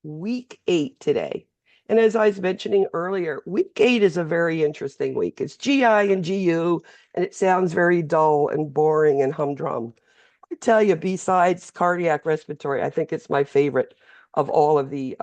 week 8 today. And as I was mentioning earlier, week 8 is a very interesting week. It's GI and GU, and it sounds very dull and boring and humdrum. I tell you, besides cardiac respiratory, I think it's my favorite of all of the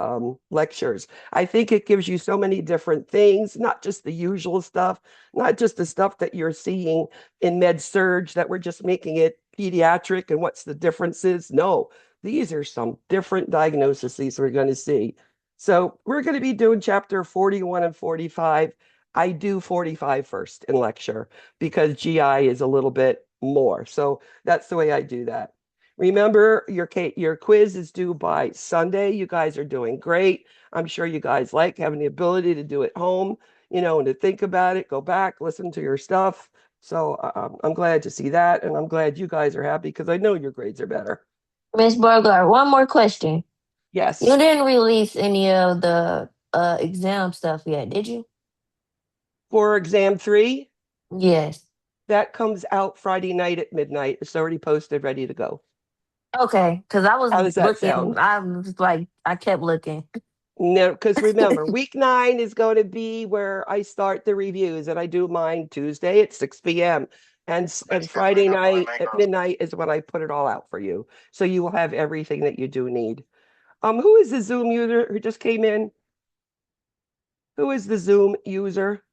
lectures. I think it gives you so many different things, not just the usual stuff, not just the stuff that you're seeing in med surge that we're just making it pediatric and what's the differences. No, these are some different diagnoses we're going to see. So we're going to be doing chapter 41 and 45. I do 45 first in lecture because GI is a little bit more. So that's the way I do that. Remember, your quiz is due by Sunday. You guys are doing great. I'm sure you guys like having the ability to do it home, and to think about it, go back, listen to your stuff. So I'm glad to see that. And I'm glad you guys are happy because I know your grades are better. Miss Burglar, one more question. You Yes. didn't release any of the exam stuff yet, did you? For exam 3, Yes. that comes out Friday night at midnight. It's already posted, ready to go. Okay, because I was How does that looking, sound? I was like, I kept looking. No, because remember, week 9 is going to be where I start the reviews, and I do mine Tuesday at 6 p.m. And Friday night at midnight is when I put it all out for you. So you will have everything that you do need. Who is the Zoom user who just came in? Who is the Zoom user?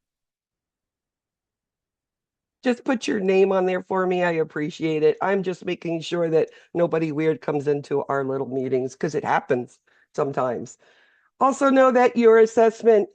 Just put your name on there for me. I appreciate it. I'm just making sure that nobody weird comes into our little meetings because it happens sometimes. Also know that your assessment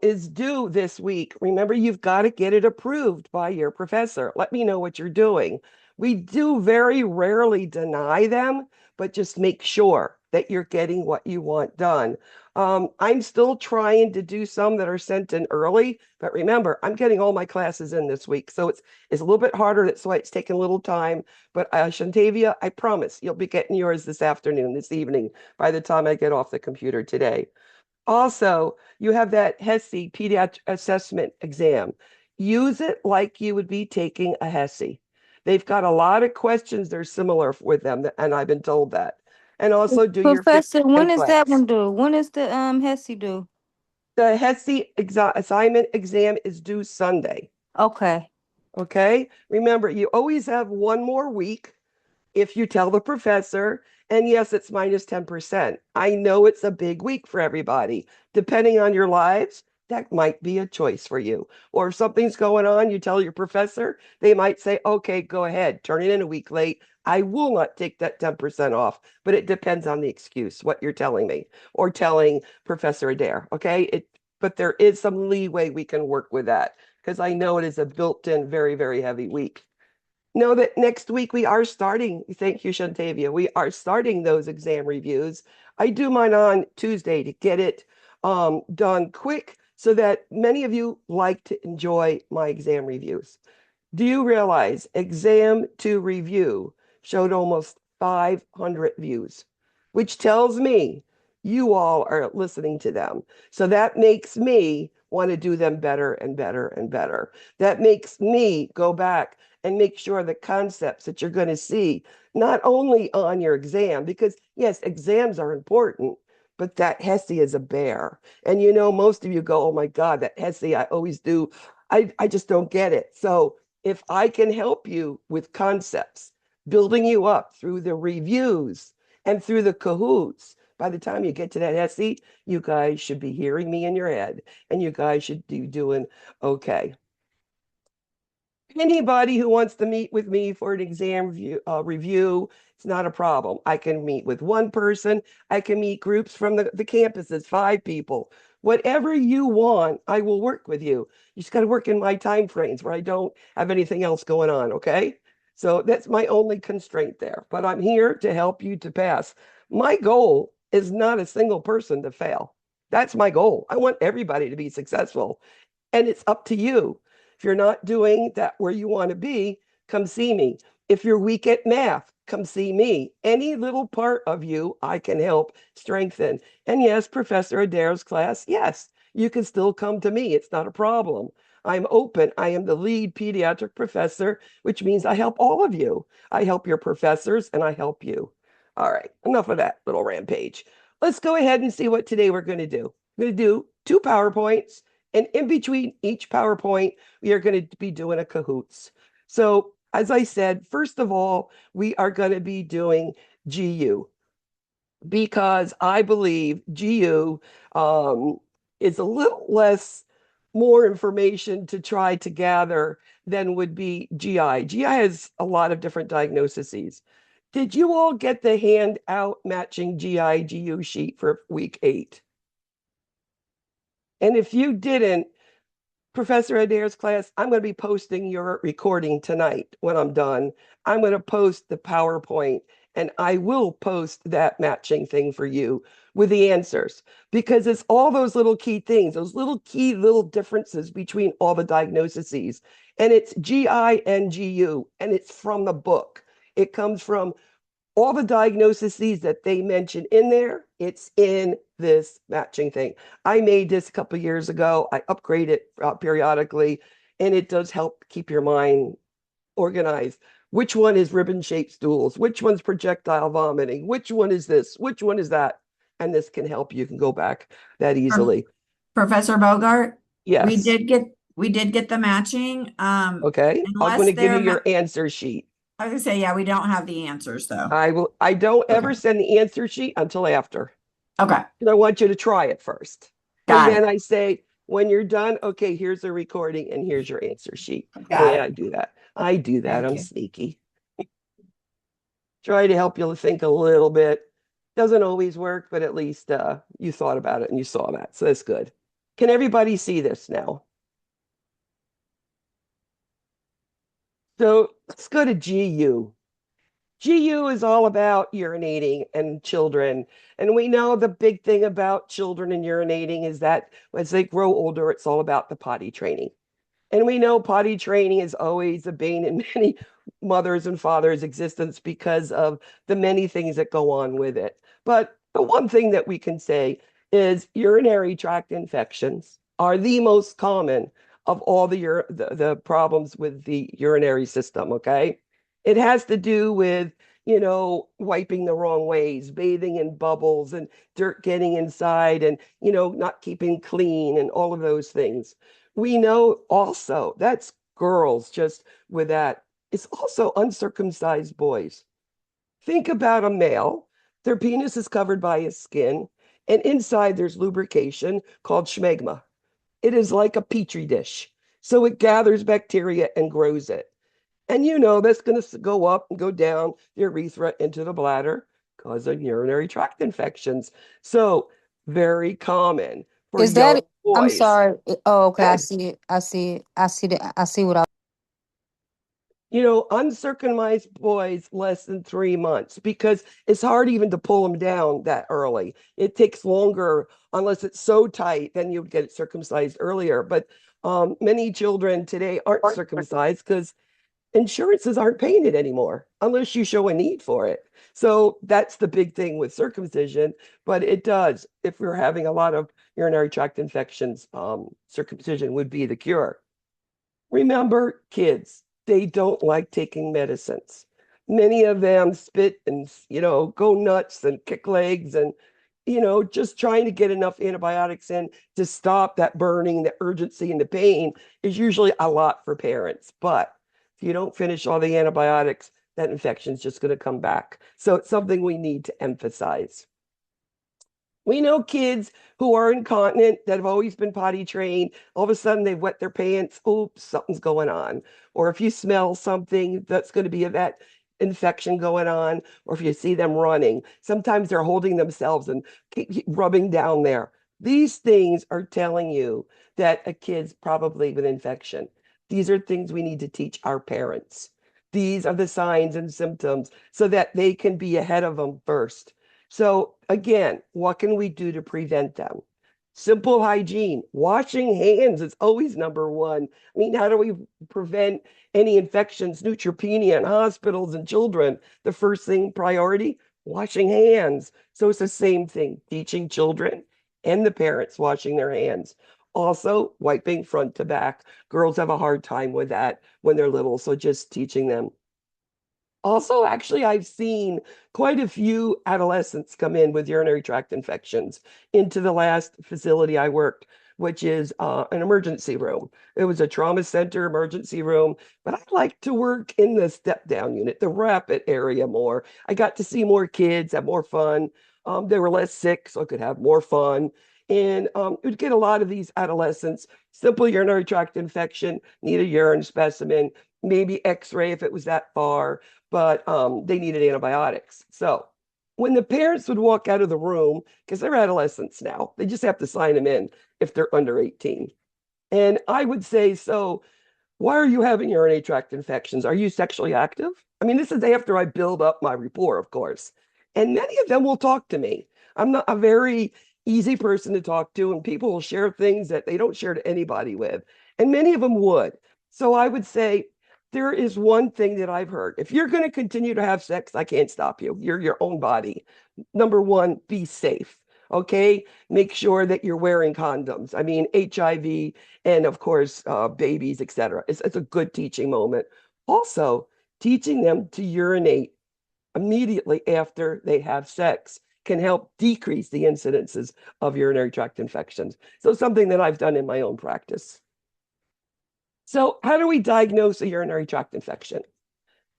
is due this week. Remember, you've got to get it approved by your professor. Let me know what you're doing. We do very rarely deny them, but just make sure that you're getting what you want done. I'm still trying to do some that are sent in early, but remember, I'm getting all my classes in this week, so it's a little bit harder. That's why it's taking a little time. But Shantavia, I promise you'll be getting yours this afternoon, this evening, by the time I get off the computer today. Also, you have that HESI pediatric assessment exam. Use it like you would be taking a HESI. They've got a lot of questions that are similar with them, and I've been told that. And also do your fit Professor, when and is that flex. one due? When is the HESI due? The HESI assignment exam is due Sunday. Okay. Okay. Remember, you always have one more week if you tell the professor, and yes, it's minus 10%. I know it's a big week for everybody. Depending on your lives, that might be a choice for you. Or if something's going on, you tell your professor, they might say, okay, go ahead, turn it in a week late. I will not take that 10% off, but it depends on the excuse, what you're telling me or telling Professor Adair. Okay. But there is some leeway we can work with that because I know it is a built-in, very, very heavy week. Know that next week we are starting. Thank you, Shantavia. We are starting those exam reviews. I do mine on Tuesday to get it done quick so that many of you like to enjoy my exam reviews. Do you realize exam to review showed almost 500 views, which tells me you all are listening to them. So that makes me want to do them better and better and better. That makes me go back and make sure the concepts that you're going to see, not only on your exam, because yes, exams are important, but that HESI is a bear. And most of you go, oh my God, that HESI, I always do. I just don't get it. So if I can help you with concepts, building you up through the reviews and through the Kahoots, by the time you get to that SE, you guys should be hearing me in your head and you guys should be doing okay. Anybody who wants to meet with me for an exam review, it's not a problem. I can meet with one person. I can meet groups from the campuses, 5 people. Whatever you want, I will work with you. You just got to work in my time frames where I don't have anything else going on, okay? So that's my only constraint there. But I'm here to help you to pass. My goal is not a single person to fail. That's my goal. I want everybody to be successful. And it's up to you. If you're not doing that where you want to be, come see me. If you're weak at math, come see me. Any little part of you, I can help strengthen. And yes, Professor Adair's class, yes, you can still come to me. It's not a problem. I'm open. I am the lead pediatric professor, which means I help all of you. I help your professors and I help you. All right, enough of that little rampage. let's go ahead and see what today we're going to do. We're going to do 2 PowerPoints, and in between each PowerPoint, we are going to be doing a cahoots. So as I said, first of all, we are going to be doing GU, because I believe GU is a little less more information to try to gather than would be GI. GI has a lot of different diagnoses. Did you all get the handout matching GI GU sheet for week 8? And if you didn't, Professor Adair's class, I'm going to be posting your recording tonight when I'm done. I'm going to post the PowerPoint, and I will post that matching thing for you with the answers, because it's all those little key things, those little key little differences between all the diagnoses. And it's GI and GU, and it's from the book. It comes from all the diagnoses that they mention in there. It's in this matching thing. I made this a couple of years ago. I upgrade it periodically, and it does help keep your mind organized. Which one is ribbon-shaped stools? Which one's projectile vomiting? Which one is this? Which one is that? And this can help you. You can go back that easily. Professor Bogart, we Yes. did get the matching. Okay. I'm going to give you your answer sheet. I was gonna say, yeah, we don't have the answers though. I don't ever Okay. send the answer sheet until after. Okay. And I want you to try it first. Got And then it. I say, when you're done, okay, here's the recording and here's your answer sheet. Got Yeah, it. I do that. I do that. Thank I'm you. sneaky. Try to help you think a little bit. Doesn't always work, but at least you thought about it and you saw that. So that's good. Can everybody see this now? So let's go to GU. GU is all about urinating and children. And we know the big thing about children and urinating is that as they grow older, it's all about the potty training. And we know potty training is always a bane in many mothers and fathers' existence because of the many things that go on with it. But the one thing that we can say is urinary tract infections are the most common of all the problems with the urinary system, okay? It has to do with, wiping the wrong ways, bathing in bubbles and dirt getting inside and, not keeping clean and all of those things. We know also that's girls just with that. It's also uncircumcised boys. Think about a male. Their penis is covered by his skin, and inside there's lubrication called schmegma. It is like a petri dish. So it gathers bacteria and grows it. And that's going to go up and go down the urethra into the bladder, causing urinary tract infections. So very common for Is young that, I'm boys. sorry. Oh, okay. I Good. see it. I see it. I see that. I see what I, Uncircumcised boys less than 3 months, because it's hard even to pull them down that early. It takes longer unless it's so tight, then you get it circumcised earlier. But many children today aren't circumcised because insurances aren't paying it anymore unless you show a need for it. So that's the big thing with circumcision. But it does, if we're having a lot of urinary tract infections, circumcision would be the cure. Remember, kids, they don't like taking medicines. Many of them spit and, go nuts and kick legs and, just trying to get enough antibiotics in to stop that burning, the urgency, and the pain is usually a lot for parents. But if you don't finish all the antibiotics, that infection is just going to come back. So it's something we need to emphasize. We know kids who are incontinent that have always been potty trained. All of a sudden, they've wet their pants. Oops, something's going on. Or if you smell something, that's going to be that infection going on. Or if you see them running, sometimes they're holding themselves and rubbing down there. These things are telling you that a kid's probably with infection. These are things we need to teach our parents. These are the signs and symptoms so that they can be ahead of them first. So again, what can we do to prevent them? Simple hygiene. Washing hands is always number one. I mean, how do we prevent any infections, neutropenia in hospitals and children? The first thing, priority, washing hands. So it's the same thing, teaching children and the parents washing their hands. Also, wiping front to back. Girls have a hard time with that when they're little, so just teaching them. Also, actually, I've seen quite a few adolescents come in with urinary tract infections into the last facility I worked, which is an emergency room. It was a trauma center emergency room, but I like to work in the step down unit, the rapid area more. I got to see more kids, have more fun. They were less sick, so I could have more fun. And we'd get a lot of these adolescents, simple urinary tract infection, need a urine specimen, maybe x-ray if it was that far, but they needed antibiotics. So when the parents would walk out of the room, because they're adolescents now, they just have to sign them in if they're under 18. And I would say, so why are you having urinary tract infections? Are you sexually active? I mean, this is after I build up my rapport, of course. And many of them will talk to me. I'm not a very easy person to talk to, and people will share things that they don't share to anybody with. And many of them would. So I would say, there is one thing that I've heard. If you're going to continue to have sex, I can't stop you. You're your own body. Number one, be safe. Okay. Make sure that you're wearing condoms. I mean, HIV and of course, babies, etc. It's a good teaching moment. Also, teaching them to urinate immediately after they have sex can help decrease the incidences of urinary tract infections. So something that I've done in my own practice. So how do we diagnose a urinary tract infection?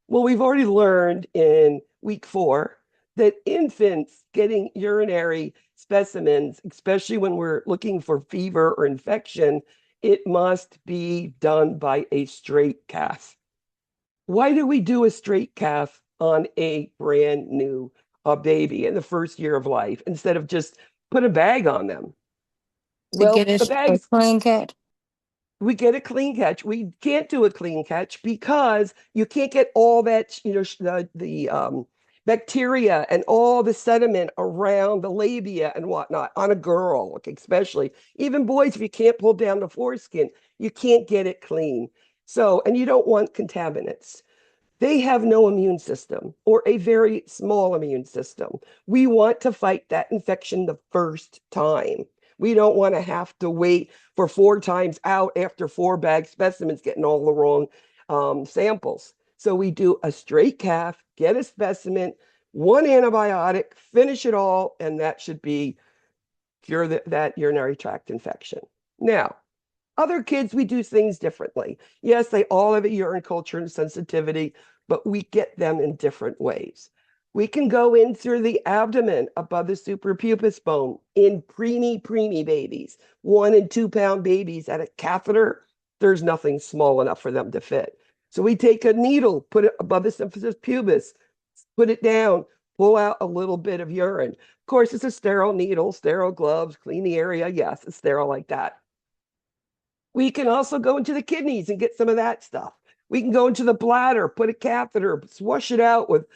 Well, we've already learned in week 4 that infants getting urinary specimens, especially when we're looking for fever or infection, it must be done by a straight calf. Why do we do a straight calf on a brand new baby in the first year of life instead of just put a bag on them? To Well, get the a bags, clean cat. we get a clean catch. We can't do a clean catch because you can't get all that, the bacteria and all the sediment around the labia and whatnot on a girl, like especially even boys. If you can't pull down the foreskin, you can't get it clean. So, and you don't want contaminants. They have no immune system or a very small immune system. We want to fight that infection the first time. We don't want to have to wait for 4 times out after 4 bag specimens getting all the wrong samples. So we do a straight calf, get a specimen, 1 antibiotic, finish it all, and that should be cure that urinary tract infection. Now, other kids, we do things differently. Yes, they all have a urine culture and sensitivity, but we get them in different ways. We can go in through the abdomen above the suprapubis bone in preemie babies, 1 and 2 pound babies at a catheter. There's nothing small enough for them to fit. So we take a needle, put it above the symphysis pubis, put it down, pull out a little bit of urine. Of course, it's a sterile needle, sterile gloves, clean the area. Yes, it's sterile like that. We can also go into the kidneys and get some of that stuff. We can go into the bladder, put a catheter, swash it out with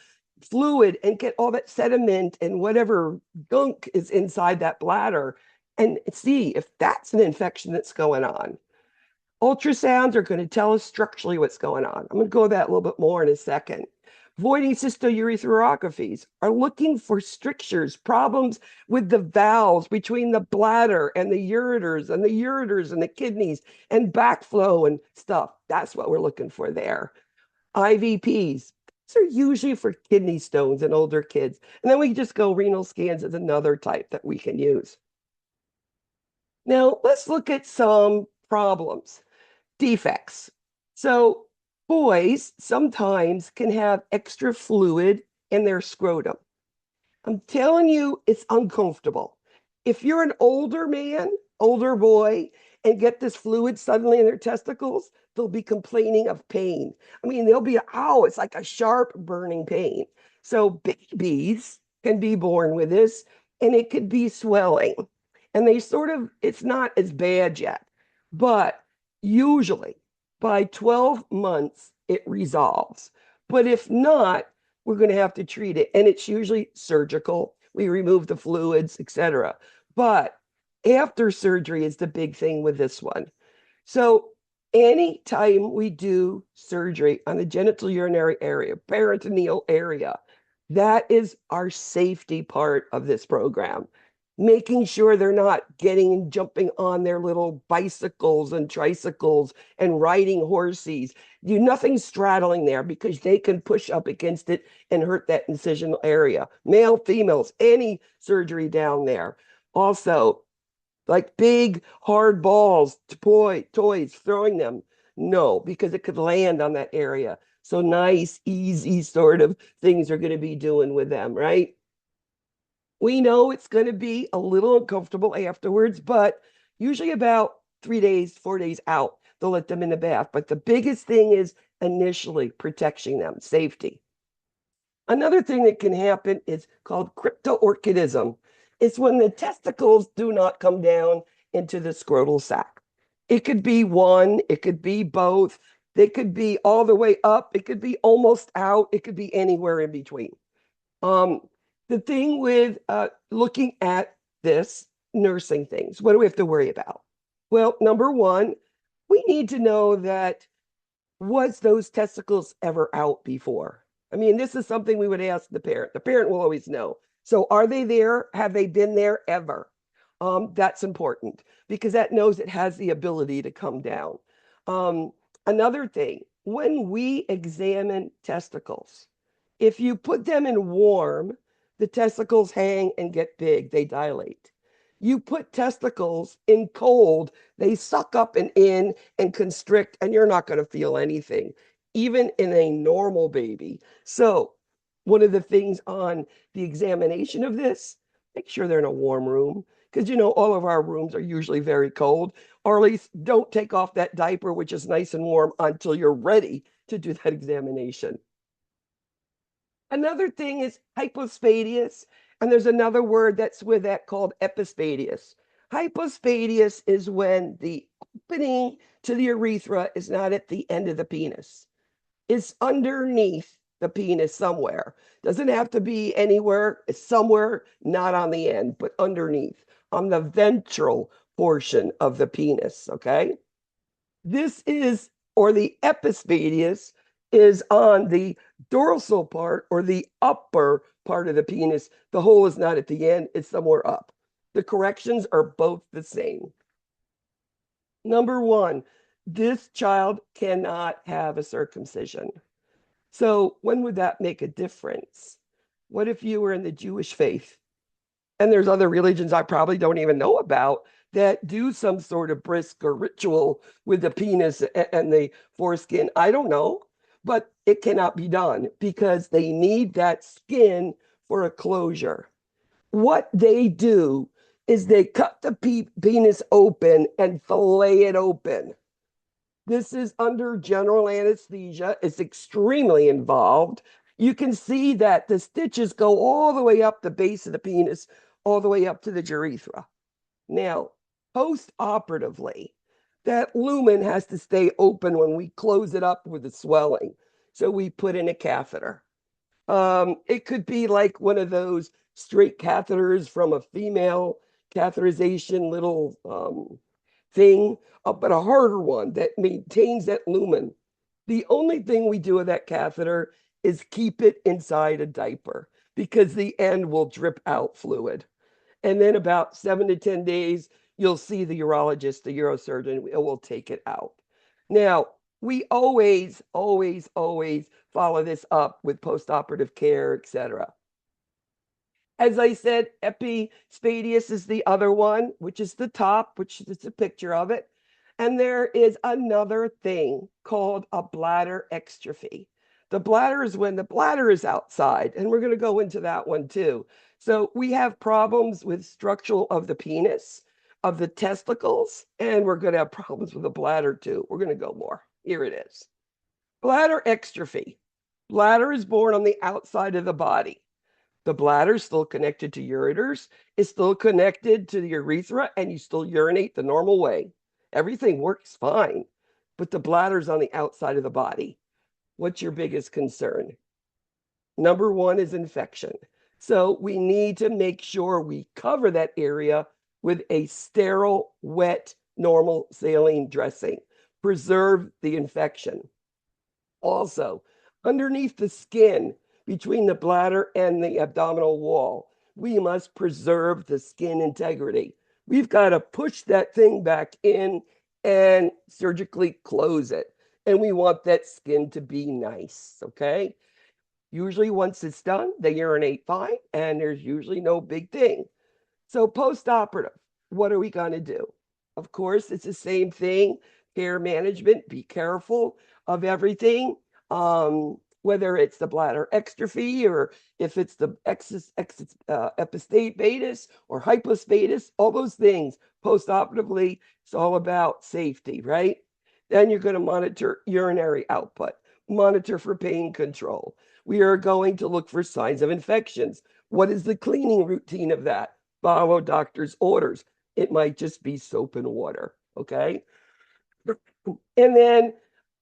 fluid and get all that sediment and whatever gunk is inside that bladder and see if that's an infection that's going on. Ultrasounds are going to tell us structurally what's going on. I'm going to go over that a little bit more in a second. Voiding cystourethropographies are looking for strictures, problems with the valves between the bladder and the ureters and the ureters and the kidneys and backflow and stuff. That's what we're looking for there. IVPs, these are usually for kidney stones in older kids. And then we just go renal scans as another type that we can use. Now, let's look at some problems, defects. So boys sometimes can have extra fluid in their scrotum. I'm telling you, it's uncomfortable. If you're an older man, older boy, and get this fluid suddenly in their testicles, they'll be complaining of pain. I mean, they'll be, oh, it's like a sharp burning pain. So babies can be born with this, and it could be swelling. And they sort of, it's not as bad yet, but usually by 12 months, it resolves. But if not, we're going to have to treat it. And it's usually surgical. We remove the fluids, etc. But after surgery is the big thing with this one. So anytime we do surgery on the genital urinary area, peritoneal area, that is our safety part of this program. making sure they're not getting and jumping on their little bicycles and tricycles and riding horses. Nothing straddling there because they can push up against it and hurt that incisional area. Male, females, any surgery down there. Also, like big hard balls, toys, throwing them. No, because it could land on that area. So nice, easy sort of things are going to be doing with them, right? We know it's going to be a little uncomfortable afterwards, but usually about 3 days, 4 days out, they'll let them in the bath. But the biggest thing is initially protecting them, safety. Another thing that can happen is called cryptorchidism. It's when the testicles do not come down into the scrotal sac. It could be one, it could be both, they could be all the way up, it could be almost out, it could be anywhere in between. The thing with looking at this nursing things, what do we have to worry about? Well, number one, we need to know that was those testicles ever out before? I mean, this is something we would ask the parent. The parent will always know. So are they there? Have they been there ever? That's important because that knows it has the ability to come down. Another thing, when we examine testicles, if you put them in warm, the testicles hang and get big, they dilate. You put testicles in cold, they suck up and in and constrict, and you're not going to feel anything, even in a normal baby. So one of the things on the examination of this, make sure they're in a warm room, because all of our rooms are usually very cold, or at least don't take off that diaper, which is nice and warm, until you're ready to do that examination. Another thing is hypospadias, and there's another word that's with that called epispadias. Hypospadias is when the opening to the urethra is not at the end of the penis. It's underneath the penis somewhere. Doesn't have to be anywhere. It's somewhere, not on the end, but underneath, on the ventral portion of the penis, okay? This is, or the epispadias, is on the dorsal part or the upper part of the penis. The hole is not at the end, it's somewhere up. The corrections are both the same. Number one, this child cannot have a circumcision. So when would that make a difference? What if you were in the Jewish faith? And there's other religions I probably don't even know about that do some sort of brisk or ritual with the penis and the foreskin. I don't know, but it cannot be done because they need that skin for a closure. What they do is they cut the penis open and fillet it open. This is under general anesthesia. It's extremely involved. You can see that the stitches go all the way up the base of the penis, all the way up to the urethra. Now, post-operatively, that lumen has to stay open when we close it up with the swelling. So we put in a catheter. It could be like one of those straight catheters from a female catheterization little thing, but a harder one that maintains that lumen. The only thing we do with that catheter is keep it inside a diaper because the end will drip out fluid. And then about 7 to 10 days, you'll see the urologist, the neurosurgeon, it will take it out. Now, we always follow this up with postoperative care, etc. As I said, epispadias is the other one, which is the top, which is a picture of it. And there is another thing called a bladder exstrophy. The bladder is when the bladder is outside, and we're going to go into that one too. So we have problems with structural of the penis, of the testicles, and we're going to have problems with the bladder too. We're going to go more. Here it is. Bladder exstrophy. Bladder is born on the outside of the body. The bladder is still connected to ureters, is still connected to the urethra, and you still urinate the normal way. Everything works fine, but the bladder's on the outside of the body. What's your biggest concern? Number one is infection. So we need to make sure we cover that area with a sterile, wet, normal saline dressing. Preserve the infection. Also, underneath the skin, between the bladder and the abdominal wall, we must preserve the skin integrity. We've got to push that thing back in and surgically close it. And we want that skin to be nice, okay? Usually once it's done, they urinate fine, and there's usually no big thing. So post-operative, what are we going to do? Of course, it's the same thing. Care management, be careful of everything. Whether it's the bladder exstrophy or if it's the epistatus or hypostatus, all those things post-operatively, it's all about safety, right? Then you're going to monitor urinary output, monitor for pain control. We are going to look for signs of infections. What is the cleaning routine of that? Follow doctor's orders. It might just be soap and water, okay? And then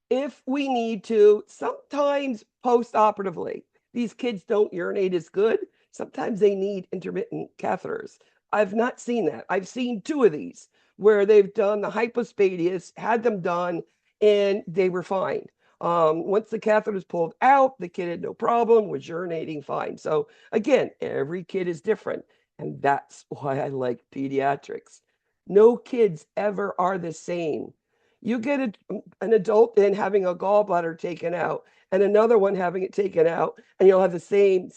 if we need to, sometimes post-operatively, these kids don't urinate as good. Sometimes they need intermittent catheters. I've not seen that. I've seen 2 of these where they've done the hypospadias, had them done, and they were fine. Once the catheter was pulled out, the kid had no problem, was urinating fine. So again, every kid is different. And that's why I like pediatrics. No kids ever are the same. You get an adult in having a gallbladder taken out and another one having it taken out, and you'll have the same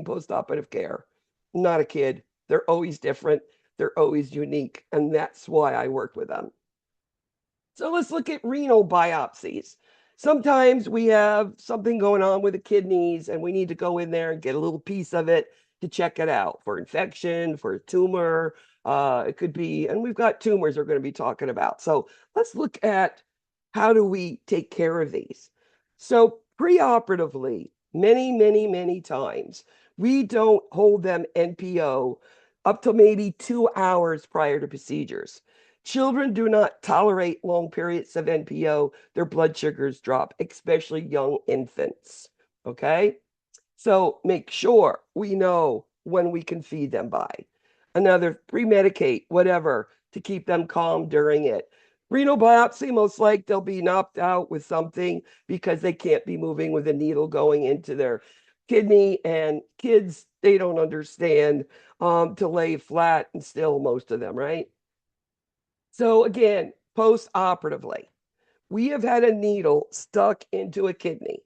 post-operative care. Not a kid. They're always different. They're always unique. And that's why I work with them. So let's look at renal biopsies. Sometimes we have something going on with the kidneys and we need to go in there and get a little piece of it to check it out for infection, for a tumor. It could be, and we've got tumors we're going to be talking about. So let's look at how do we take care of these. So preoperatively, many times, we don't hold them NPO up to maybe 2 hours prior to procedures. Children do not tolerate long periods of NPO. Their blood sugars drop, especially young infants, okay? So make sure we know when we can feed them by. Another, pre-medicate, whatever, to keep them calm during it. Renal biopsy, most like they'll be knocked out with something because they can't be moving with a needle going into their kidney. And kids, they don't understand to lay flat and still, most of them, right? So again, post-operatively, we have had a needle stuck into a kidney.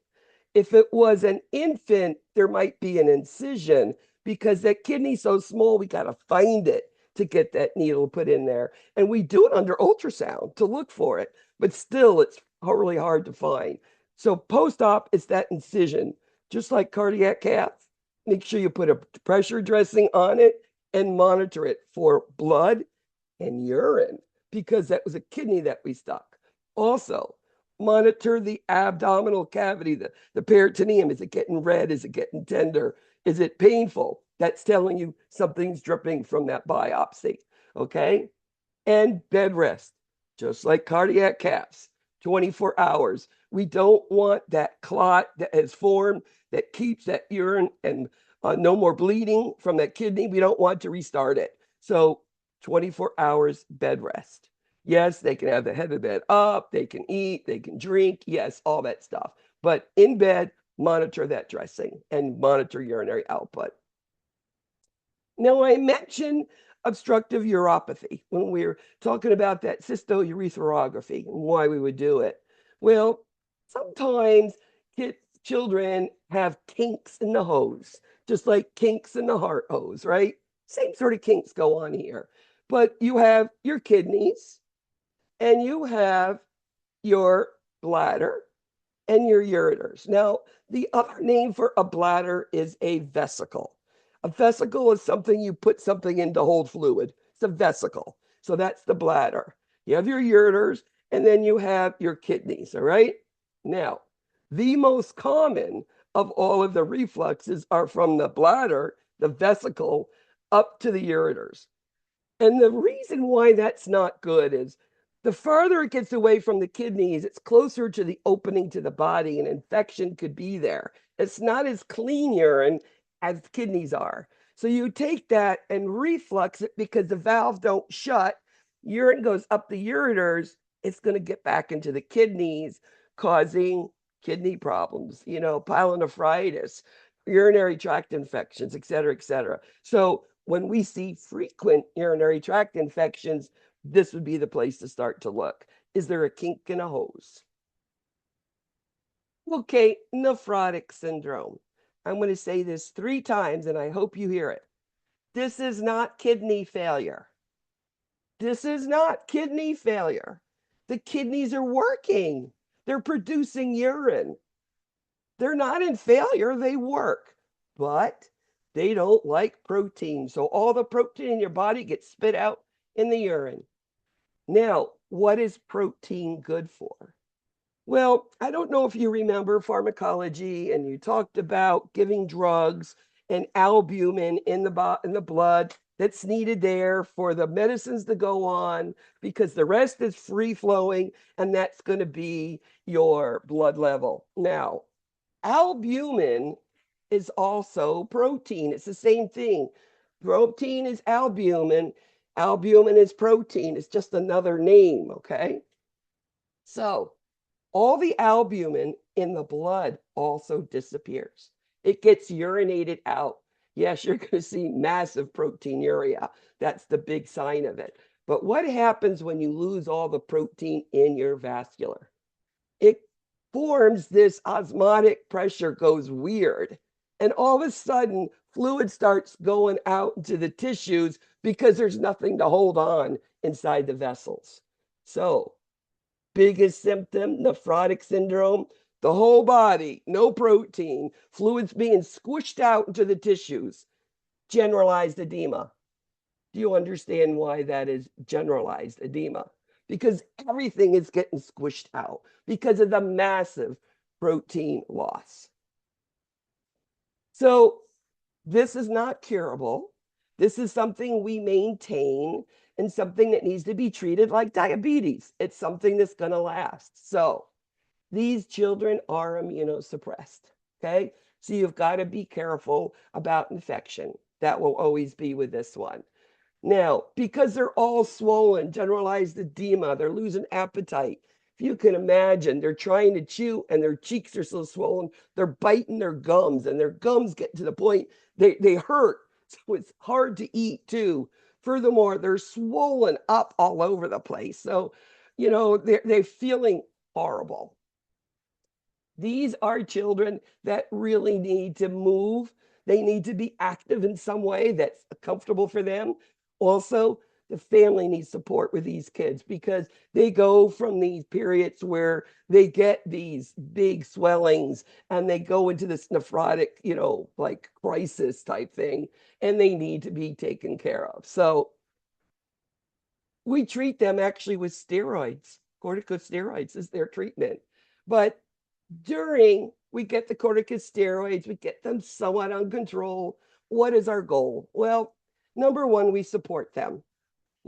If it was an infant, there might be an incision because that kidney's so small, we got to find it to get that needle put in there. And we do it under ultrasound to look for it, but still it's really hard to find. So post-op is that incision, just like cardiac cath. Make sure you put a pressure dressing on it and monitor it for blood and urine, because that was a kidney that we stuck. Also, monitor the abdominal cavity, the peritoneum. Is it getting red? Is it getting tender? Is it painful? That's telling you something's dripping from that biopsy, okay? And bed rest, just like cardiac caths, 24 hours. We don't want that clot that has formed that keeps that urine and no more bleeding from that kidney. We don't want to restart it. So 24 hours bed rest. Yes, they can have the head of the bed up, they can eat, they can drink, yes, all that stuff. But in bed, monitor that dressing and monitor urinary output. Now, I mentioned obstructive uropathy when we were talking about that cystourethropy and why we would do it. Well, sometimes children have kinks in the hose, just like kinks in the heart hose, right? Same sort of kinks go on here. But you have your kidneys and you have your bladder and your ureters. Now, the other name for a bladder is a vesicle. A vesicle is something you put something in to hold fluid. It's a vesicle. So that's the bladder. You have your ureters, and then you have your kidneys, all right? Now, the most common of all of the refluxes are from the bladder, the vesicle, up to the ureters. And the reason why that's not good is the farther it gets away from the kidneys, it's closer to the opening to the body, and infection could be there. It's not as clean urine as the kidneys are. So you take that and reflux it because the valve don't shut. Urine goes up the ureters. It's going to get back into the kidneys, causing kidney problems, pyelonephritis, urinary tract infections, et cetera, et cetera. So when we see frequent urinary tract infections, this would be the place to start to look. Is there a kink in a hose? Okay, nephrotic syndrome. I'm going to say this 3 times and I hope you hear it. This is not kidney failure. This is not kidney failure. The kidneys are working. They're producing urine. They're not in failure, they work, but they don't like protein. So all the protein in your body gets spit out in the urine. Now, what is protein good for? Well, I don't know if you remember pharmacology and you talked about giving drugs and albumin in the blood that's needed there for the medicines to go on because the rest is free flowing and that's going to be your blood level. Now, albumin is also protein. It's the same thing. Protein is albumin. Albumin is protein. It's just another name, okay? So all the albumin in the blood also disappears. It gets urinated out. Yes, you're going to see massive proteinuria. That's the big sign of it. But what happens when you lose all the protein in your vascular? It forms this osmotic pressure goes weird. And all of a sudden, fluid starts going out into the tissues because there's nothing to hold on inside the vessels. So, biggest symptom, nephrotic syndrome, the whole body, no protein, fluids being squished out into the tissues, generalized edema. Do you understand why that is generalized edema? Because everything is getting squished out because of the massive protein loss. So this is not curable. This is something we maintain and something that needs to be treated like diabetes. It's something that's going to last. So these children are immunosuppressed, okay? So you've got to be careful about infection. That will always be with this one. Now, because they're all swollen, generalized edema, they're losing appetite. If you can imagine, they're trying to chew and their cheeks are so swollen, they're biting their gums and their gums get to the point they hurt. So it's hard to eat too. Furthermore, they're swollen up all over the place. So, they're feeling horrible. These are children that really need to move. They need to be active in some way that's comfortable for them. Also, the family needs support with these kids because they go from these periods where they get these big swellings and they go into this nephrotic, like crisis type thing, and they need to be taken care of. So we treat them actually with steroids. Corticosteroids is their treatment. But during we get the corticosteroids, we get them somewhat under control. What is our goal? Well, number one, we support them.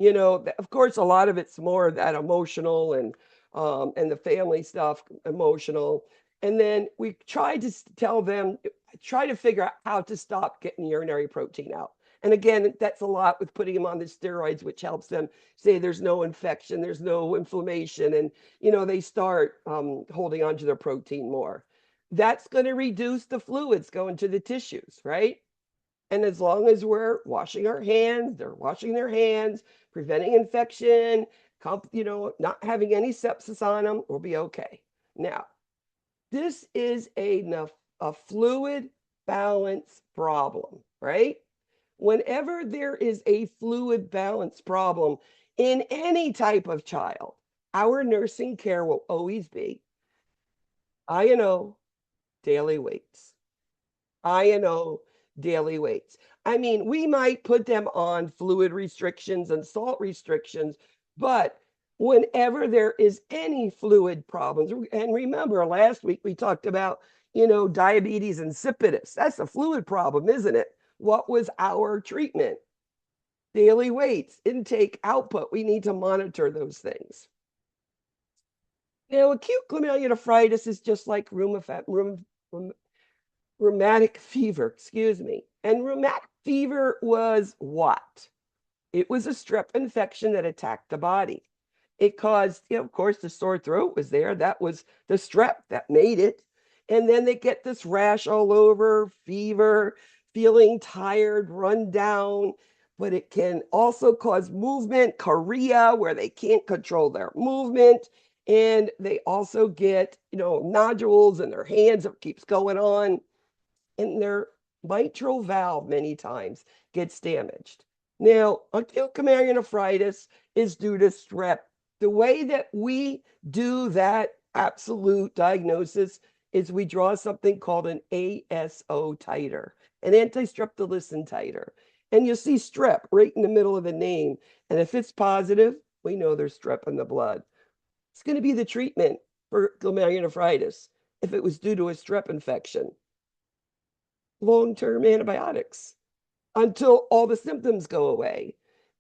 Of course, a lot of it's more that emotional and the family stuff, emotional. And then we try to tell them, try to figure out how to stop getting urinary protein out. And again, that's a lot with putting them on the steroids, which helps them say there's no infection, there's no inflammation, and they start holding on to their protein more. That's going to reduce the fluids going to the tissues, right? And as long as we're washing our hands, they're washing their hands, preventing infection, not having any sepsis on them, we'll be okay. Now, this is a fluid balance problem, right? Whenever there is a fluid balance problem in any type of child, our nursing care will always be INO daily weights. INO daily weights. I mean, we might put them on fluid restrictions and salt restrictions, but whenever there is any fluid problems, and remember last week we talked about, diabetes insipidus. That's a fluid problem, isn't it? What was our treatment? Daily weights, intake, output. We need to monitor those things. Acute glomerulonephritis is just like rheumatic fever, And rheumatic fever was what? It was a strep infection that attacked the body. It caused, of course, the sore throat was there. That was the strep that made it. And then they get this rash all over, fever, feeling tired, run down. But it can also cause movement, chorea, where they can't control their movement. And they also get, nodules in their hands. It keeps going on. And their mitral valve many times gets damaged. Now, acute glomerulonephritis is due to strep. The way that we do that absolute diagnosis is we draw something called an ASO titer, an anti-streptolysin titer. And you see strep right in the middle of the name. And if it's positive, we know there's strep in the blood. It's going to be the treatment for glomerulonephritis if it was due to a strep infection. Long-term antibiotics until all the symptoms go away.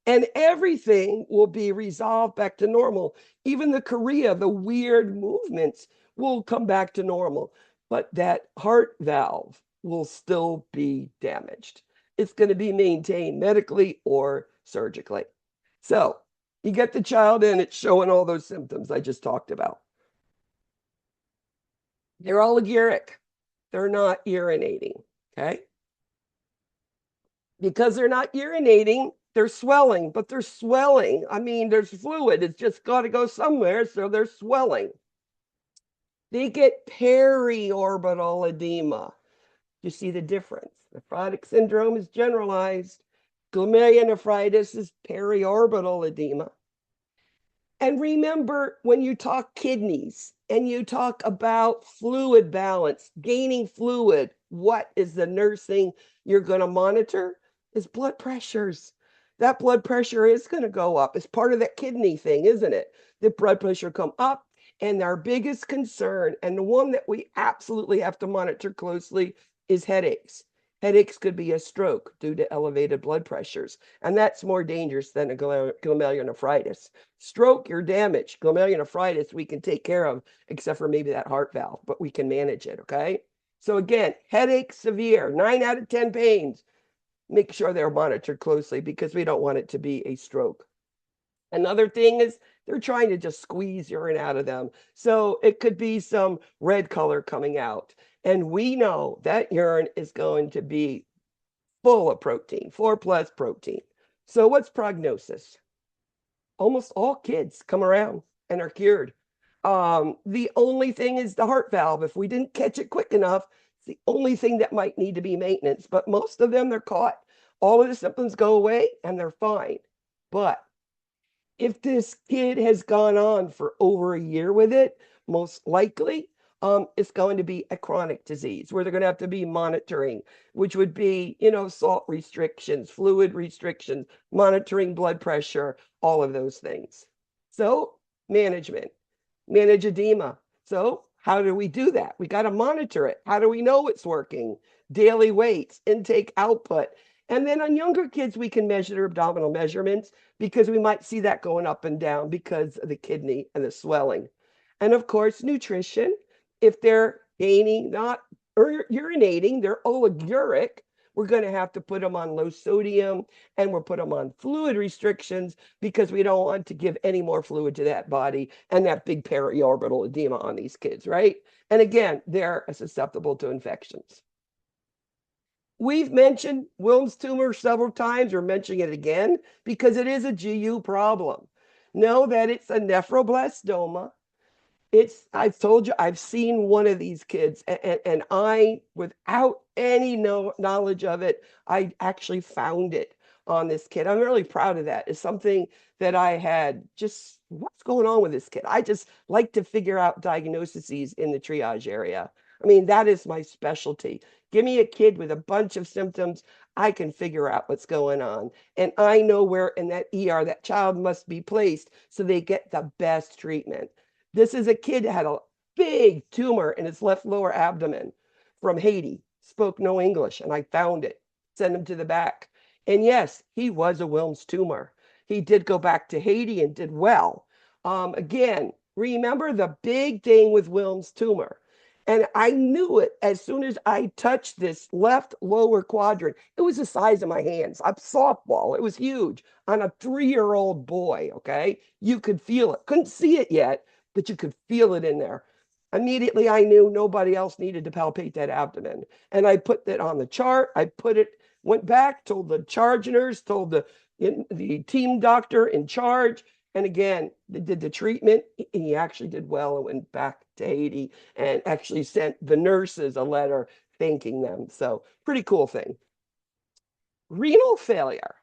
And everything will be resolved back to normal. Even the chorea, the weird movements will come back to normal. But that heart valve will still be damaged. It's going to be maintained medically or surgically. So you get the child in, it's showing all those symptoms I just talked about. They're oliguric. They're not urinating, okay? Because they're not urinating, they're swelling, but they're swelling. I mean, there's fluid. It's just got to go somewhere, so they're swelling. They get periorbital edema. You see the difference. Nephrotic syndrome is generalized. Glomerulonephritis is periorbital edema. And remember, when you talk kidneys and you talk about fluid balance, gaining fluid, what is the nursing you're going to monitor? Is blood pressures. That blood pressure is going to go up. It's part of that kidney thing, isn't it? The blood pressure come up, and our biggest concern, and the one that we absolutely have to monitor closely, is headaches. Headaches could be a stroke due to elevated blood pressures, and that's more dangerous than a glomerulonephritis. Stroke, you're damaged. Glomerulonephritis, we can take care of, except for maybe that heart valve, but we can manage it, okay? So again, headache, severe, 9 out of 10 pains. Make sure they're monitored closely because we don't want it to be a stroke. Another thing is they're trying to just squeeze urine out of them. So it could be some red color coming out. And we know that urine is going to be full of protein, 4+ protein. So what's prognosis? Almost all kids come around and are cured. The only thing is the heart valve. If we didn't catch it quick enough, it's the only thing that might need to be maintenance. But most of them, they're caught. All of the symptoms go away and they're fine. But if this kid has gone on for over a year with it, most likely it's going to be a chronic disease where they're going to have to be monitoring, which would be, salt restrictions, fluid restrictions, monitoring blood pressure, all of those things. So manage edema. So how do we do that? We got to monitor it. How do we know it's working? Daily weights, intake, output. And then on younger kids, we can measure their abdominal measurements because we might see that going up and down because of the kidney and the swelling. And of course, nutrition. If they're gaining, not urinating, they're oliguric, we're going to have to put them on low sodium and we'll put them on fluid restrictions because we don't want to give any more fluid to that body and that big periorbital edema on these kids, right? And again, they're susceptible to infections. We've mentioned Wilms tumor several times. We're mentioning it again because it is a GU problem. Know that it's a nephroblastoma. I've told you, I've seen one of these kids and I, without any knowledge of it, I actually found it on this kid. I'm really proud of that. It's something that I had just, what's going on with this kid? I just like to figure out diagnoses in the triage area. I mean, that is my specialty. Give me a kid with a bunch of symptoms, I can figure out what's going on. And I know where in that ER that child must be placed so they get the best treatment. This is a kid that had a big tumor in his left lower abdomen from Haiti, spoke no English, and I found it, sent him to the back. And yes, he was a Wilms tumor. He did go back to Haiti and did well. Again, remember the big thing with Wilms tumor. And I knew it as soon as I touched this left lower quadrant. It was the size of my hands. A softball. It was huge on a 3-year-old boy, okay? You could feel it. Couldn't see it yet, but you could feel it in there. Immediately, I knew nobody else needed to palpate that abdomen. And I put that on the chart. Went back, told the charge nurse, told the team doctor in charge. And again, they did the treatment. And he actually did well and went back to Haiti and actually sent the nurses a letter thanking them. So pretty cool thing. Renal failure.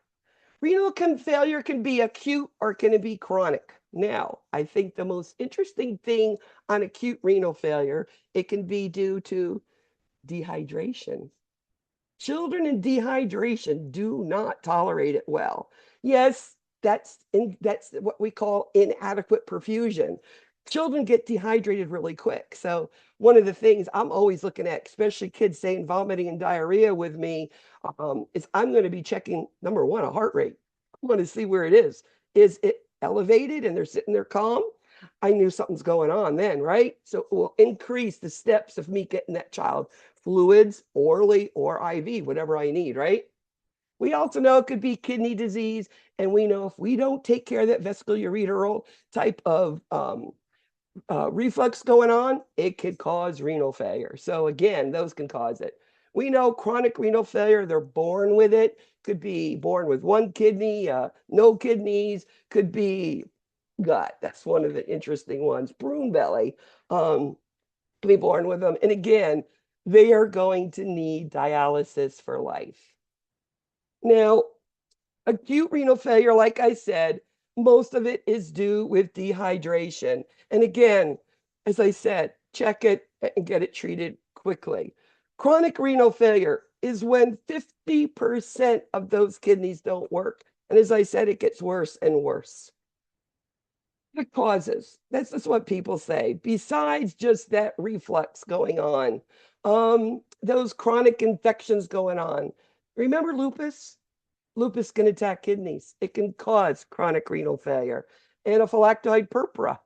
Failure can be acute or can it be chronic? Now, I think the most interesting thing on acute renal failure, it can be due to dehydration. Children in dehydration do not tolerate it well. Yes, that's what we call inadequate perfusion. Children get dehydrated really quick. So one of the things I'm always looking at, especially kids saying vomiting and diarrhea with me, is I'm going to be checking, number one, a heart rate. I want to see where it is. Is it elevated and they're sitting there calm? I knew something's going on then, right? So it will increase the steps of me getting that child fluids, orally or IV, whatever I need, right? We also know it could be kidney disease. And we know if we don't take care of that vesicoureteral type of reflux going on, it could cause renal failure. So again, those can cause it. We know chronic renal failure, they're born with it. Could be born with one kidney, no kidneys, could be gut. That's one of the interesting ones. Prune belly. Be born with them. And again, they are going to need dialysis for life. Now, acute renal failure, like I said, most of it is due with dehydration. And again, as I said, check it and get it treated quickly. Chronic renal failure is when 50% of those kidneys don't work. And as I said, it gets worse and worse. The causes, that's just what people say, besides just that reflux going on, those chronic infections going on. Remember lupus? Lupus can attack kidneys. It can cause chronic renal failure. Anaphylactoid purpura,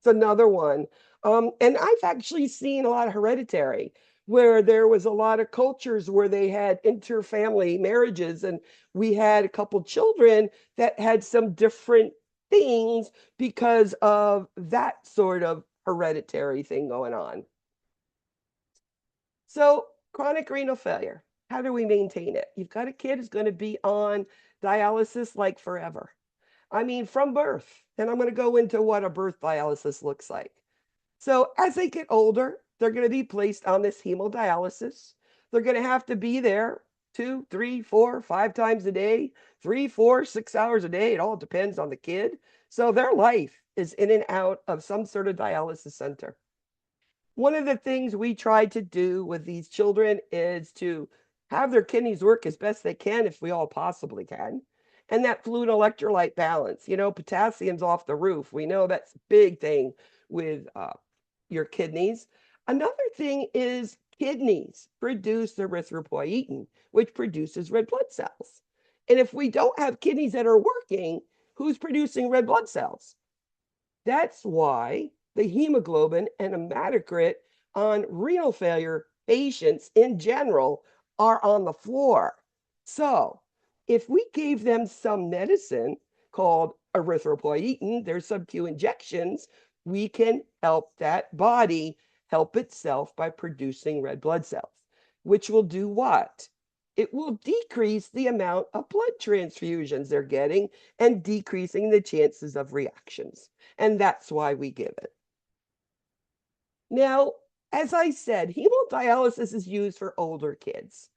it's another one. And I've actually seen a lot of hereditary, where there was a lot of cultures where they had interfamily marriages, and we had a couple children that had some different things because of that sort of hereditary thing going on. So chronic renal failure, how do we maintain it? You've got a kid who's going to be on dialysis like forever. I mean, from birth. And I'm going to go into what a birth dialysis looks like. So as they get older, they're going to be placed on this hemodialysis. They're going to have to be there 2, 3, 4, 5 times a day, 3, 4, 6 hours a day. It all depends on the kid. So their life is in and out of some sort of dialysis center. One of the things we try to do with these children is to have their kidneys work as best they can if we all possibly can. And that fluid electrolyte balance, potassium's off the roof. We know that's a big thing with your kidneys. Another thing is kidneys produce erythropoietin, which produces red blood cells. And if we don't have kidneys that are working, who's producing red blood cells? That's why the hemoglobin and hematocrit on renal failure patients in general are on the floor. So if we gave them some medicine called erythropoietin, there's sub-Q injections, we can help that body help itself by producing red blood cells, which will do what? It will decrease the amount of blood transfusions they're getting and decreasing the chances of reactions. And that's why we give it. Now, as I said, hemodialysis is used for older kids.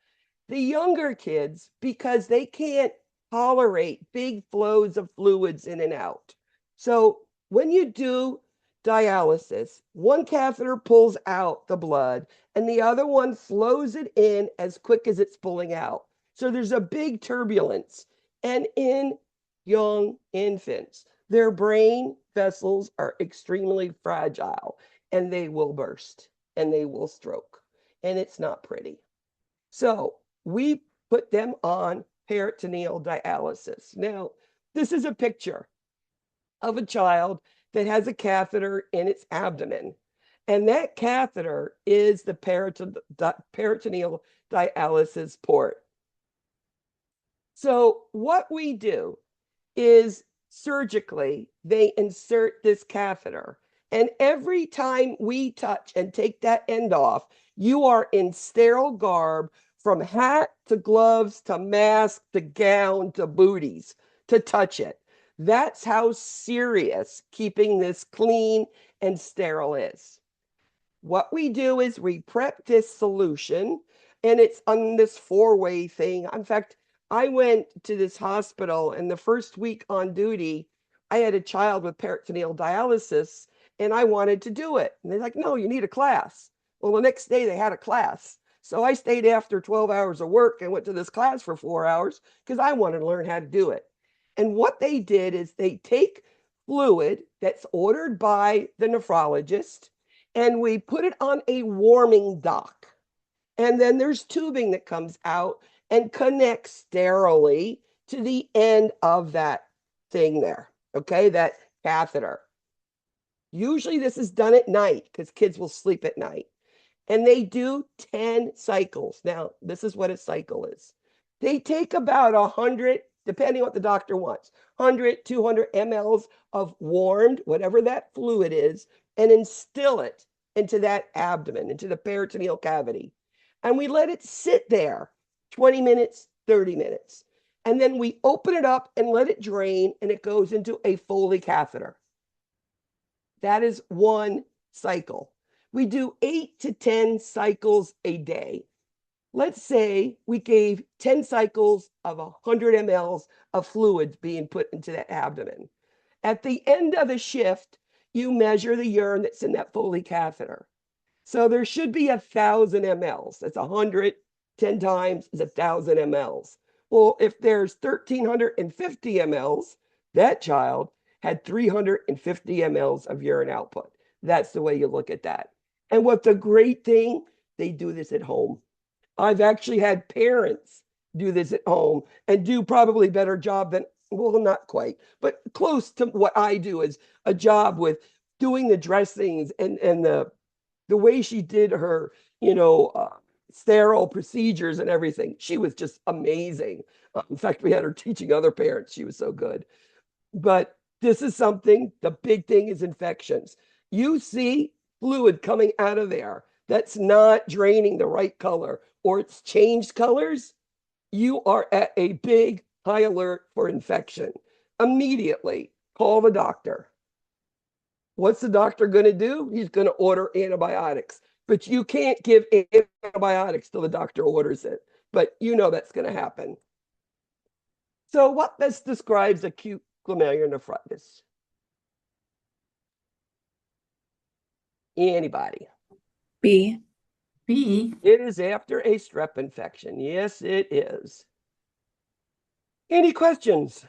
The younger kids, because they can't tolerate big flows of fluids in and out. So when you do dialysis, one catheter pulls out the blood and the other one flows it in as quick as it's pulling out. So there's a big turbulence. And in young infants, their brain vessels are extremely fragile and they will burst and they will stroke. And it's not pretty. So we put them on peritoneal dialysis. Now, this is a picture of a child that has a catheter in its abdomen. And that catheter is the peritoneal dialysis port. So what we do is surgically, they insert this catheter And every time we touch and take that end off, you are in sterile garb from hat to gloves to mask to gown to booties to touch it. That's how serious keeping this clean and sterile is. What we do is we prep this solution, and it's on this four-way thing. In fact, I went to this hospital, and the first week on duty, I had a child with peritoneal dialysis, and I wanted to do it. And they're like, no, you need a class. Well, the next day they had a class. So I stayed after 12 hours of work and went to this class for 4 hours because I wanted to learn how to do it. And what they did is they take fluid that's ordered by the nephrologist, and we put it on a warming dock. And then there's tubing that comes out and connects sterilely to the end of that thing there, okay, that catheter. Usually this is done at night because kids will sleep at night. And they do 10 cycles. Now, this is what a cycle is. They take about 100, depending on what the doctor wants, 100, 200 mLs of warmed, whatever that fluid is, and instill it into that abdomen, into the peritoneal cavity. And we let it sit there 20 minutes, 30 minutes. And then we open it up and let it drain, and it goes into a Foley catheter. That is one cycle. We do 8 to 10 cycles a day. Let's say we gave 10 cycles of 100 mLs of fluids being put into that abdomen. At the end of the shift, you measure the urine that's in that Foley catheter. So there should be 1,000 mLs. That's 100, 10 times is 1,000 mLs. Well, if there's 1,350 mLs, that child had 350 mLs of urine output. That's the way you look at that. And what's a great thing, they do this at home. I've actually had parents do this at home and do probably a better job than, well, not quite, but close to what I do is a job with doing the dressings and the way she did her, sterile procedures and everything. She was just amazing. In fact, we had her teaching other parents. She was so good. But this is something, the big thing is infections. You see fluid coming out of there that's not draining the right color, or it's changed colors, you are at a big high alert for infection. Immediately call the doctor. What's the doctor going to do? He's going to order antibiotics. But you can't give antibiotics till the doctor orders it. But you know that's going to happen. So what best describes acute glomerulonephritis? Anybody? B. B. It is after a strep infection. Yes, it is. Any questions?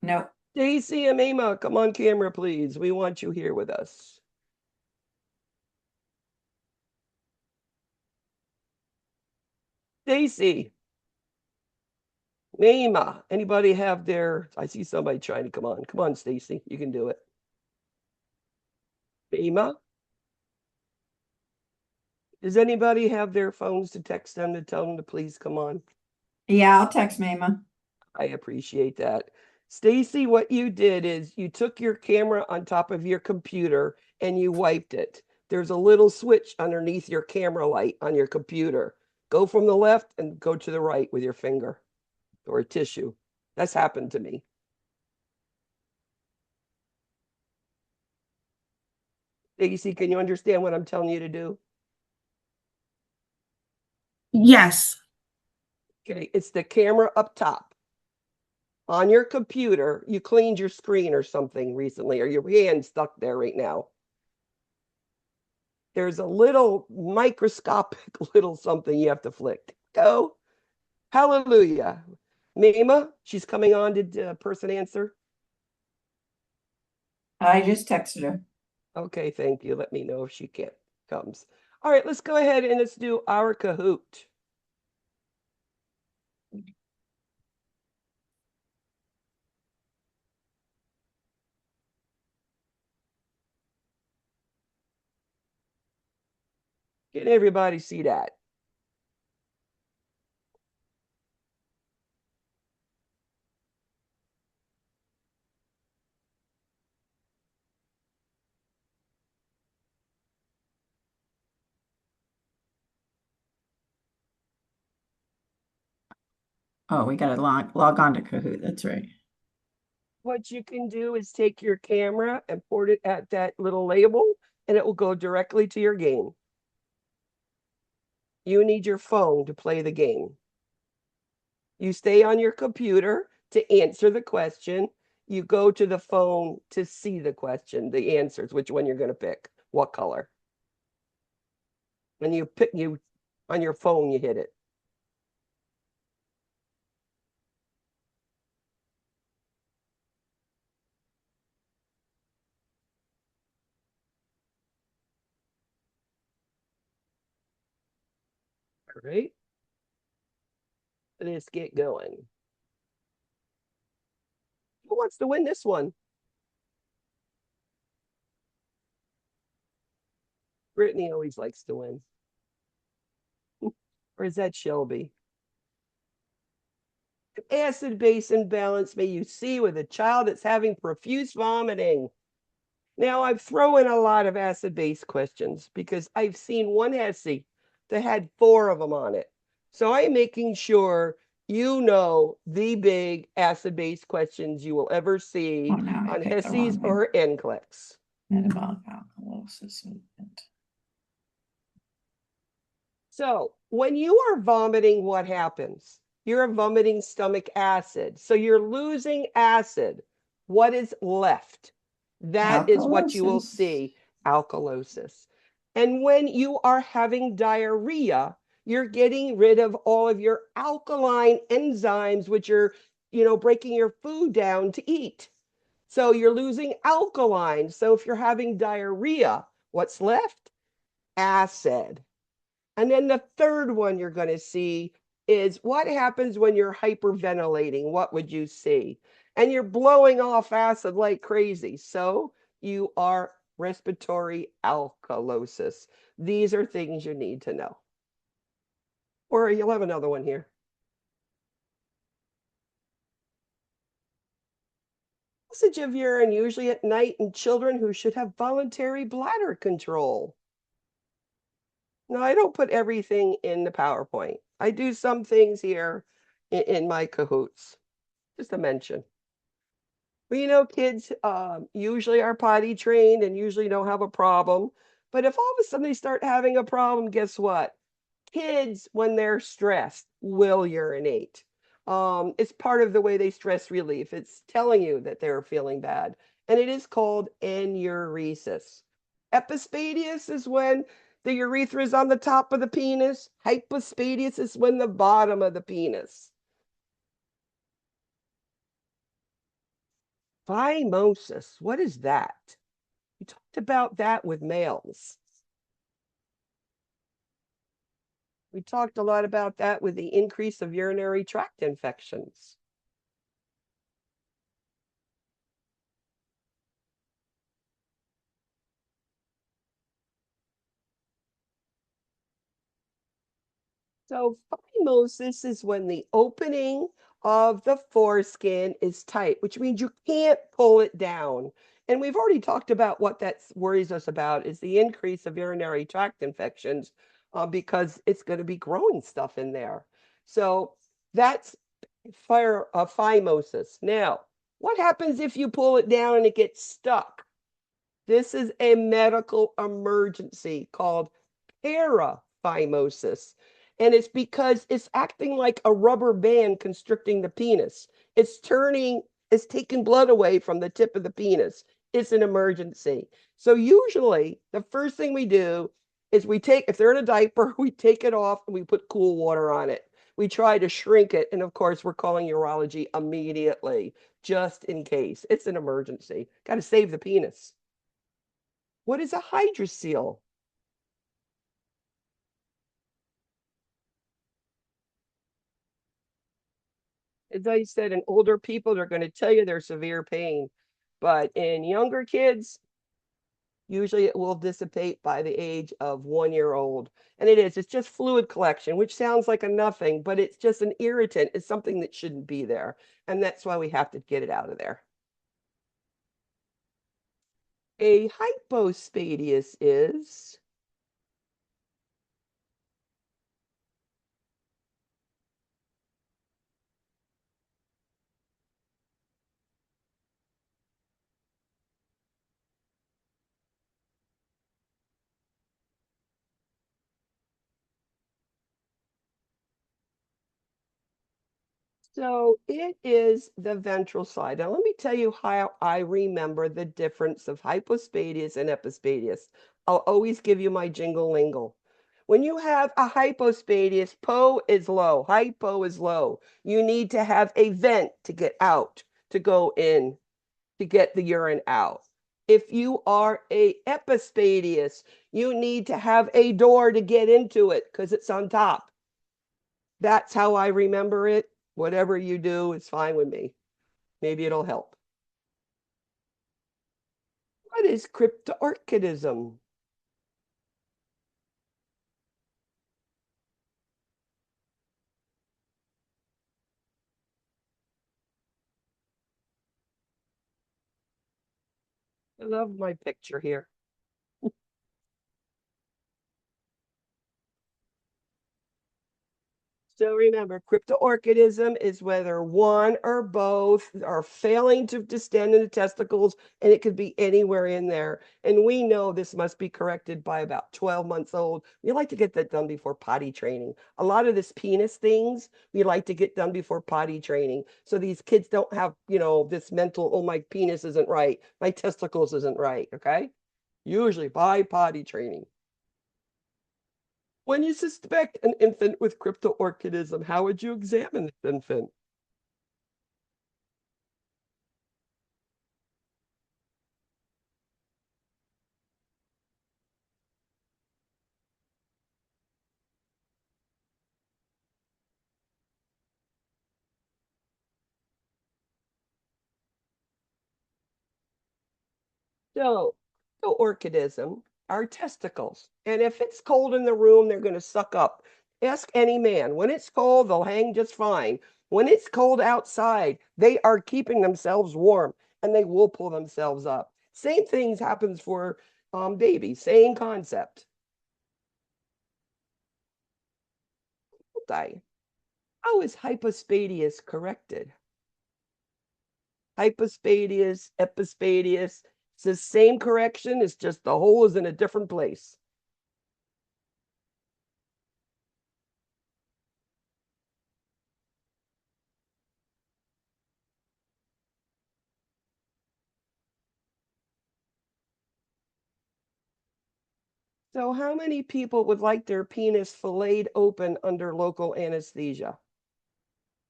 No. Stacy and Emma, come on camera, please. We want you here with us. Stacy, Emma, anybody have their, I see somebody trying to come on. Come on, Stacy, you can do it. Emma? Does anybody have their phones to text them to tell them to please come on? Yeah, I'll text Mama. I appreciate that. Stacy, what you did is you took your camera on top of your computer and you wiped it. There's a little switch underneath your camera light on your computer. Go from the left and go to the right with your finger or a tissue. That's happened to me. Stacy, can you understand what I'm telling you to do? Yes. Okay, it's the camera up top. On your computer, you cleaned your screen or something recently, or your hand stuck there right now. There's a little microscopic little something you have to flick. Go. Hallelujah. Mima, she's coming on. Did the person answer? I just texted her. Okay, thank you. Let me know if she can't comes. All right, let's go ahead and let's do our Kahoot. Can everybody see that? Oh, we gotta log on to Kahoot, that's right. What you can do is take your camera and port it at that little label, and it will go directly to your game. You need your phone to play the game. You stay on your computer to answer the question. You go to the phone to see the question, the answers, which one you're going to pick, what color. And you pick you on your phone, you hit it. All right. Let's get going. Who wants to win this one? Brittany always likes to win. Or is that Shelby? Acid base imbalance may you see with a child that's having profuse vomiting. Now, I've thrown a lot of acid base questions because I've seen one HESI that had 4 of them on it. So I'm making sure you know the big acid base questions you will ever see Oh, no, I on picked the HESIs wrong or NCLEX. Metabolic alkalosis movement. So when you are vomiting, what happens? You're vomiting stomach acid. So you're losing acid. What is left? That is what you will Alkalosis. see, alkalosis. And when you are having diarrhea, you're getting rid of all of your alkaline enzymes, which are, breaking your food down to eat. So you're losing alkaline. So if you're having diarrhea, what's left? Acid. And then the third one you're going to see is what happens when you're hyperventilating? What would you see? And you're blowing off acid like crazy. So you are respiratory alkalosis. These are things you need to know. Or you'll have another one here. Passage of urine usually at night in children who should have voluntary bladder control. No, I don't put everything in the PowerPoint. I do some things here in my Kahoots, just to mention. Well, kids usually are potty trained and usually don't have a problem. But if all of a sudden they start having a problem, guess what? Kids, when they're stressed, will urinate. It's part of the way they stress relief. It's telling you that they're feeling bad. And it is called enuresis. Epispadias is when the urethra is on the top of the penis. Hypospadias is when the bottom of the penis. Phimosis, what is that? We talked about that with males. We talked a lot about that with the increase of urinary tract infections. So phimosis is when the opening of the foreskin is tight, which means you can't pull it down. And we've already talked about what that worries us about is the increase of urinary tract infections because it's going to be growing stuff in there. So that's phimosis. Now, what happens if you pull it down and it gets stuck? This is a medical emergency called paraphimosis. And it's because it's acting like a rubber band constricting the penis. It's taking blood away from the tip of the penis. It's an emergency. So usually the first thing we do is if they're in a diaper, we take it off and we put cool water on it. We try to shrink it. And of course, we're calling urology immediately, just in case. It's an emergency. Got to save the penis. What is a hydrocele? As I said, in older people, they're going to tell you they're severe pain. But in younger kids, usually it will dissipate by the age of 1 year old. And it's just fluid collection, which sounds like a nothing, but it's just an irritant. It's something that shouldn't be there. And that's why we have to get it out of there. A hypospadias is So it is the ventral side. Now, let me tell you how I remember the difference of hypospadias and epispadias. I'll always give you my jingle lingle. When you have a hypospadias, po is low, hypo is low. You need to have a vent to get out, to go in, to get the urine out. If you are a epispadias, you need to have a door to get into it because it's on top. That's how I remember it. Whatever you do, it's fine with me. Maybe it'll help. What is cryptorchidism? I love my picture here. So remember, cryptorchidism is whether one or both are failing to distend in the testicles, and it could be anywhere in there. And we know this must be corrected by about 12 months old. We like to get that done before potty training. A lot of this penis things, we like to get done before potty training. So these kids don't have, this mental, oh, my penis isn't right, my testicles isn't right, okay? Usually by potty training. When you suspect an infant with cryptorchidism, how would you examine this infant? So, orchidism are testicles. And if it's cold in the room, they're going to suck up. Ask any man. When it's cold, they'll hang just fine. When it's cold outside, they are keeping themselves warm and they will pull themselves up. Same things happens for babies. Same concept. How is hypospadias corrected? Hypospadias, epispadias. It's the same correction. It's just the hole is in a different place. So how many people would like their penis filleted open under local anesthesia?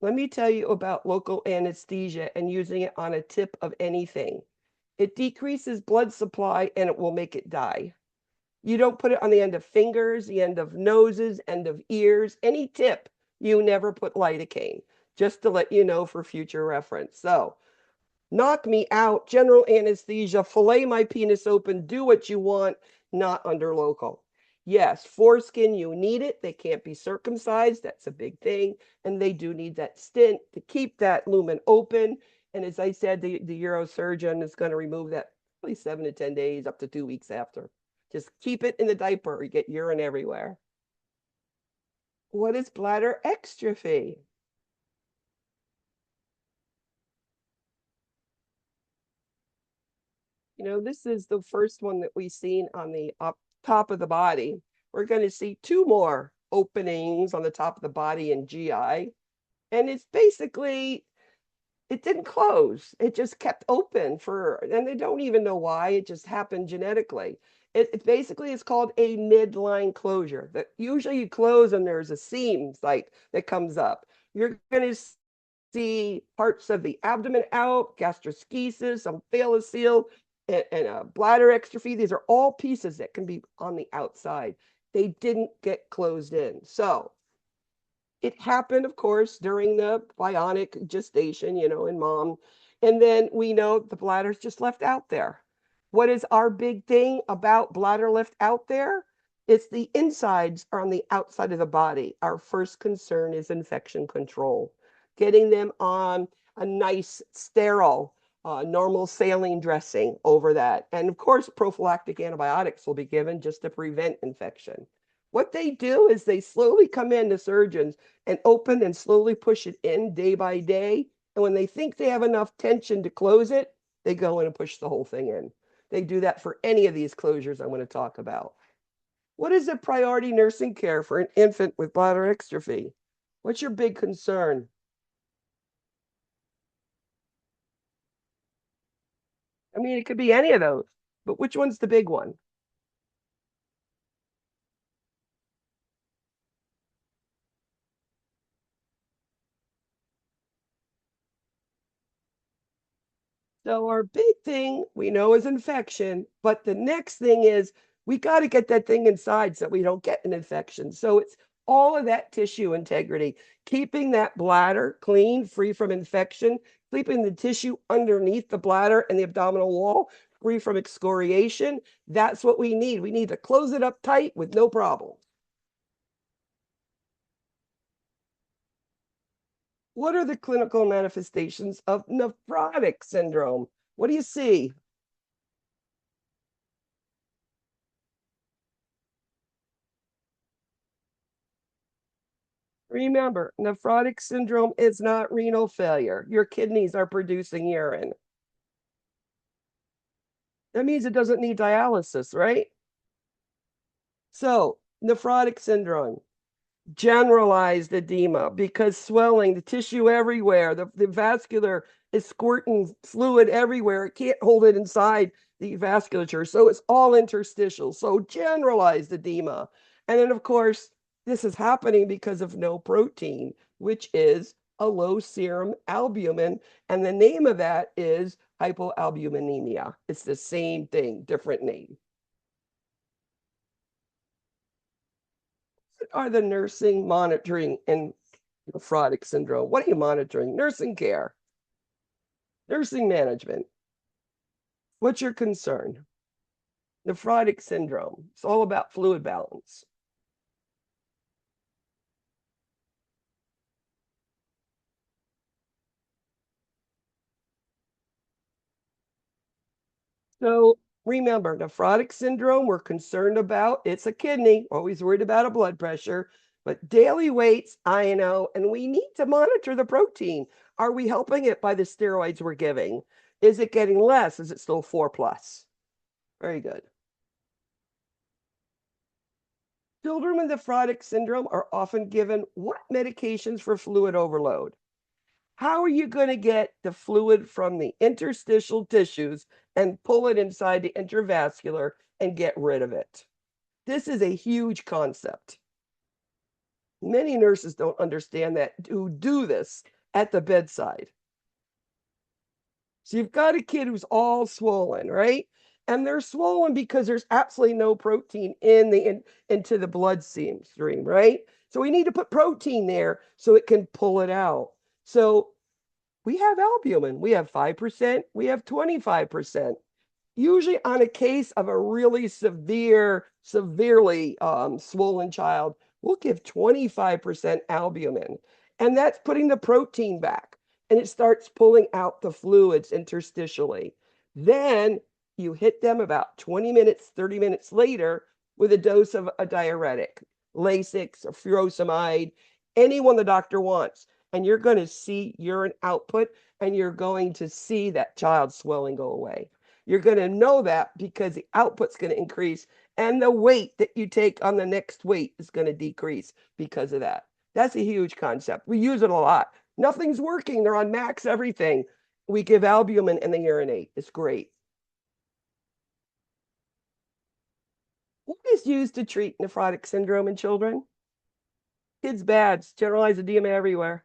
Let me tell you about local anesthesia and using it on a tip of anything. It decreases blood supply and it will make it die. You don't put it on the end of fingers, the end of noses, end of ears, any tip. You never put lidocaine, just to let you know for future reference. So knock me out, general anesthesia, fillet my penis open, do what you want, not under local. Yes, foreskin, you need it. They can't be circumcised. That's a big thing. And they do need that stint to keep that lumen open. And as I said, the neurosurgeon is going to remove that probably 7 to 10 days, up to 2 weeks after. Just keep it in the diaper. You get urine everywhere. What is bladder exstrophy? This is the first one that we've seen on the top of the body. We're going to see two more openings on the top of the body in GI. And it's basically, it didn't close. It just kept open and they don't even know why. It just happened genetically. It basically is called a midline closure. That usually you close and there's a seam like that comes up. You're going to see parts of the abdomen out, gastroschisis, some phalocele, and a bladder exstrophy. These are all pieces that can be on the outside. They didn't get closed in. So it happened, of course, during the bionic gestation, in mom. And then we know the bladder's just left out there. What is our big thing about bladder left out there? It's the insides are on the outside of the body. Our first concern is infection control, getting them on a nice, sterile, normal saline dressing over that. And of course, prophylactic antibiotics will be given just to prevent infection. What they do is they slowly come in, the surgeons, and open and slowly push it in day by day. And when they think they have enough tension to close it, they go in and push the whole thing in. They do that for any of these closures I'm going to talk about. What is a priority nursing care for an infant with bladder exstrophy? What's your big concern? I mean, it could be any of those, but which one's the big one? So our big thing we know is infection, but the next thing is we got to get that thing inside so we don't get an infection. So it's all of that tissue integrity, keeping that bladder clean, free from infection, keeping the tissue underneath the bladder and the abdominal wall free from excoriation. That's what we need. We need to close it up tight with no problem. What are the clinical manifestations of nephrotic syndrome? What do you see? Remember, nephrotic syndrome is not renal failure. Your kidneys are producing urine. That means it doesn't need dialysis, right? So, nephrotic syndrome, generalized edema because swelling, the tissue everywhere, the vascular is squirting fluid everywhere. It can't hold it inside the vasculature. So it's all interstitial. So generalized edema. And then, of course, this is happening because of no protein, which is a low serum albumin. And the name of that is hypoalbuminemia. It's the same thing, different name. Are the nursing monitoring in nephrotic syndrome? What are you monitoring? Nursing care, nursing management. What's your concern? Nephrotic syndrome. It's all about fluid balance. So remember, nephrotic syndrome, we're concerned about. It's a kidney, always worried about a blood pressure, but daily weights, I know, and we need to monitor the protein. Are we helping it by the steroids we're giving? Is it getting less? Is it still 4+? Very good. Children with nephrotic syndrome are often given what medications for fluid overload? How are you going to get the fluid from the interstitial tissues and pull it inside the intravascular and get rid of it? This is a huge concept. Many nurses don't understand that who do this at the bedside. So you've got a kid who's all swollen, right? And they're swollen because there's absolutely no protein into the blood stream, right? So we need to put protein there so it can pull it out. So we have albumin. We have 5%. We have 25%. Usually on a case of a really severely swollen child, we'll give 25% albumin. And that's putting the protein back. And it starts pulling out the fluids interstitially. Then you hit them about 20 minutes, 30 minutes later with a dose of a diuretic, Lasix or furosemide, anyone the doctor wants. And you're going to see urine output and you're going to see that child's swelling go away. You're going to know that because the output's going to increase and the weight that you take on the next weight is going to decrease because of that. That's a huge concept. We use it a lot. Nothing's working. They're on max everything. We give albumin and they urinate. It's great. What is used to treat nephrotic syndrome in children? Kids' bads, generalized edema everywhere.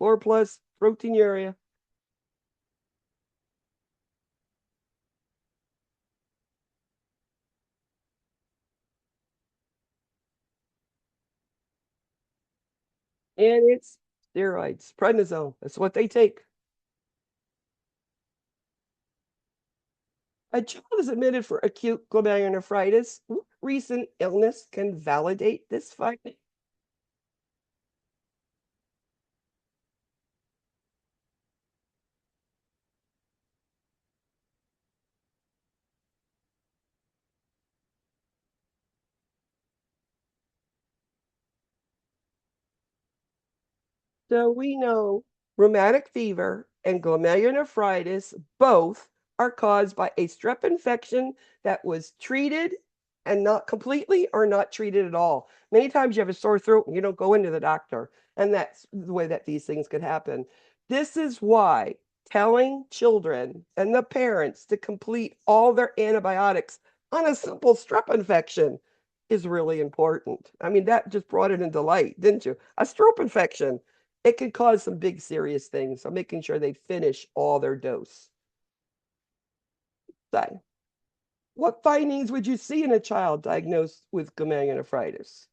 4+ proteinuria. And it's steroids, prednisone. That's what they take. A child is admitted for acute glomerulonephritis. What recent illness can validate this finding? So we know rheumatic fever and glomerulonephritis both are caused by a strep infection that was treated and not completely or not treated at all. Many times you have a sore throat and you don't go into the doctor, and that's the way that these things could happen. This is why telling children and the parents to complete all their antibiotics on a simple strep infection is really important. I mean, that just brought it into light, didn't you? A strep infection, it can cause some big serious things. So making sure they finish all their dose. So, what findings would you see in a child diagnosed with glomerulonephritis?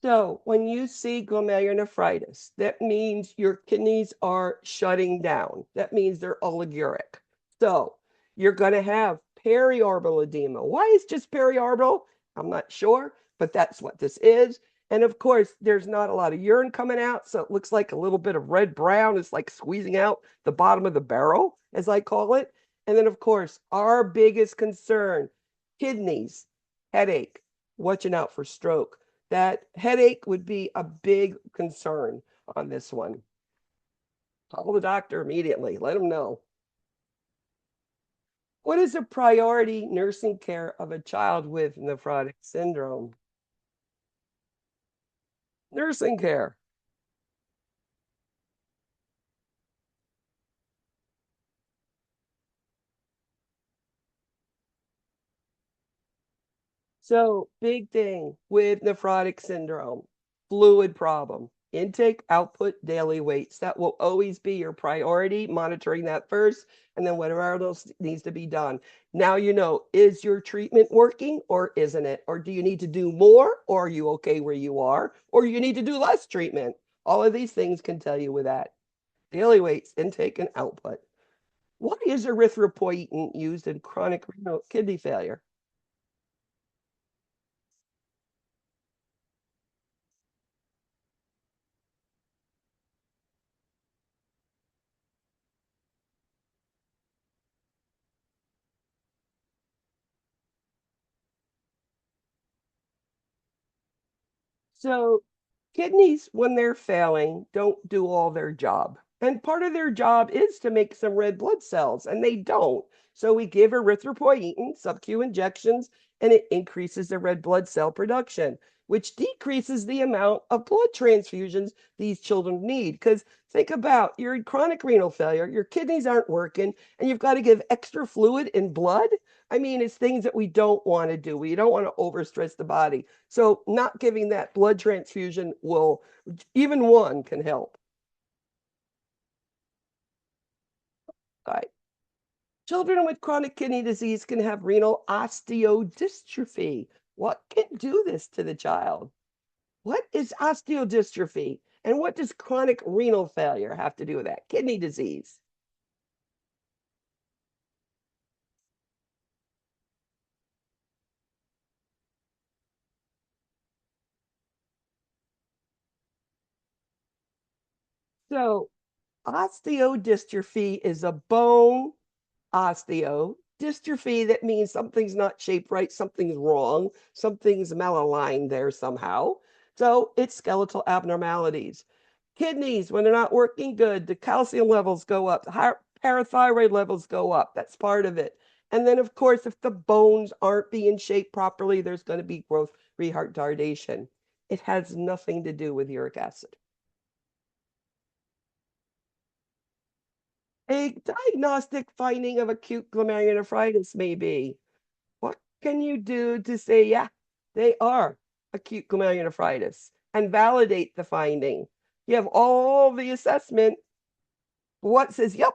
So when you see glomerulonephritis, that means your kidneys are shutting down. That means they're oliguric. So you're going to have periorbital edema. Why is just periorbital? I'm not sure, but that's what this is. And of course, there's not a lot of urine coming out, so it looks like a little bit of red brown. It's like squeezing out the bottom of the barrel, as I call it. And then, of course, our biggest concern, kidneys, headache, watching out for stroke. That headache would be a big concern on this one. Call the doctor immediately. Let him know. What is a priority nursing care of a child with nephrotic syndrome? Nursing care. So, big thing with nephrotic syndrome, fluid problem, intake, output, daily weights. That will always be your priority, monitoring that first, and then whatever else needs to be done. Now you know, is your treatment working or isn't it? Or do you need to do more? Or are you okay where you are? Or you need to do less treatment? All of these things can tell you with that. Daily weights, intake, and output. Why is erythropoietin used in chronic renal kidney failure? So kidneys, when they're failing, don't do all their job. And part of their job is to make some red blood cells, and they don't. So we give erythropoietin, sub-Q injections, and it increases the red blood cell production, which decreases the amount of blood transfusions these children need. Because think about, you're in chronic renal failure, your kidneys aren't working, and you've got to give extra fluid and blood. I mean, it's things that we don't want to do. We don't want to overstress the body. So not giving that blood transfusion will, even one can help. All right. Children with chronic kidney disease can have renal osteodystrophy. What can do this to the child? What is osteodystrophy? And what does chronic renal failure have to do with that? Kidney disease. So osteodystrophy is a bone dystrophy. That means something's not shaped right, something's wrong, something's malaligned there somehow. So it's skeletal abnormalities. Kidneys, when they're not working good, the calcium levels go up, the parathyroid levels go up. That's part of it. And then, of course, if the bones aren't being shaped properly, there's going to be growth retardation. It has nothing to do with uric acid. A diagnostic finding of acute glomerulonephritis may be, what can you do to say, yeah, they are acute glomerulonephritis and validate the finding? You have all the assessment. What says, yep,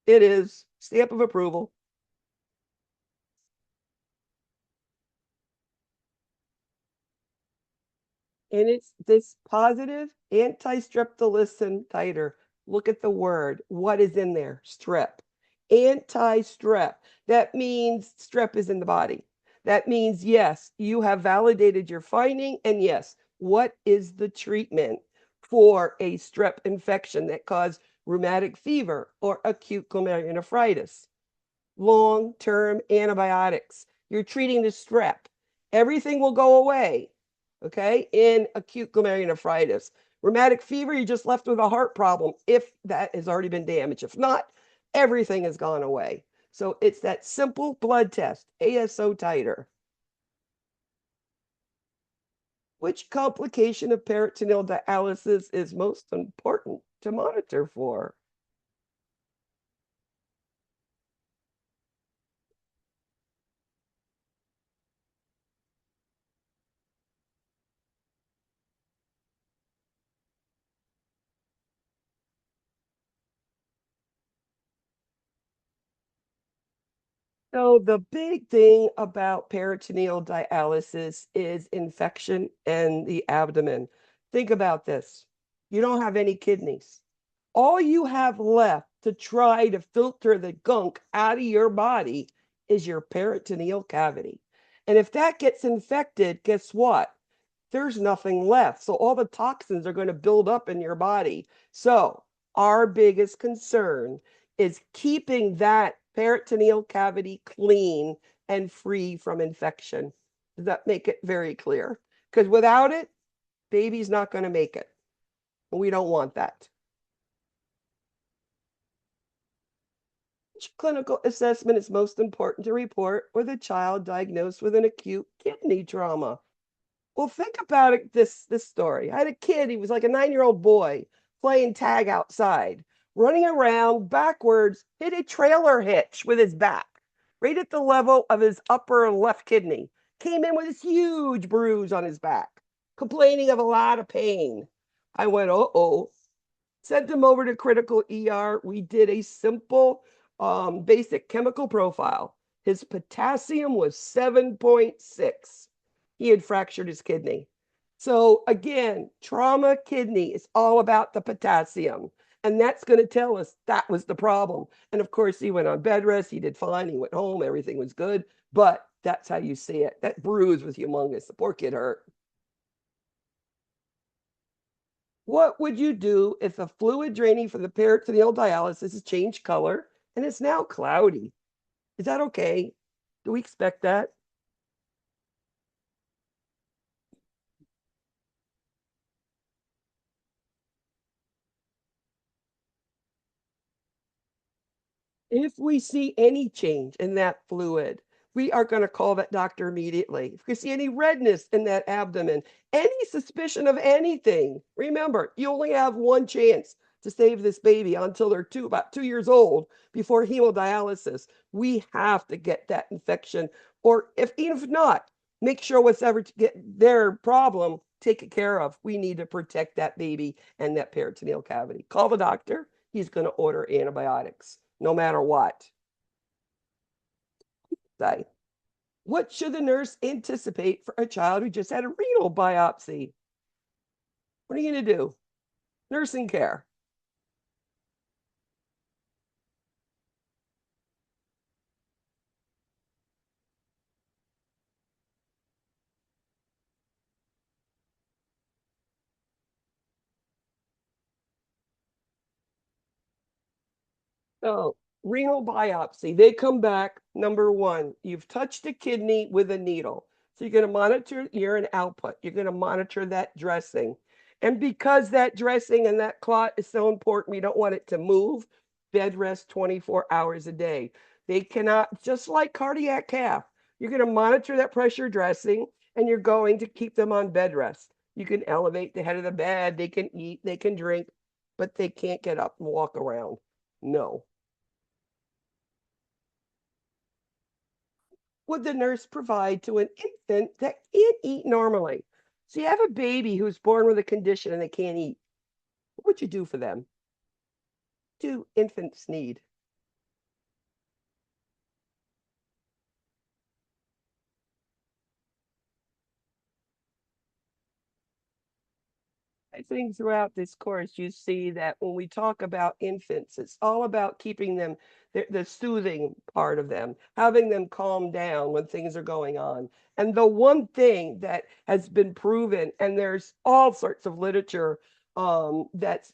it is, stamp of approval. And it's this positive anti-streptolysin titer. Look at the word. What is in there? Strep. Anti-strep. That means strep is in the body. That means, yes, you have validated your finding. And yes, what is the treatment for a strep infection that caused rheumatic fever or acute glomerulonephritis? Long-term antibiotics. You're treating the strep. Everything will go away, okay? In acute glomerulonephritis. Rheumatic fever, you're just left with a heart problem if that has already been damaged. If not, everything has gone away. So it's that simple blood test, ASO titer. Which complication of peritoneal dialysis is most important to monitor for? So the big thing about peritoneal dialysis is infection and the abdomen. Think about this. You don't have any kidneys. All you have left to try to filter the gunk out of your body is your peritoneal cavity. And if that gets infected, guess what? There's nothing left. So all the toxins are going to build up in your body. So our biggest concern is keeping that peritoneal cavity clean and free from infection. Does that make it very clear? Because without it, baby's not going to make it. We don't want that. Which clinical assessment is most important to report with a child diagnosed with an acute kidney trauma? Well, think about it, this story. I had a kid, he was like a 9-year-old boy playing tag outside, running around backwards, hit a trailer hitch with his back, right at the level of his upper left kidney. Came in with this huge bruise on his back, complaining of a lot of pain. I went, uh-oh. Sent him over to critical ER. We did a simple basic chemical profile. His potassium was 7.6. He had fractured his kidney. So again, trauma kidney is all about the potassium. And that's going to tell us that was the problem. And of course, he went on bed rest. He did fine. He went home. Everything was good. But that's how you see it. That bruise was humongous. The poor kid hurt. What would you do if the fluid draining from the peritoneal dialysis has changed color and it's now cloudy? Is that okay? Do we expect that? If we see any change in that fluid, we are going to call that doctor immediately. If we see any redness in that abdomen, any suspicion of anything, remember, you only have one chance to save this baby until they're about 2 years old before hemodialysis. We have to get that infection, or even if not, make sure whatever to get their problem, take it care of. We need to protect that baby and that peritoneal cavity. Call the doctor. He's going to order antibiotics no matter what. Say, what should the nurse anticipate for a child who just had a renal biopsy? What are you going to do? Nursing care. So, renal biopsy, they come back. Number one, you've touched a kidney with a needle. So you're going to monitor urine output. You're going to monitor that dressing. And because that dressing and that clot is so important, we don't want it to move, bed rest 24 hours a day. They cannot, just like cardiac cath, you're going to monitor that pressure dressing and you're going to keep them on bed rest. You can elevate the head of the bed, they can eat, they can drink, but they can't get up and walk around. No. Would the nurse provide to an infant that can't eat normally? So you have a baby who's born with a condition and they can't eat. What would you do for them? What do infants need? I think throughout this course, you see that when we talk about infants, it's all about keeping them, the soothing part of them, having them calm down when things are going on. And the one thing that has been proven, and there's all sorts of literature that's,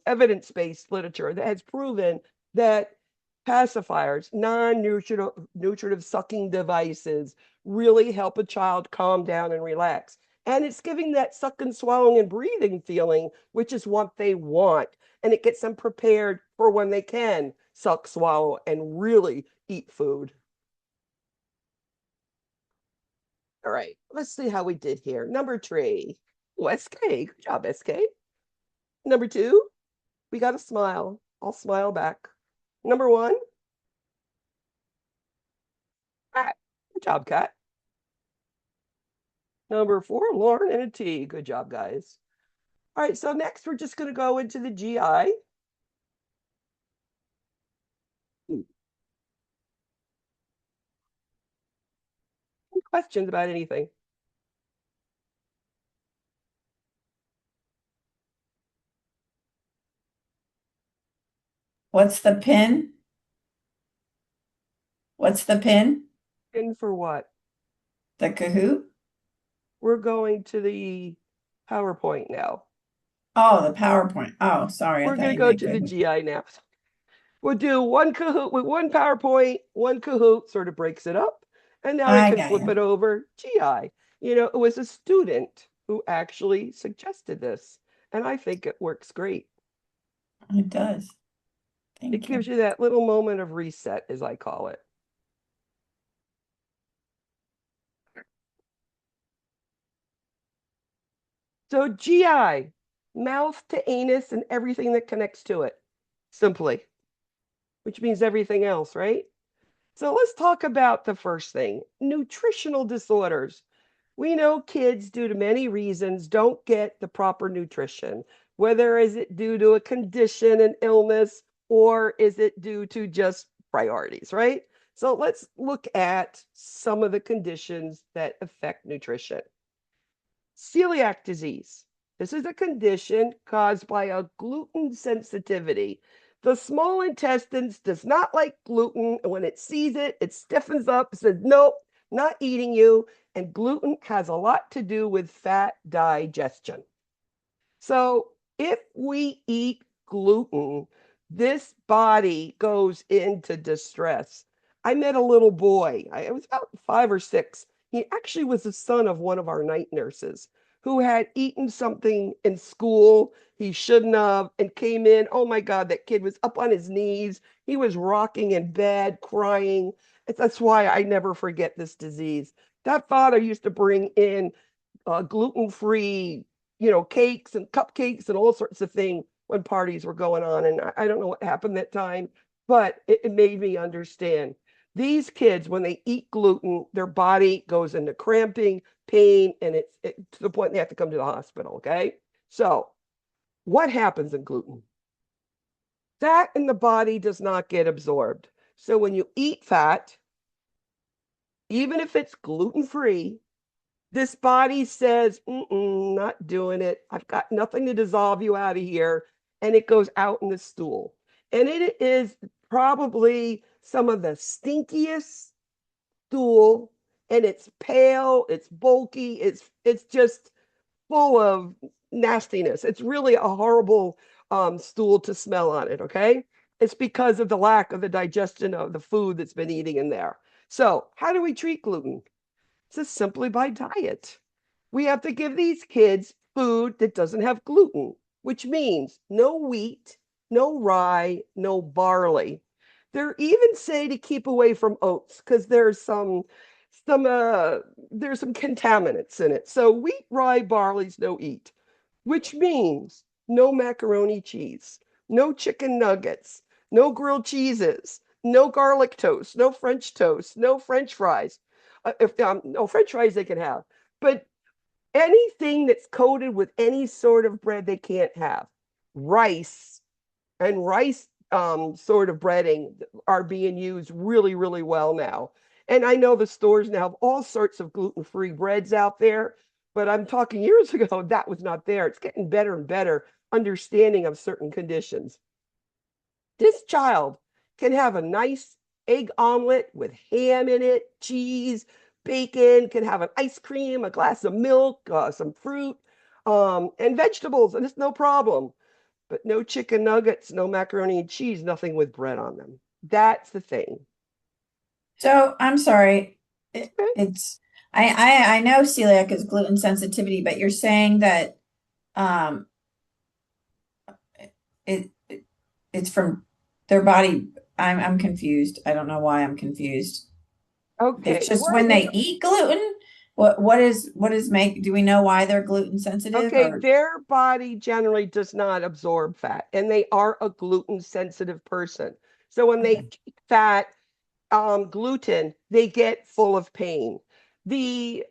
evidence-based literature that has proven that pacifiers, non-nutritive sucking devices really help a child calm down and relax. And it's giving that sucking, swallowing, and breathing feeling, which is what they want. And it gets them prepared for when they can suck, swallow, and really eat food. All right, let's see how we did here. Number 3. Oh, SK. Good job, SK. Number 2, we got a smile. I'll smile back. Number 1, Cat. Good job, Cat. Number 4, Lauren and a T. Good job, guys. All right, so next we're just going to go into the GI. Any questions about anything? What's the pin? What's the pin? And for what? The Kahoot? We're going to the PowerPoint now. Oh, the PowerPoint. Oh, sorry. I We're thought going to you go meant to the Kahoot. GI now. We'll do one Kahoot with one PowerPoint, one Kahoot sort of breaks it up. And now we I can got flip you. it over GI. You know, it was a student who actually suggested this. And I think it works great. It does. Thank It gives you that little moment of reset, as I call it. So GI, mouth to anus and everything that connects to it, simply, which means everything else, right? So let's talk about the first thing, nutritional disorders. We know kids, due to many reasons, don't get the proper nutrition. Whether is it due to a condition, an illness, or is it due to just priorities, right? So let's look at some of the conditions that affect nutrition. Celiac disease. This is a condition caused by a gluten sensitivity. The small intestines does not like gluten, and when it sees it, it stiffens up, says, nope, not eating you. And gluten has a lot to do with fat digestion. So if we eat gluten, this body goes into distress. I met a little boy, I was about 5 or 6. He actually was the son of one of our night nurses who had eaten something in school he shouldn't have and came in. Oh my God, that kid was up on his knees. He was rocking in bed, crying. That's why I never forget this disease. That father used to bring in gluten-free, cakes and cupcakes and all sorts of things when parties were going on. And I don't know what happened that time, but it made me understand. These kids, when they eat gluten, their body goes into cramping, pain, and it's to the point they have to come to the hospital, okay? So what happens in gluten? Fat in the body does not get absorbed. So when you eat fat, even if it's gluten-free, this body says, not doing it. I've got nothing to dissolve you out of here. And it goes out in the stool. And it is probably some of the stinkiest stool. And it's pale, it's bulky, it's just full of nastiness. It's really a horrible stool to smell on it, okay? It's because of the lack of the digestion of the food that's been eating in there. So how do we treat gluten? Just simply by diet. We have to give these kids food that doesn't have gluten, which means no wheat, no rye, no barley. They're even say to keep away from oats because there's some contaminants in it. So wheat, rye, barley's no eat, which means no macaroni cheese, no chicken nuggets, no grilled cheeses, no garlic toast, no French toast, no French fries. No French fries they can have, but anything that's coated with any sort of bread they can't have. Rice and rice sort of breading are being used really, really well now. And I know the stores now have all sorts of gluten-free breads out there, but I'm talking years ago, that was not there. It's getting better and better understanding of certain conditions. This child can have a nice egg omelet with ham in it, cheese, bacon, can have an ice cream, a glass of milk, some fruit, and vegetables, and it's no problem. But no chicken nuggets, no macaroni and cheese, nothing with bread on them. That's the thing. So I'm sorry. Okay. It's I know celiac is gluten sensitivity, but you're saying that um it's from their body. I'm confused. I don't know why I'm confused. Okay. It's just when they eat gluten. What is make, do we know why they're gluten sensitive Okay, or their body generally does not absorb fat, and they are a gluten sensitive person. So when they okay. eat fat, gluten, they get full of pain. The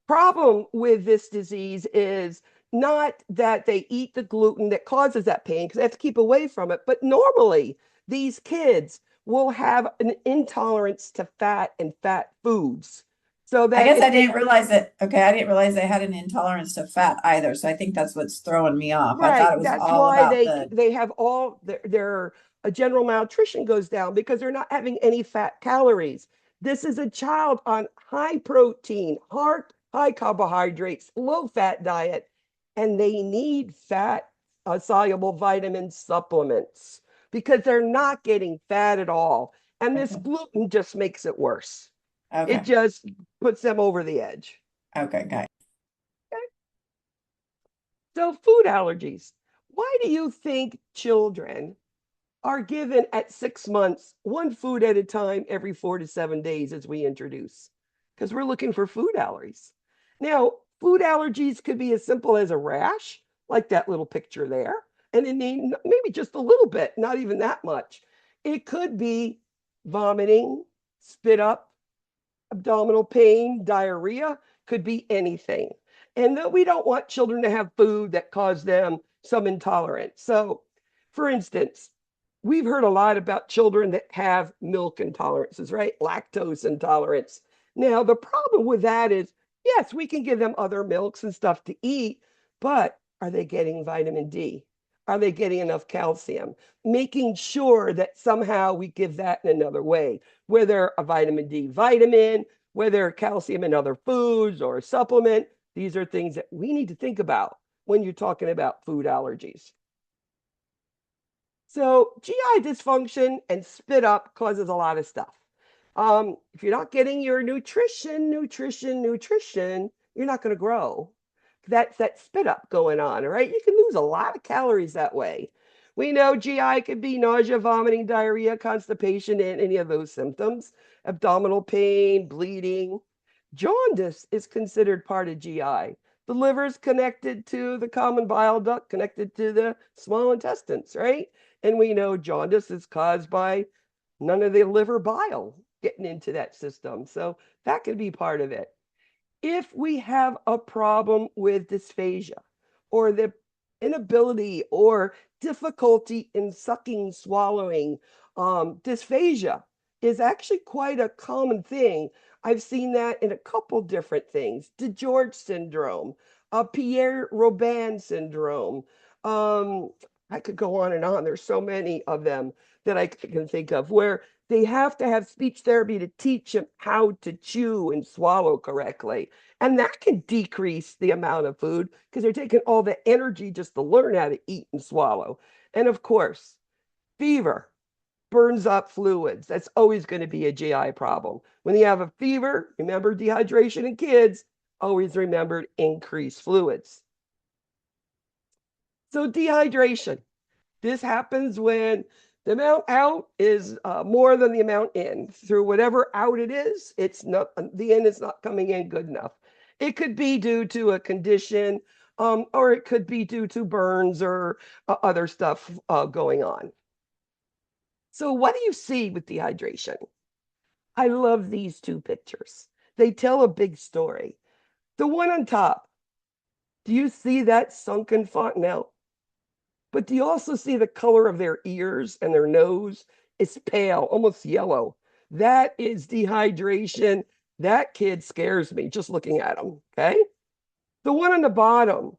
problem with this disease is not that they eat the gluten that causes that pain, because they have to keep away from it, but normally these kids will have an intolerance to fat and fat foods. So I that guess if I they didn't realize that. Okay, I didn't realize they had an intolerance to fat either. So I think that's what's throwing me off. I thought Right. it was That's all why about they the. they have all their general malnutrition goes down because they're not having any fat calories. This is a child on high protein, high carbohydrates, low fat diet, and they need fat soluble vitamin supplements because they're not getting fat at all. And this Okay. gluten just makes it worse. It Okay. just puts them over the edge. Okay, got So food allergies. Why do you think children are given at 6 months one food at a time every 4 to 7 days as we introduce? Because we're looking for food allergies. Now, food allergies could be as simple as a rash, like that little picture there, and it maybe just a little bit, not even that much. It could be vomiting, spit up, abdominal pain, diarrhea, could be anything. And that we don't want children to have food that cause them some intolerance. So, for instance, we've heard a lot about children that have milk intolerances, right? Lactose intolerance. Now, the problem with that is, yes, we can give them other milks and stuff to eat, but are they getting vitamin D? Are they getting enough calcium? Making sure that somehow we give that in another way, whether a vitamin D vitamin, whether calcium in other foods or a supplement. These are things that we need to think about when you're talking about food allergies. So GI dysfunction and spit up causes a lot of stuff. If you're not getting your nutrition, you're not going to grow. That's that spit up going on, all right? You can lose a lot of calories that way. We know GI could be nausea, vomiting, diarrhea, constipation, and any of those symptoms, abdominal pain, bleeding. Jaundice is considered part of GI. The liver is connected to the common bile duct, connected to the small intestines, right? And we know jaundice is caused by none of the liver bile getting into that system. So that could be part of it. If we have a problem with dysphagia or the inability or difficulty in sucking, swallowing, dysphagia is actually quite a common thing. I've seen that in a couple different things. DeGeorge syndrome, Pierre-Robin syndrome. Um, I could go on and on. There's so many of them that I can think of where they have to have speech therapy to teach them how to chew and swallow correctly. And that can decrease the amount of food because they're taking all the energy just to learn how to eat and swallow. And of course, fever burns up fluids. That's always going to be a GI problem. When you have a fever, remember dehydration in kids, always remember increased fluids. So dehydration. This happens when the amount out is more than the amount in. Through whatever out it is, it's not, the in is not coming in good enough. It could be due to a condition, or it could be due to burns or other stuff going on. So what do you see with dehydration? I love these two pictures. They tell a big story. The one on top, do you see that sunken fontanelle? But do you also see the color of their ears and their nose? It's pale, almost yellow. That is dehydration. That kid scares me just looking at him. Okay. The one on the bottom,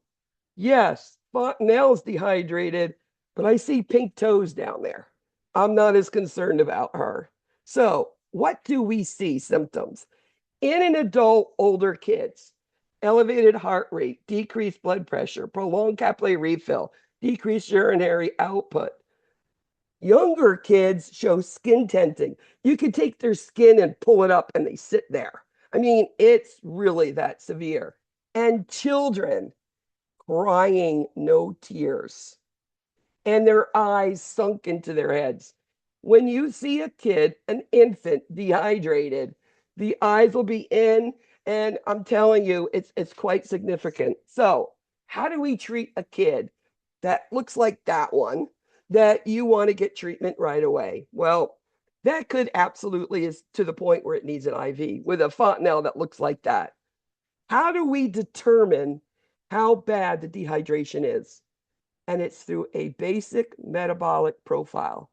yes, Fontanelle's dehydrated, but I see pink toes down there. I'm not as concerned about her. So, what do we see symptoms? In an adult, older kids, elevated heart rate, decreased blood pressure, prolonged capillary refill, decreased urinary output. Younger kids show skin tenting. You can take their skin and pull it up and they sit there. I mean, it's really that severe. And children crying, no tears, and their eyes sunk into their heads. When you see a kid, an infant, dehydrated, the eyes will be in, and I'm telling you, it's quite significant. So, how do we treat a kid that looks like that one that you want to get treatment right away? Well, that could absolutely is to the point where it needs an IV with a fontanelle that looks like that. How do we determine how bad the dehydration is? And it's through a basic metabolic profile.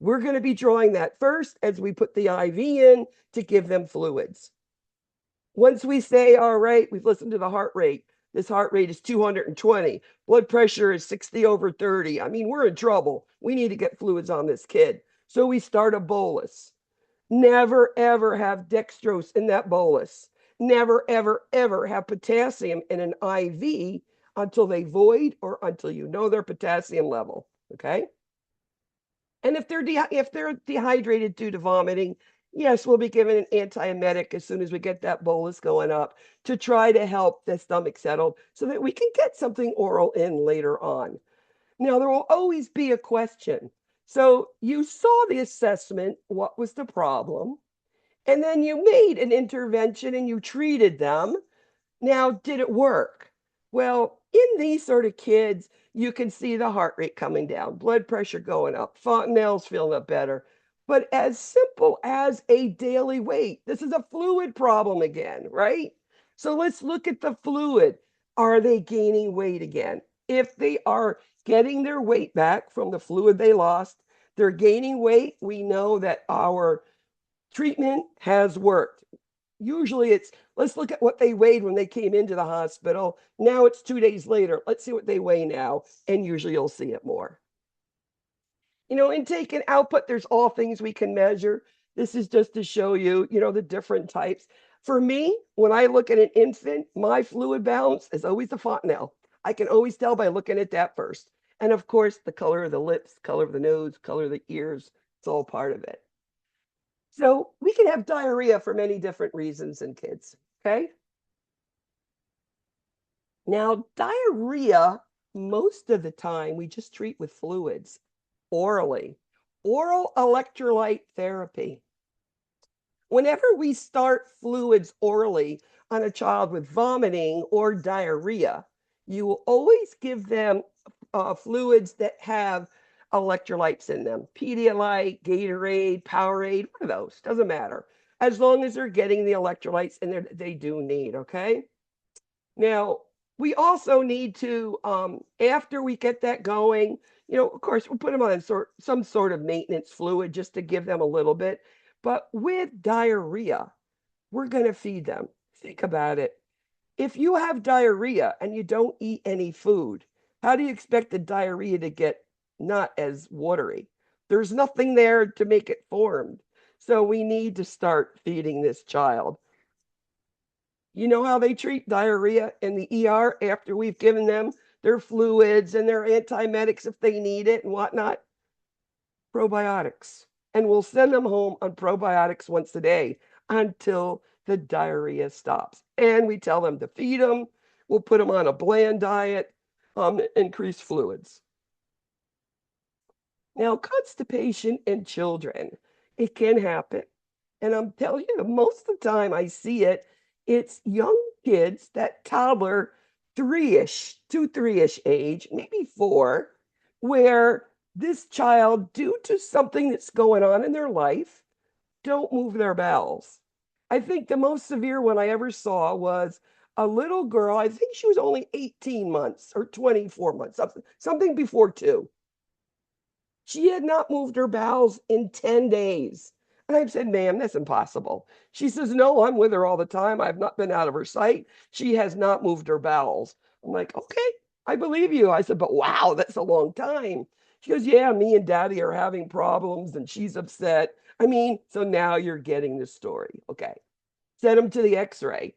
We're going to be drawing that first as we put the IV in to give them fluids. Once we say, all right, we've listened to the heart rate. This heart rate is 220. Blood pressure is 60/30. I mean, we're in trouble. We need to get fluids on this kid. So we start a bolus. Never, ever have dextrose in that bolus. Never, ever, ever have potassium in an IV until they void or until you know their potassium level. Okay. And if they're dehydrated due to vomiting, yes, we'll be given an antiemetic as soon as we get that bolus going up to try to help the stomach settle so that we can get something oral in later on. Now, there will always be a question. So you saw the assessment, what was the problem? And then you made an intervention and you treated them. Now, did it work? Well, in these sort of kids, you can see the heart rate coming down, blood pressure going up, fontanelles feeling up better. But as simple as a daily weight, this is a fluid problem again, right? So let's look at the fluid. Are they gaining weight again? If they are getting their weight back from the fluid they lost, they're gaining weight, we know that our treatment has worked. Usually it's, let's look at what they weighed when they came into the hospital. Now it's 2 days later. Let's see what they weigh now. And usually you'll see it more. Intake and output, there's all things we can measure. This is just to show you, the different types. For me, when I look at an infant, my fluid balance is always the fontanelle. I can always tell by looking at that first. And of course, the color of the lips, color of the nose, color of the ears, it's all part of it. So we can have diarrhea for many different reasons in kids, okay? Now, diarrhea, most of the time, we just treat with fluids orally, oral electrolyte therapy. Whenever we start fluids orally on a child with vomiting or diarrhea, you will always give them fluids that have electrolytes in them. Pedialyte, Gatorade, Powerade, one of those, doesn't matter. As long as they're getting the electrolytes in there that they do need, okay? Now, we also need to, after we get that going, of course, we'll put them on some sort of maintenance fluid just to give them a little bit. But with diarrhea, we're going to feed them. Think about it. If you have diarrhea and you don't eat any food, how do you expect the diarrhea to get not as watery? There's nothing there to make it formed. So we need to start feeding this child. You know how they treat diarrhea in the ER after we've given them their fluids and their antiemetics if they need it and whatnot? Probiotics. And we'll send them home on probiotics once a day until the diarrhea stops. And we tell them to feed them. We'll put them on a bland diet, increase fluids. Now, constipation in children, it can happen. And I'm telling you, most of the time I see it, it's young kids, that toddler, 3-ish, 2, 3-ish age, maybe 4, where this child, due to something that's going on in their life, don't move their bowels. I think the most severe one I ever saw was a little girl. I think she was only 18 months or 24 months, something before 2. She had not moved her bowels in 10 days. And I said, ma'am, that's impossible. She says, no, I'm with her all the time. I've not been out of her sight. She has not moved her bowels. I'm like, okay, I believe you. I said, but wow, that's a long time. She goes, yeah, me and daddy are having problems and she's upset. I mean, so now you're getting the story. Okay. Sent him to the x-ray.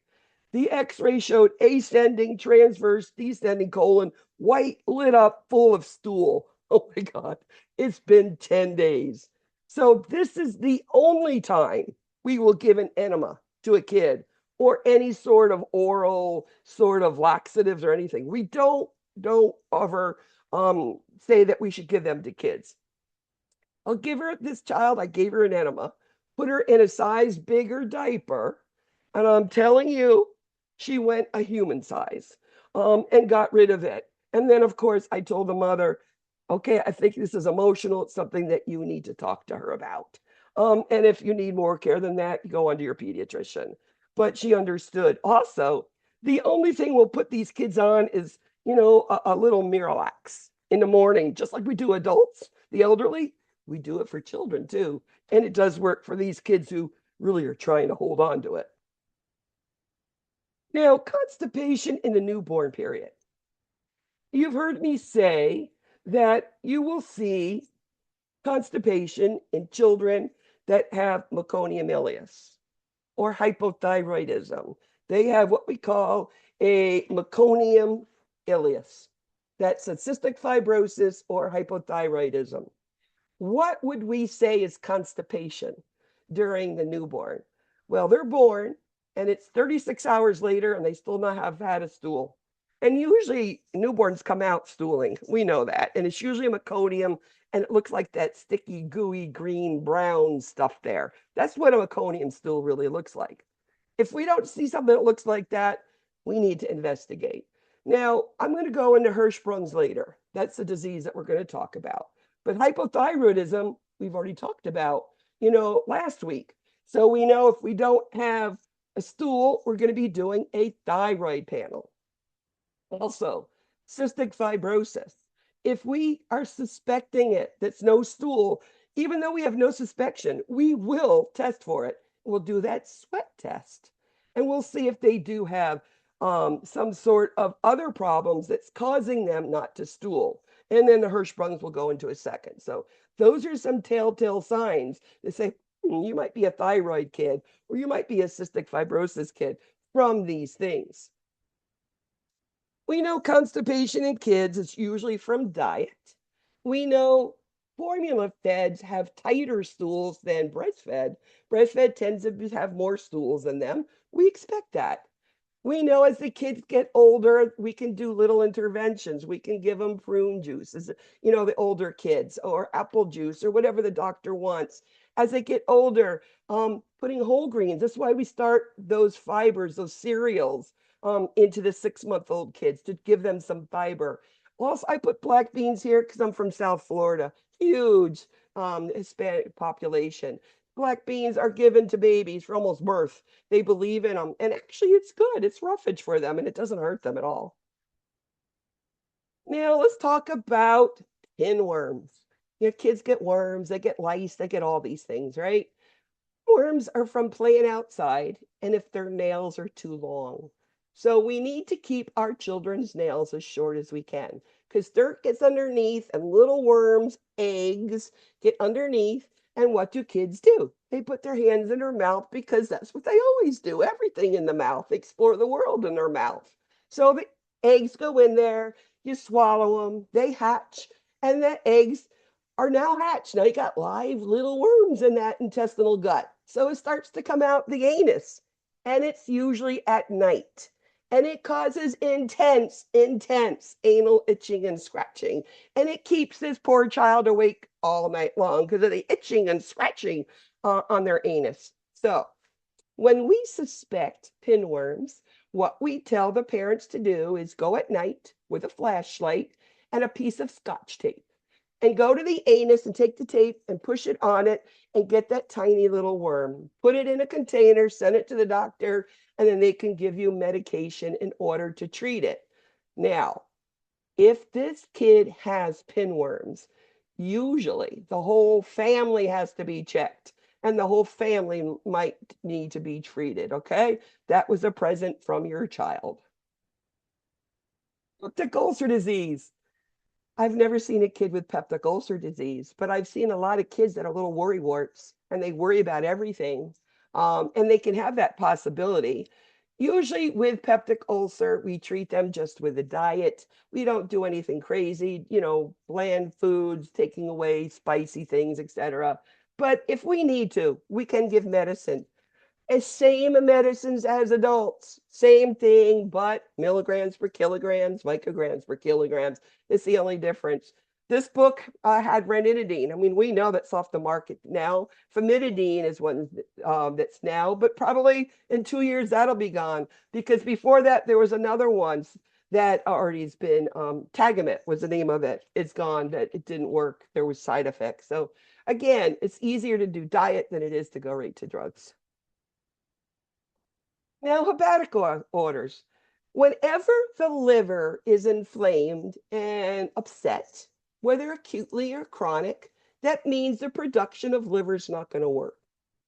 The x-ray showed ascending, transverse, descending colon, white, lit up, full of stool. Oh my God, it's been 10 days. So this is the only time we will give an enema to a kid or any sort of oral sort of laxatives or anything. We don't ever say that we should give them to kids. I'll give her this child, I gave her an enema, put her in a size bigger diaper, and I'm telling you, she went a human size and got rid of it. And then, of course, I told the mother, okay, I think this is emotional. It's something that you need to talk to her about. And if you need more care than that, go on to your pediatrician. But she understood. Also, the only thing we'll put these kids on is, a little Miralax in the morning, just like we do adults, the elderly. We do it for children too. And it does work for these kids who really are trying to hold on to it. Now, constipation in the newborn period. You've heard me say that you will see constipation in children that have meconium ileus or hypothyroidism. They have what we call a meconium ileus. That's a cystic fibrosis or hypothyroidism. What would we say is constipation during the newborn? Well, they're born and it's 36 hours later and they still not have had a stool. And usually newborns come out stooling. We know that. And it's usually a meconium and it looks like that sticky, gooey, green, brown stuff there. That's what a meconium stool really looks like. If we don't see something that looks like that, we need to investigate. Now, I'm going to go into Hirschsprung's later. That's the disease that we're going to talk about. But hypothyroidism, we've already talked about, last week. So we know if we don't have a stool, we're going to be doing a thyroid panel. Also, cystic fibrosis. If we are suspecting it, that's no stool, even though we have no suspicion, we will test for it. We'll do that sweat test. And we'll see if they do have some sort of other problems that's causing them not to stool. And then the Hirschsprungs will go into a second. So those are some telltale signs that say, you might be a thyroid kid, or you might be a cystic fibrosis kid from these things. We know constipation in kids is usually from diet. We know formula feds have tighter stools than breastfed. Breastfed tends to have more stools than them. We expect that. We know as the kids get older, we can do little interventions. We can give them prune juice, as the older kids, or apple juice, or whatever the doctor wants. As they get older, putting whole grains. That's why we start those fibers, those cereals, into the 6-month-old kids to give them some fiber. Also, I put black beans here because I'm from South Florida. Huge Hispanic population. Black beans are given to babies for almost birth. They believe in them. And actually, it's good. It's roughage for them, and it doesn't hurt them at all. Now, let's talk about pinworms. Kids get worms, they get lice, they get all these things, right? Worms are from playing outside, and if their nails are too long. So we need to keep our children's nails as short as we can because dirt gets underneath and little worms, eggs get underneath. And what do kids do? They put their hands in their mouth because that's what they always do. Everything in the mouth, explore the world in their mouth. So the eggs go in there, you swallow them, they hatch, and the eggs are now hatched. Now you got live little worms in that intestinal gut. So it starts to come out the anus, and it's usually at night. And it causes intense anal itching and scratching. And it keeps this poor child awake all night long because of the itching and scratching on their anus. So when we suspect pinworms, what we tell the parents to do is go at night with a flashlight and a piece of Scotch tape and go to the anus and take the tape and push it on it and get that tiny little worm. Put it in a container, send it to the doctor, and then they can give you medication in order to treat it. Now, if this kid has pinworms, usually the whole family has to be checked and the whole family might need to be treated, okay? That was a present from your child. Peptic ulcer disease. I've never seen a kid with peptic ulcer disease, but I've seen a lot of kids that are little worrywarts and they worry about everything. And they can have that possibility. Usually with peptic ulcer, we treat them just with a diet. We don't do anything crazy, bland foods, taking away spicy things, etc. But if we need to, we can give medicine. As same medicines as adults, same thing, but milligrams per kilograms, micrograms per kilograms. It's the only difference. This book had ranitidine. I mean, we know that's off the market now. Famotidine is one that's now, but probably in 2 years that'll be gone, because before that there was another one that already has been, Tagamet was the name of it. It's gone, that it didn't work. There was side effects. So again, it's easier to do diet than it is to go right to drugs. Now, hepatic orders. Whenever the liver is inflamed and upset, whether acutely or chronic, that means the production of liver is not going to work,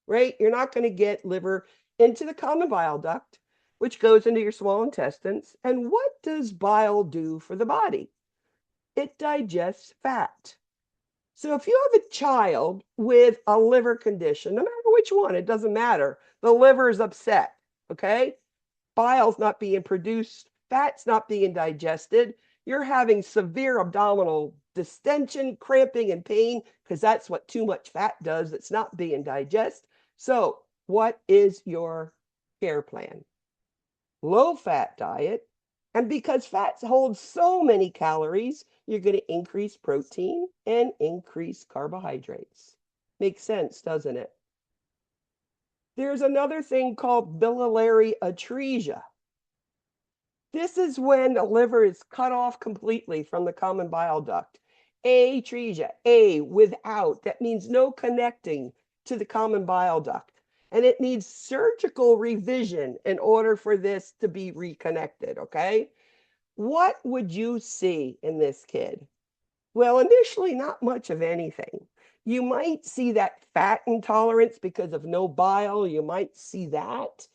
right? You're not going to get liver into the common bile duct, which goes into your small intestines. And what does bile do for the body? It digests fat. So if you have a child with a liver condition, no matter which one, it doesn't matter. The liver is upset, okay? Bile's not being produced, fat's not being digested. You're having severe abdominal distension, cramping, and pain, because that's what too much fat does. It's not being digested. So what is your care plan? Low-fat diet. And because fats hold so many calories, you're going to increase protein and increase carbohydrates. Makes sense, doesn't it? There's another thing called biliary atresia. This is when the liver is cut off completely from the common bile duct. Atresia, A, without, that means no connecting to the common bile duct. And it needs surgical revision in order for this to be reconnected, okay? What would you see in this kid? Well, initially, not much of anything. You might see that fat intolerance because of no bile. You might see that,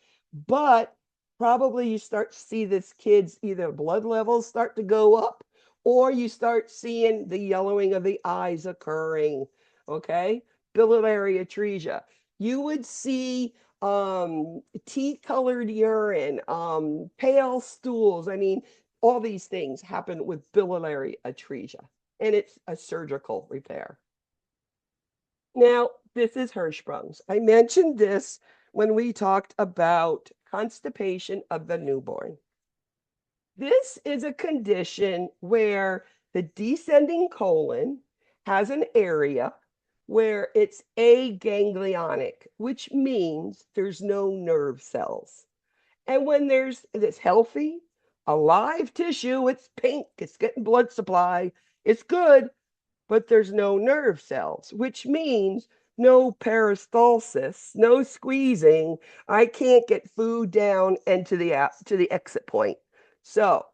but probably you start to see this kid's either blood levels start to go up, or you start seeing the yellowing of the eyes occurring, okay? Biliary atresia. You would see tea-colored urine, pale stools. I mean, all these things happen with biliary atresia, and it's a surgical repair. Now, this is Hirschsprung's. I mentioned this when we talked about constipation of the newborn. This is a condition where the descending colon has an area where it's aganglionic, which means there's no nerve cells. And when there's this healthy, alive tissue, it's pink, it's getting blood supply, it's good, but there's no nerve cells, which means no peristalsis, no squeezing. I can't get food down and to the exit point. So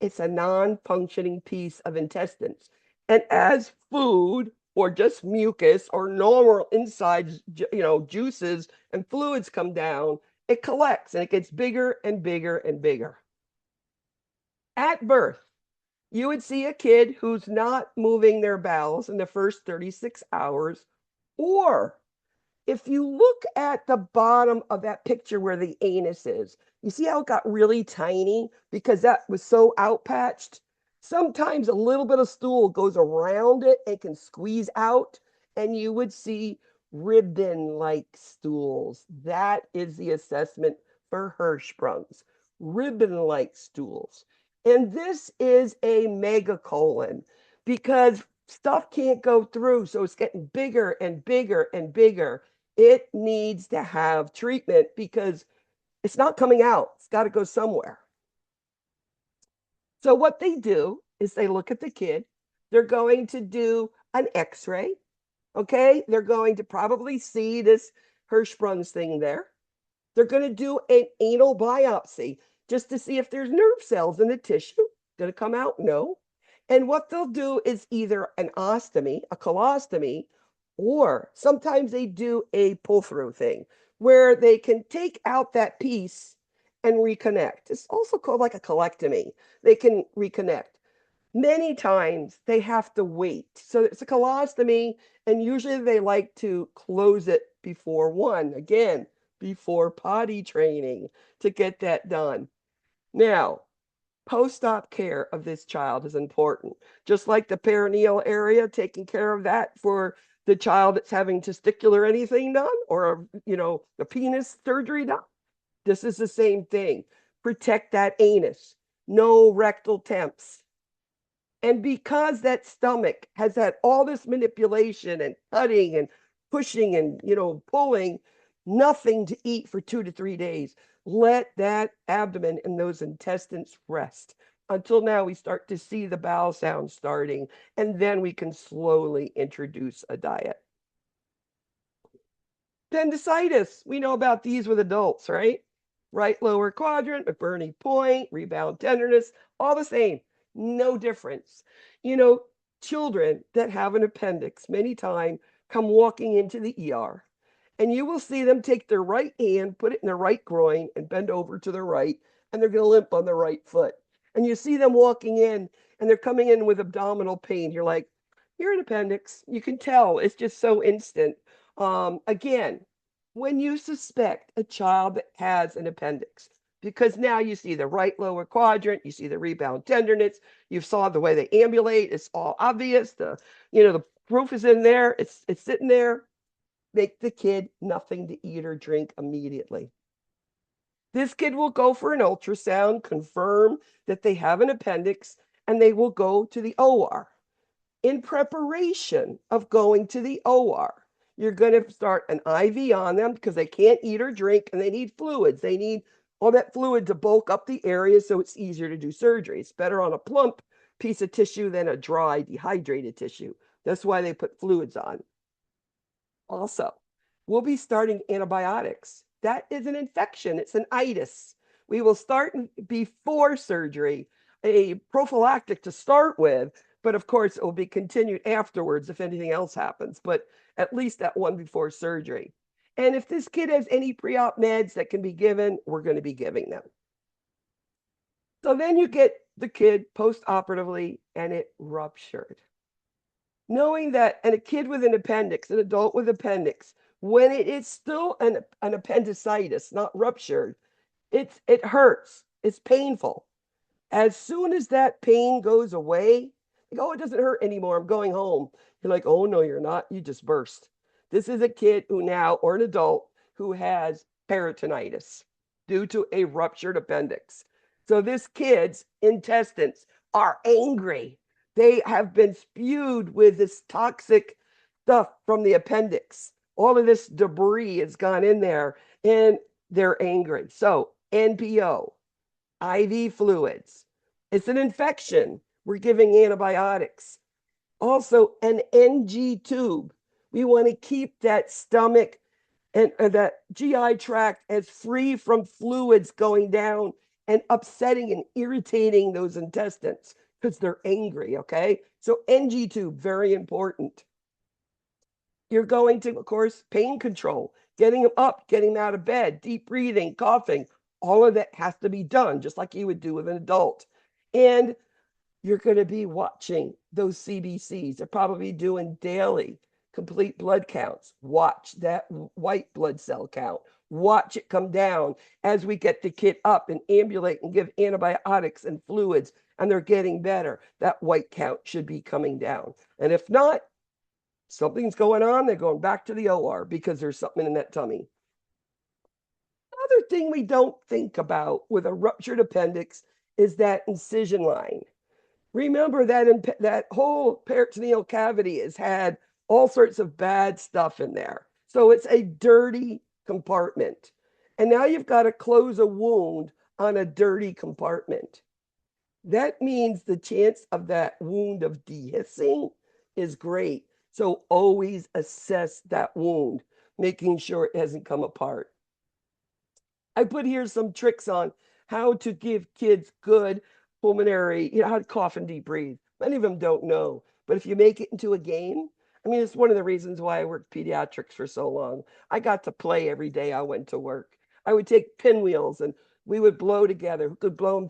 it's a non-functioning piece of intestines. And as food or just mucus or normal insides, juices and fluids come down, it collects and it gets bigger and bigger and bigger. At birth, you would see a kid who's not moving their bowels in the first 36 hours, or if you look at the bottom of that picture where the anus is, you see how it got really tiny because that was so outpatched? Sometimes a little bit of stool goes around it and can squeeze out, and you would see ribbon-like stools. That is the assessment for Hirschsprung's, ribbon-like stools. And this is a megacolon because stuff can't go through, so it's getting bigger and bigger and bigger. It needs to have treatment because it's not coming out. It's got to go somewhere. So what they do is they look at the kid. They're going to do an x-ray, okay? They're going to probably see this Hirschsprung's thing there. They're going to do an anal biopsy just to see if there's nerve cells in the tissue. Did it come out? No. And what they'll do is either an ostomy, a colostomy, or sometimes they do a pull-through thing where they can take out that piece and reconnect. It's also called like a colectomy. They can reconnect. Many times they have to wait. So it's a colostomy, and usually they like to close it before one. Again, before potty training to get that done. Now, post-op care of this child is important. Just like the perineal area, taking care of that for the child that's having testicular anything done, or, the penis surgery done. This is the same thing. Protect that anus. No rectal temps. And because that stomach has had all this manipulation and cutting and pushing and, pulling, nothing to eat for 2 to 3 days. Let that abdomen and those intestines rest. Until now, we start to see the bowel sound starting, and then we can slowly introduce a diet. Appendicitis, we know about these with adults, right? Right lower quadrant, McBurney point, rebound tenderness, all the same, no difference. Children that have an appendix many times come walking into the ER, and you will see them take their right hand, put it in their right groin, and bend over to their right, and they're going to limp on the right foot. And you see them walking in, and they're coming in with abdominal pain. You're like, you're an appendix. You can tell. It's just so instant. Again, when you suspect a child that has an appendix, because now you see the right lower quadrant, you see the rebound tenderness, you saw the way they ambulate, it's all obvious. The proof is in there, it's sitting there. Make the kid nothing to eat or drink immediately. This kid will go for an ultrasound, confirm that they have an appendix, and they will go to the OR. In preparation of going to the OR, you're going to start an IV on them because they can't eat or drink, and they need fluids. They need all that fluid to bulk up the area so it's easier to do surgery. It's better on a plump piece of tissue than a dry, dehydrated tissue. That's why they put fluids on. Also, we'll be starting antibiotics. That is an infection. It's an itis. We will start before surgery, a prophylactic to start with, but of course, it will be continued afterwards if anything else happens, but at least that one before surgery. And if this kid has any pre-op meds that can be given, we're going to be giving them. So then you get the kid post-operatively and it ruptured. Knowing that, and a kid with an appendix, an adult with appendix, when it is still an appendicitis, not ruptured, it hurts. It's painful. As soon as that pain goes away, like, oh, it doesn't hurt anymore, I'm going home. You're like, oh, no, you're not. You just burst. This is a kid who now, or an adult, who has peritonitis due to a ruptured appendix. So this kid's intestines are angry. They have been spewed with this toxic stuff from the appendix. All of this debris has gone in there, and they're angry. So NPO, IV fluids. It's an infection. We're giving antibiotics. Also, an NG tube. We want to keep that stomach and that GI tract as free from fluids going down and upsetting and irritating those intestines because they're angry, okay? So NG tube, very important. You're going to, of course, pain control, getting them up, getting them out of bed, deep breathing, coughing. All of that has to be done just like you would do with an adult. And you're going to be watching those CBCs. They're probably doing daily complete blood counts. Watch that white blood cell count. Watch it come down as we get the kid up and ambulate and give antibiotics and fluids, and they're getting better. That white count should be coming down. And if not, something's going on. They're going back to the OR because there's something in that tummy. Another thing we don't think about with a ruptured appendix is that incision line. Remember that that whole peritoneal cavity has had all sorts of bad stuff in there. So it's a dirty compartment. And now you've got to close a wound on a dirty compartment. That means the chance of that wound of dehiscing is great. So always assess that wound, making sure it hasn't come apart. I put here some tricks on how to give kids good pulmonary, how to cough and deep breathe. Many of them don't know, but if you make it into a game, I mean, it's one of the reasons why I worked pediatrics for so long. I got to play every day I went to work. I would take pinwheels and we would blow together. Who could blow them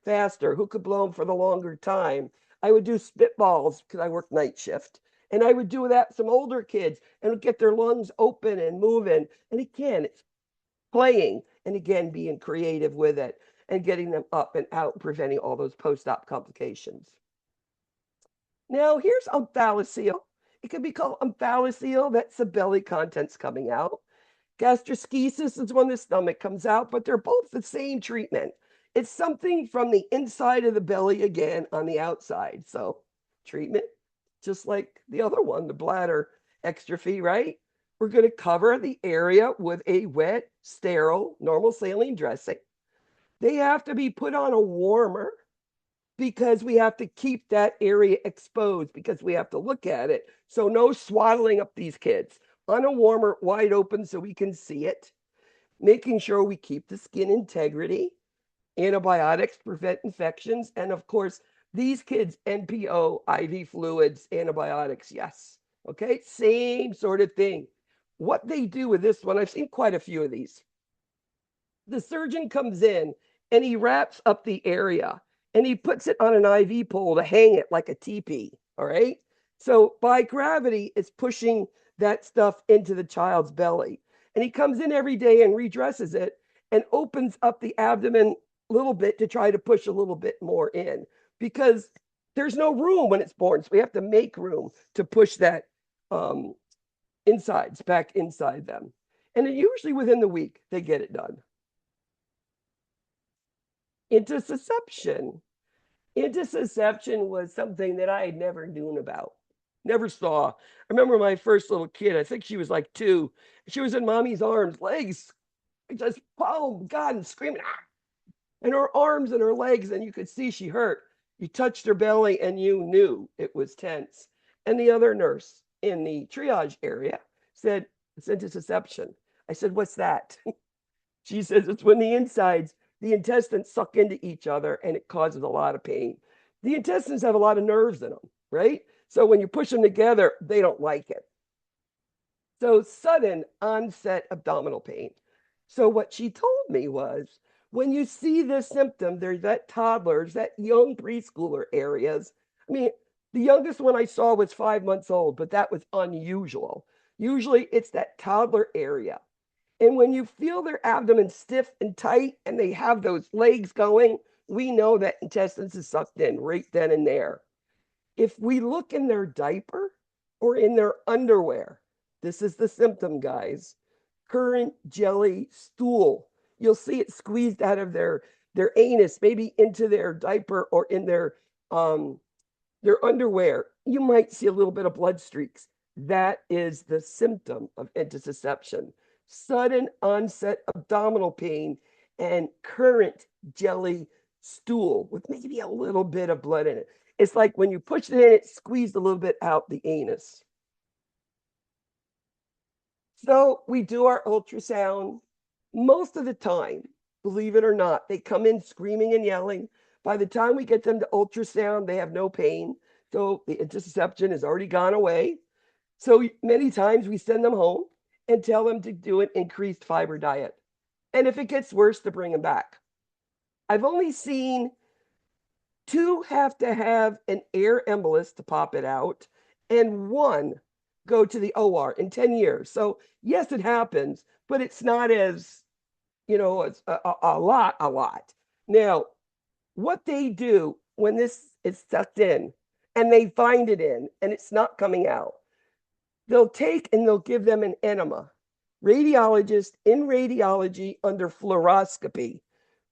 faster? Who could blow them for the longer time? I would do spitballs because I worked night shift. And I would do that with some older kids and would get their lungs open and moving. And again, it's playing, and again, being creative with it and getting them up and out, preventing all those post-op complications. Now, here's omphalocele. It could be called omphalocele. That's the belly contents coming out. Gastroschisis is when the stomach comes out, but they're both the same treatment. It's something from the inside of the belly again on the outside. So treatment, just like the other one, the bladder extrophy, right? We're going to cover the area with a wet, sterile, normal saline dressing. They have to be put on a warmer because we have to keep that area exposed because we have to look at it. So no swaddling up these kids. On a warmer, wide open so we can see it. Making sure we keep the skin integrity. Antibiotics prevent infections. And of course, these kids, NPO, IV fluids, antibiotics, yes. Okay, same sort of thing. What they do with this one, I've seen quite a few of these. The surgeon comes in and he wraps up the area and he puts it on an IV pole to hang it like a teepee. All right. So by gravity, it's pushing that stuff into the child's belly. And he comes in every day and redresses it and opens up the abdomen a little bit to try to push a little bit more in because there's no room when it's born. So we have to make room to push that insides back inside them. And usually within the week, they get it done. Intussusception. Intussusception was something that I had never known about, never saw. I remember my first little kid, I think she was like 2. She was in mommy's arms, legs just, oh God, and screaming, ah! And her arms and her legs, and you could see she hurt. You touched her belly and you knew it was tense. And the other nurse in the triage area said, it's intussusception. I said, what's that? She says, it's when the insides, the intestines suck into each other and it causes a lot of pain. The intestines have a lot of nerves in them, right? So when you push them together, they don't like it. So sudden onset abdominal pain. So what she told me was, when you see this symptom, there's that toddlers, that young preschooler areas. I mean, the youngest one I saw was 5 months old, but that was unusual. Usually it's that toddler area. And when you feel their abdomen stiff and tight and they have those legs going, we know that intestines is sucked in right then and there. If we look in their diaper or in their underwear, this is the symptom, guys. Current jelly stool. You'll see it squeezed out of their anus, maybe into their diaper or in their underwear. You might see a little bit of blood streaks. That is the symptom of intussusception. Sudden onset abdominal pain and current jelly stool with maybe a little bit of blood in it. It's like when you push it in, it squeezed a little bit out the anus. So we do our ultrasound. Most of the time, believe it or not, they come in screaming and yelling. By the time we get them to ultrasound, they have no pain. So the intussusception has already gone away. So many times we send them home and tell them to do an increased fiber diet. And if it gets worse, to bring them back. I've only seen 2 have to have an air embolus to pop it out, and 1 go to the OR in 10 years. So yes, it happens, but it's not as, it's a lot. Now, what they do when this is sucked in and they find it in and it's not coming out, they'll take and they'll give them an enema. Radiologist in radiology under fluoroscopy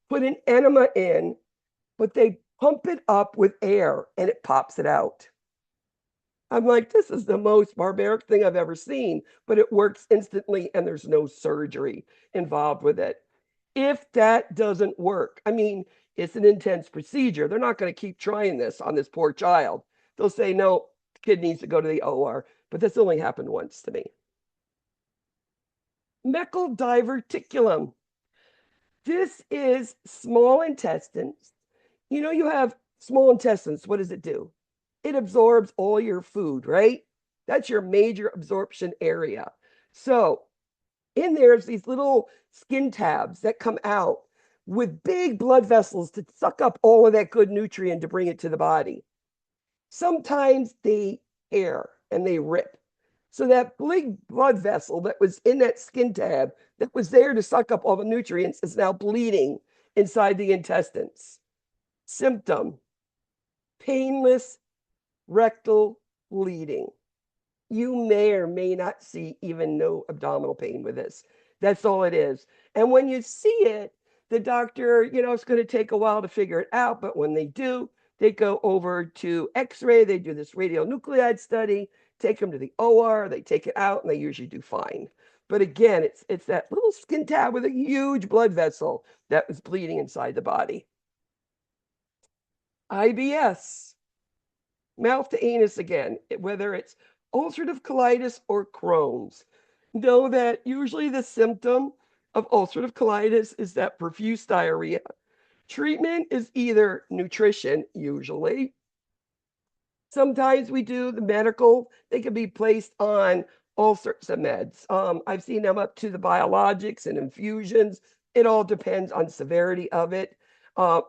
put an enema in, but they pump it up with air and it pops it out. I'm like, this is the most barbaric thing I've ever seen, but it works instantly and there's no surgery involved with it. If that doesn't work, I mean, it's an intense procedure. They're not going to keep trying this on this poor child. They'll say, no, the kid needs to go to the OR, but this only happened once to me. Meckel diverticulum. This is small intestines. You have small intestines. What does it do? It absorbs all your food, right? That's your major absorption area. So in there's these little skin tabs that come out with big blood vessels to suck up all of that good nutrient to bring it to the body. Sometimes they tear and they rip. So that big blood vessel that was in that skin tab that was there to suck up all the nutrients is now bleeding inside the intestines. Symptom: painless rectal bleeding. You may or may not see even no abdominal pain with this. That's all it is. And when you see it, the doctor, it's going to take a while to figure it out. But when they do, they go over to X-ray. They do this radionuclide study, take them to the OR, they take it out, and they usually do fine. But again, it's that little skin tab with a huge blood vessel that was bleeding inside the body. IBS, mouth to anus again, whether it's ulcerative colitis or Crohn's. Know that usually the symptom of ulcerative colitis is that profuse diarrhea. Treatment is either nutrition, usually. Sometimes we do the medical. They can be placed on all sorts of meds. I've seen them up to the biologics and infusions. It all depends on severity of it.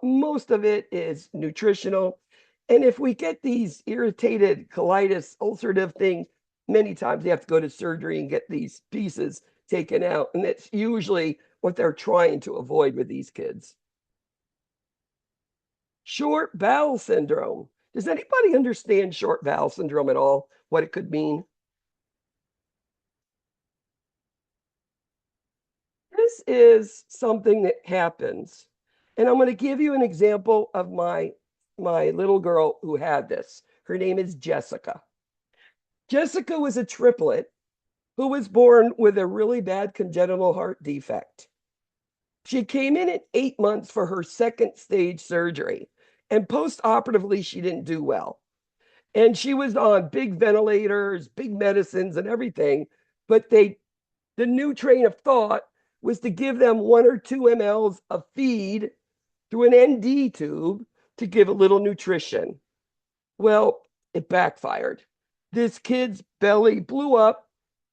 Most of it is nutritional. And if we get these irritated colitis, ulcerative things, many times they have to go to surgery and get these pieces taken out. And that's usually what they're trying to avoid with these kids. Short bowel syndrome. Does anybody understand short bowel syndrome at all? What it could mean? This is something that happens. And I'm going to give you an example of my little girl who had this. Her name is Jessica. Jessica was a triplet who was born with a really bad congenital heart defect. She came in at 8 months for her second stage surgery, and post-operatively, she didn't do well. And she was on big ventilators, big medicines and everything, but the new train of thought was to give them 1 or 2 mLs of feed through an ND tube to give a little nutrition. Well, it backfired. This kid's belly blew up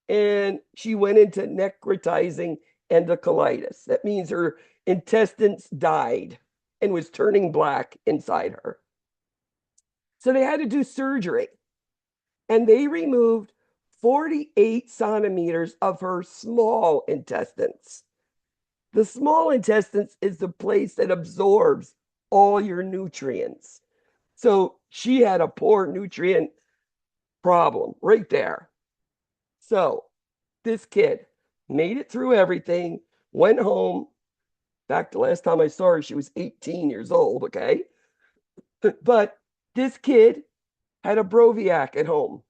and she went into necrotizing endocolitis. That means her intestines died and was turning black inside her. So they had to do surgery, and they removed 48 centimeters of her small intestines. The small intestines is the place that absorbs all your nutrients. So she had a poor nutrient problem right there. So this kid made it through everything, went home. In fact, the last time I saw her, she was 18 years old, okay? But this kid had a Broviac at home.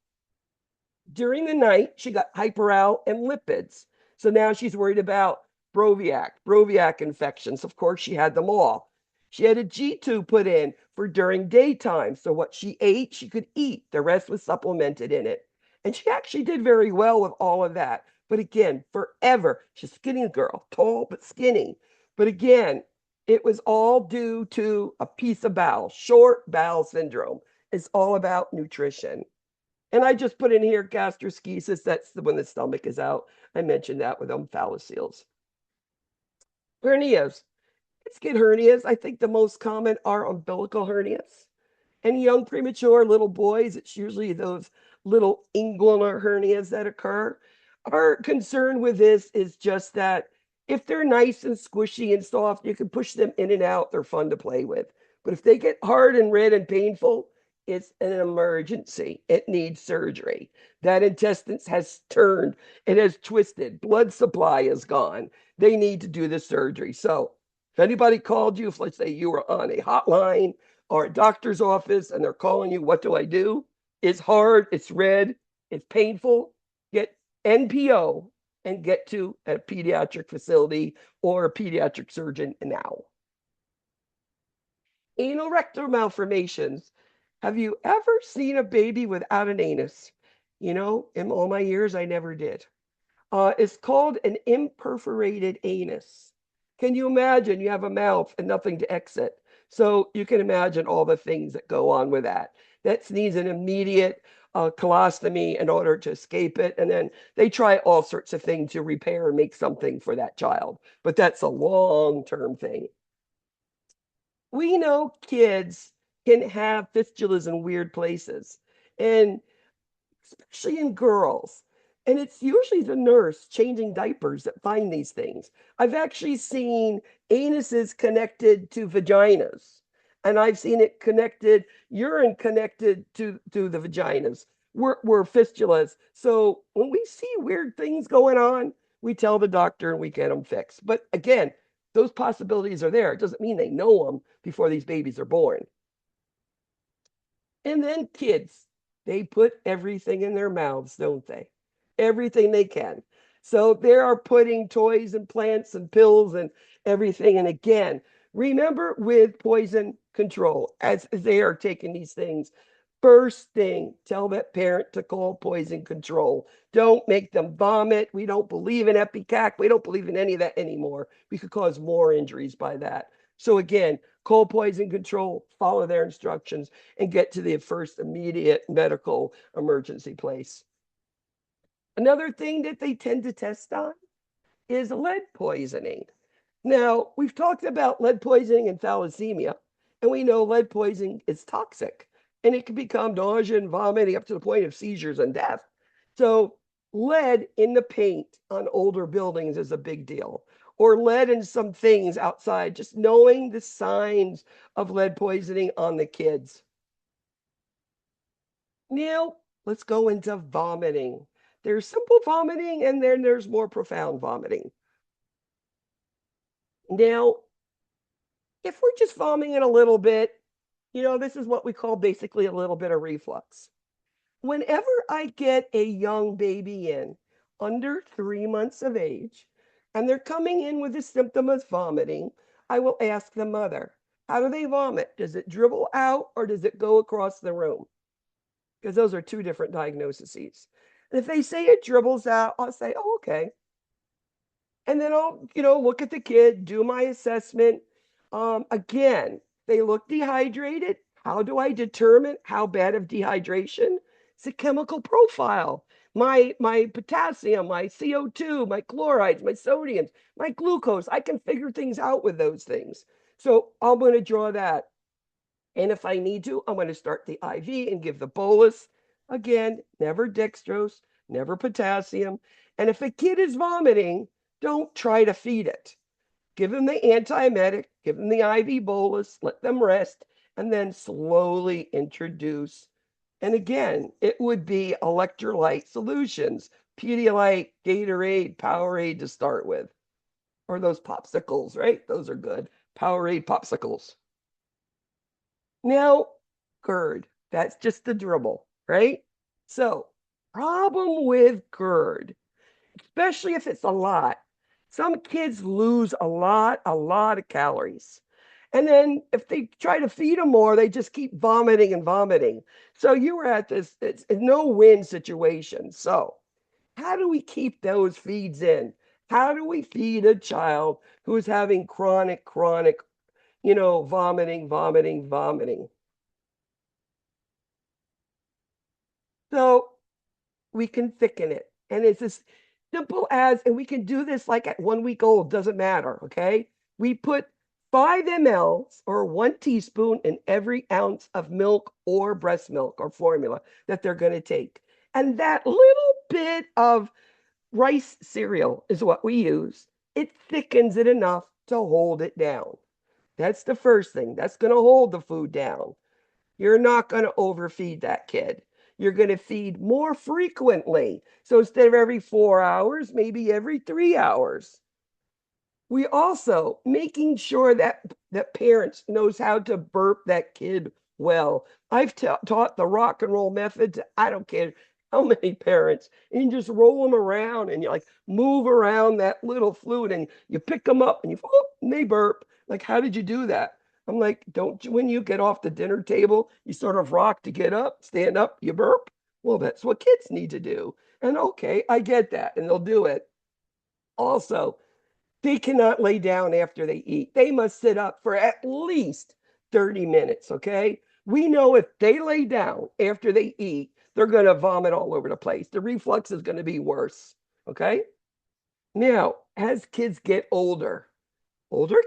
During the night, she got hyperal and lipids. So now she's worried about Broviac infections. Of course, she had them all. She had a G-tube put in for during daytime. So what she ate, she could eat. The rest was supplemented in it. And she actually did very well with all of that. But again, forever, she's a skinny girl, tall but skinny. But again, it was all due to a piece of bowel, short bowel syndrome. It's all about nutrition. And I just put in here gastroschisis. That's when the stomach is out. I mentioned that with omphalocele. Hernias. Kids get hernias. I think the most common are umbilical hernias. And young premature little boys, it's usually those little inguinal hernias that occur. Our concern with this is just that if they're nice and squishy and soft, you can push them in and out. They're fun to play with. But if they get hard and red and painful, it's an emergency. It needs surgery. That intestine has turned, it has twisted, blood supply is gone. They need to do the surgery. So if anybody called you, if let's say you were on a hotline or a doctor's office and they're calling you, what do I do? It's hard, it's red, it's painful. Get NPO and get to a pediatric facility or a pediatric surgeon now. Anal rectal malformations. Have you ever seen a baby without an anus? In all my years, I never did. It's called an imperforated anus. Can you imagine you have a mouth and nothing to exit? So you can imagine all the things that go on with that. That needs an immediate colostomy in order to escape it. And then they try all sorts of things to repair and make something for that child. But that's a long-term thing. We know kids can have fistulas in weird places, and especially in girls. And it's usually the nurse changing diapers that find these things. I've actually seen anuses connected to vaginas, and I've seen it connected, urine connected to the vaginas. We're fistulas. So when we see weird things going on, we tell the doctor and we get them fixed. But again, those possibilities are there. It doesn't mean they know them before these babies are born. And then kids, they put everything in their mouths, don't they? Everything they can. So they are putting toys and plants and pills and everything. And again, remember with poison control, as they are taking these things, first thing, tell that parent to call poison control. Don't make them vomit. We don't believe in EpiCac. We don't believe in any of that anymore. We could cause more injuries by that. So again, call poison control, follow their instructions, and get to the first immediate medical emergency place. Another thing that they tend to test on is lead poisoning. Now, we've talked about lead poisoning and thalassemia, and we know lead poisoning is toxic, and it can become nausea and vomiting up to the point of seizures and death. So lead in the paint on older buildings is a big deal, or lead in some things outside, just knowing the signs of lead poisoning on the kids. Now, let's go into vomiting. There's simple vomiting, and then there's more profound vomiting. Now, if we're just vomiting a little bit, this is what we call basically a little bit of reflux. Whenever I get a young baby in under 3 months of age, and they're coming in with a symptom of vomiting, I will ask the mother, how do they vomit? Does it dribble out or does it go across the room? Because those are two different diagnoses. And if they say it dribbles out, I'll say, oh, okay. And then I'll, look at the kid, do my assessment. Again, they look dehydrated. How do I determine how bad of dehydration? It's a chemical profile. My potassium, my CO2, my chlorides, my sodiums, my glucose. I can figure things out with those things. So I'm going to draw that. And if I need to, I'm going to start the IV and give the bolus. Again, never dextrose, never potassium. And if a kid is vomiting, don't try to feed it. Give them the antiemetic, give them the IV bolus, let them rest, and then slowly introduce. And again, it would be electrolyte solutions, Pedialyte, Gatorade, Powerade to start with. Or those popsicles, right? Those are good. Powerade popsicles. Now, GERD, that's just the dribble, right? So, problem with GERD, especially if it's a lot. Some kids lose a lot of calories. And then if they try to feed them more, they just keep vomiting and vomiting. So you were at this, it's a no-win situation. So how do we keep those feeds in? How do we feed a child who's having chronic, vomiting? So we can thicken it. And it's as simple as, and we can do this like at 1 week old, doesn't matter, okay? We put 5 mLs or 1 teaspoon in every ounce of milk or breast milk or formula that they're going to take. And that little bit of rice cereal is what we use. It thickens it enough to hold it down. That's the first thing. That's going to hold the food down. You're not going to overfeed that kid. You're going to feed more frequently. So instead of every 4 hours, maybe every 3 hours. We also making sure that parents knows how to burp that kid well. I've taught the rock and roll method to, I don't care how many parents, and you just roll them around and you like move around that little fluid and you pick them up and and they burp. Like, how did you do that? I'm like, don't you, when you get off the dinner table, you sort of rock to get up, stand up, you burp? Well, that's what kids need to do. And okay, I get that, and they'll do it. Also, they cannot lay down after they eat. They must sit up for at least 30 minutes, okay? We know if they lay down after they eat, they're going to vomit all over the place. The reflux is going to be worse, okay? Now, as kids get older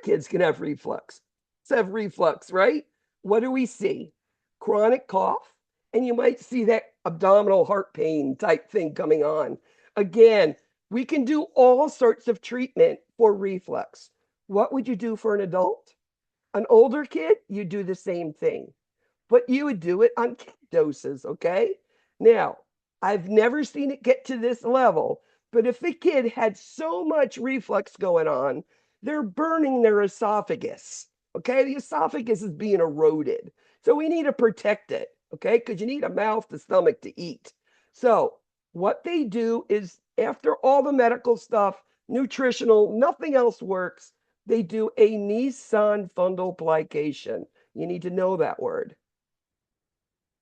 kids can have reflux. Have reflux, right? What do we see? Chronic cough, and you might see that abdominal heart pain type thing coming on. Again, we can do all sorts of treatment for reflux. What would you do for an adult? An older kid, you do the same thing, but you would do it on kid doses, okay? Now, I've never seen it get to this level, but if a kid had so much reflux going on, they're burning their esophagus, okay? The esophagus is being eroded. So we need to protect it, okay? Because you need a mouth, the stomach to eat. So what they do is after all the medical stuff, nutritional, nothing else works, they do a Nissen fundoplication. You need to know that word.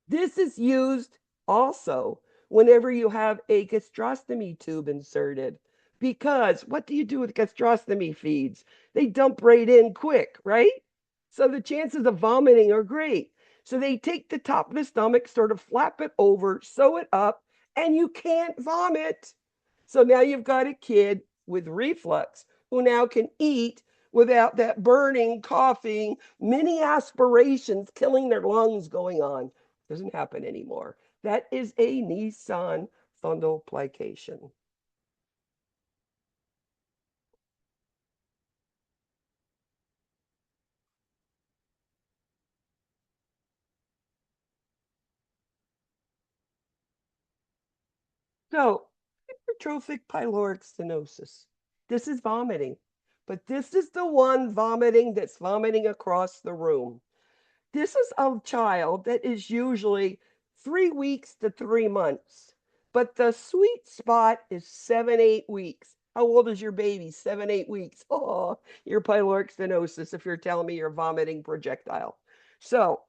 This is used also whenever you have a gastrostomy tube inserted, because what do you do with gastrostomy feeds? They dump right in quick, right? So the chances of vomiting are great. So they take the top of the stomach, sort of flap it over, sew it up, and you can't vomit. So now you've got a kid with reflux who now can eat without that burning, coughing, mini aspirations, killing their lungs going on. Doesn't happen anymore. That is a Nissen fundoplication. So, hypertrophic pyloric stenosis. This is vomiting, but this is the one vomiting that's vomiting across the room. This is a child that is usually 3 weeks to 3 months, but the sweet spot is 7, 8 weeks. How old is your baby? 7, 8 weeks. Oh, your pyloric stenosis if you're telling me you're vomiting projectile. So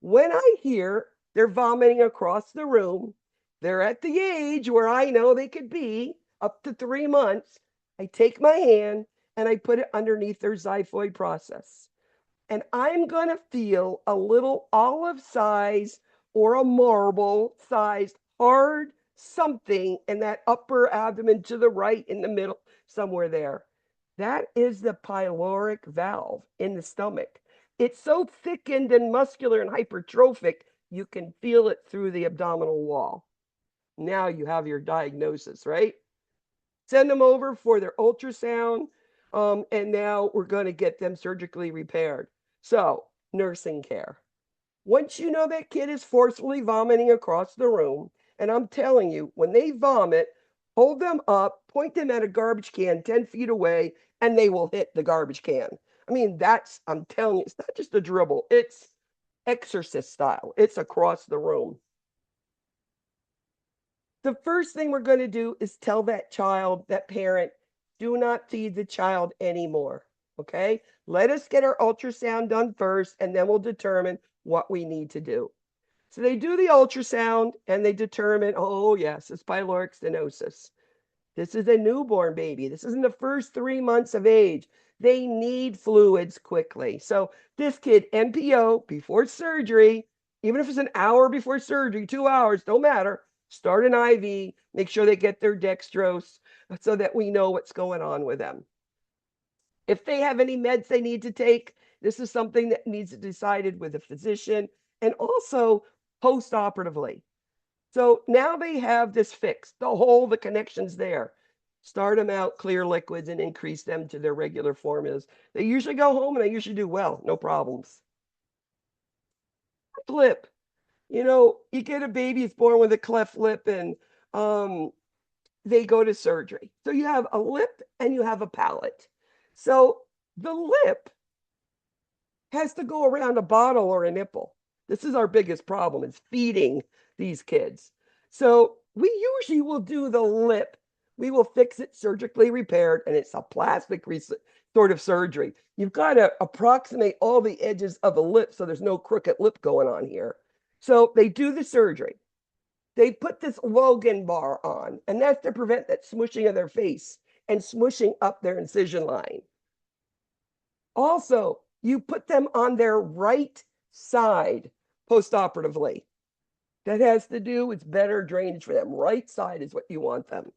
when I hear they're vomiting across the room, they're at the age where I know they could be up to 3 months. I take my hand and I put it underneath their xiphoid process. And I'm going to feel a little olive size or a marble sized hard something in that upper abdomen to the right in the middle, somewhere there. That is the pyloric valve in the stomach. It's so thickened and muscular and hypertrophic, you can feel it through the abdominal wall. Now you have your diagnosis, right? Send them over for their ultrasound, and now we're going to get them surgically repaired. So, nursing care. Once you know that kid is forcefully vomiting across the room, and I'm telling you, when they vomit, hold them up, point them at a garbage can 10 feet away, and they will hit the garbage can. I mean, I'm telling you, it's not just a dribble, it's exorcist style. It's across the room. The first thing we're going to do is tell that child, that parent, do not feed the child anymore. Okay? Let us get our ultrasound done first, and then we'll determine what we need to do. So they do the ultrasound and they determine, oh, yes, it's pyloric stenosis. This is a newborn baby. This isn't the first 3 months of age. They need fluids quickly. So this kid, NPO, before surgery, even if it's an hour before surgery, 2 hours, don't matter. Start an IV, make sure they get their dextrose so that we know what's going on with them. If they have any meds they need to take, this is something that needs to be decided with a physician and also post-operatively. So now they have this fixed, the connection's there. Start them out clear liquids and increase them to their regular formulas. They usually go home and they usually do well, no problems. Lip. You know, you get a baby that's born with a cleft lip and they go to surgery. So you have a lip and you have a palate. So the lip has to go around a bottle or a nipple. This is our biggest problem, is feeding these kids. So we usually will do the lip. We will fix it surgically repaired, and it's a plastic sort of surgery. You've got to approximate all the edges of a lip so there's no crooked lip going on here. So they do the surgery. They put this Logan bar on, and that's to prevent that smushing of their face and smushing up their incision line. Also, you put them on their right side postoperatively. That has to do with better drainage for them. Right side is what you want them.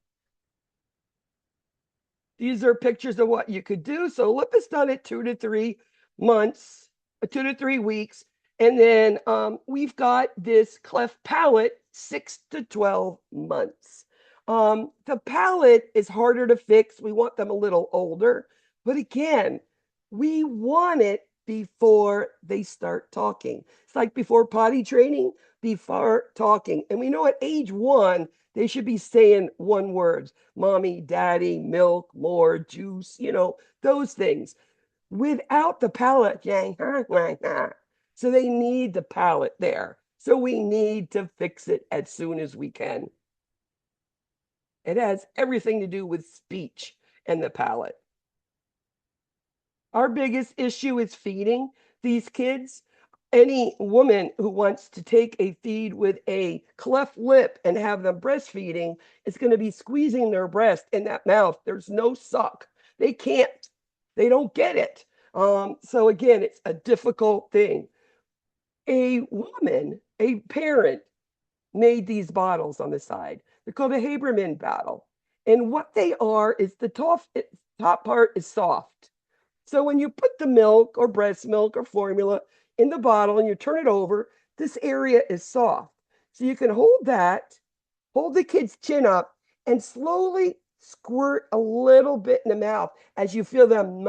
These are pictures of what you could do. So lip is done at 2 to 3 months, 2 to 3 weeks. And then we've got this cleft palate, 6 to 12 months. The palate is harder to fix. We want them a little older, but again, we want it before they start talking. It's like before potty training, before talking. And we know at age 1, they should be saying one words, mommy, daddy, milk, more, juice, those things without the palate. So they need the palate there. So we need to fix it as soon as we can. It has everything to do with speech and the palate. Our biggest issue is feeding these kids. Any woman who wants to take a feed with a cleft lip and have them breastfeeding is going to be squeezing their breast in that mouth. There's no suck. They can't, they don't get it. So again, it's a difficult thing. A woman, a parent, made these bottles on the side. They're called a Haberman bottle. And what they are is the top part is soft. So when you put the milk or breast milk or formula in the bottle and you turn it over, this area is soft. So you can hold that, hold the kid's chin up, and slowly squirt a little bit in the mouth as you feel them,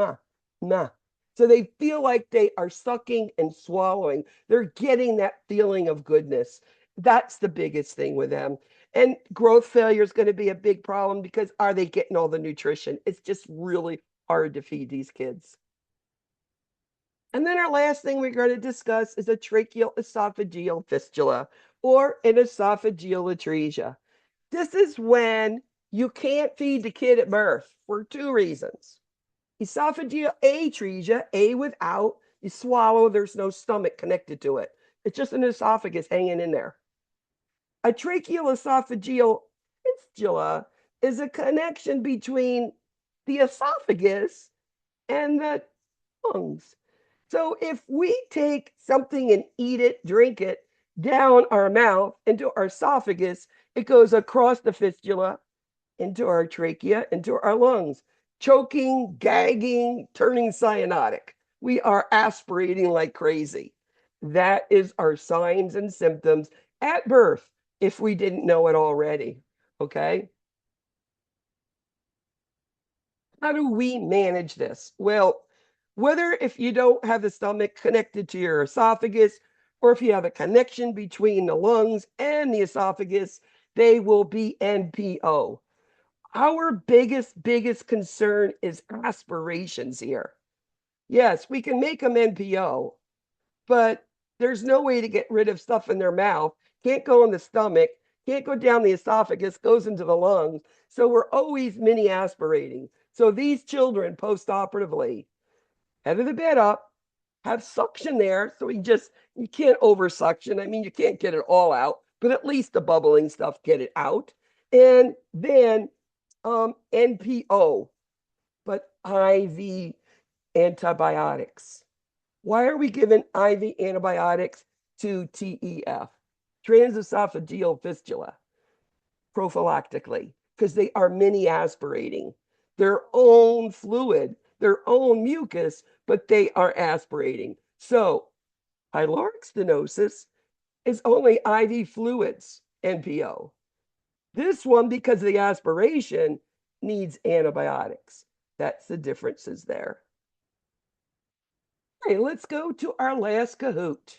so they feel like they are sucking and swallowing. They're getting that feeling of goodness. That's the biggest thing with them. And growth failure is going to be a big problem because are they getting all the nutrition? It's just really hard to feed these kids. And then our last thing we're going to discuss is a tracheal esophageal fistula or an esophageal atresia. This is when you can't feed the kid at birth for 2 reasons. Esophageal atresia, A without, you swallow, there's no stomach connected to it. It's just an esophagus hanging in there. A tracheal esophageal fistula is a connection between the esophagus and the lungs. So if we take something and eat it, drink it down our mouth into our esophagus, it goes across the fistula into our trachea, into our lungs, choking, gagging, turning cyanotic. We are aspirating like crazy. That is our signs and symptoms at birth if we didn't know it already. Okay. How do we manage this? Well, whether if you don't have the stomach connected to your esophagus, or if you have a connection between the lungs and the esophagus, they will be NPO. Our biggest concern is aspirations here. Yes, we can make them NPO, but there's no way to get rid of stuff in their mouth. Can't go in the stomach, can't go down the esophagus, goes into the lungs. So we're always mini aspirating. So these children post-operatively, head of the bed up, have suction there. So you can't over suction. I mean, you can't get it all out, but at least the bubbling stuff, get it out. And then NPO, but IV antibiotics. Why are we giving IV antibiotics to TEF, transesophageal fistula, prophylactically? Because they are mini aspirating their own fluid, their own mucus, but they are aspirating. So pyloric stenosis is only IV fluids, NPO. This one, because of the aspiration, needs antibiotics. That's the differences there. Okay, let's go to our last Kahoot.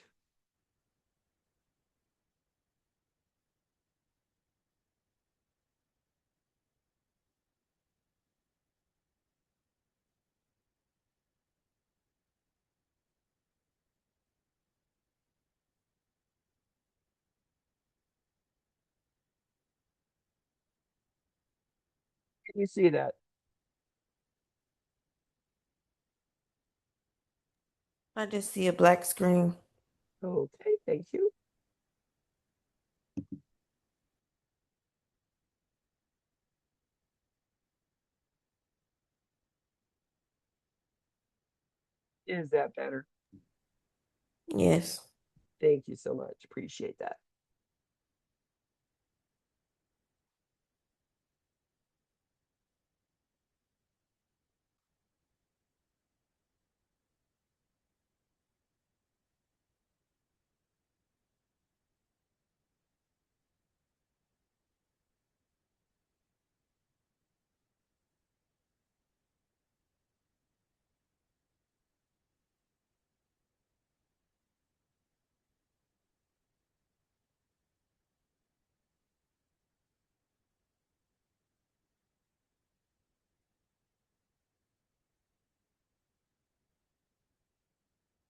Can you see that? I just see a black screen. Okay, thank you. Is that better? Yes. Thank you so much. Appreciate that.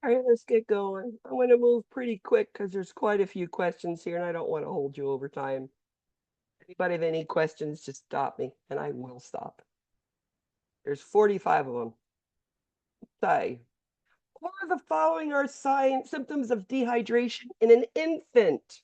All right, let's get going. I'm going to move pretty quick because there's quite a few questions here and I don't want to hold you over time. Anybody have any questions, just stop me and I will stop. There's 45 of them. Say, what are the following are signs, symptoms of dehydration in an infant?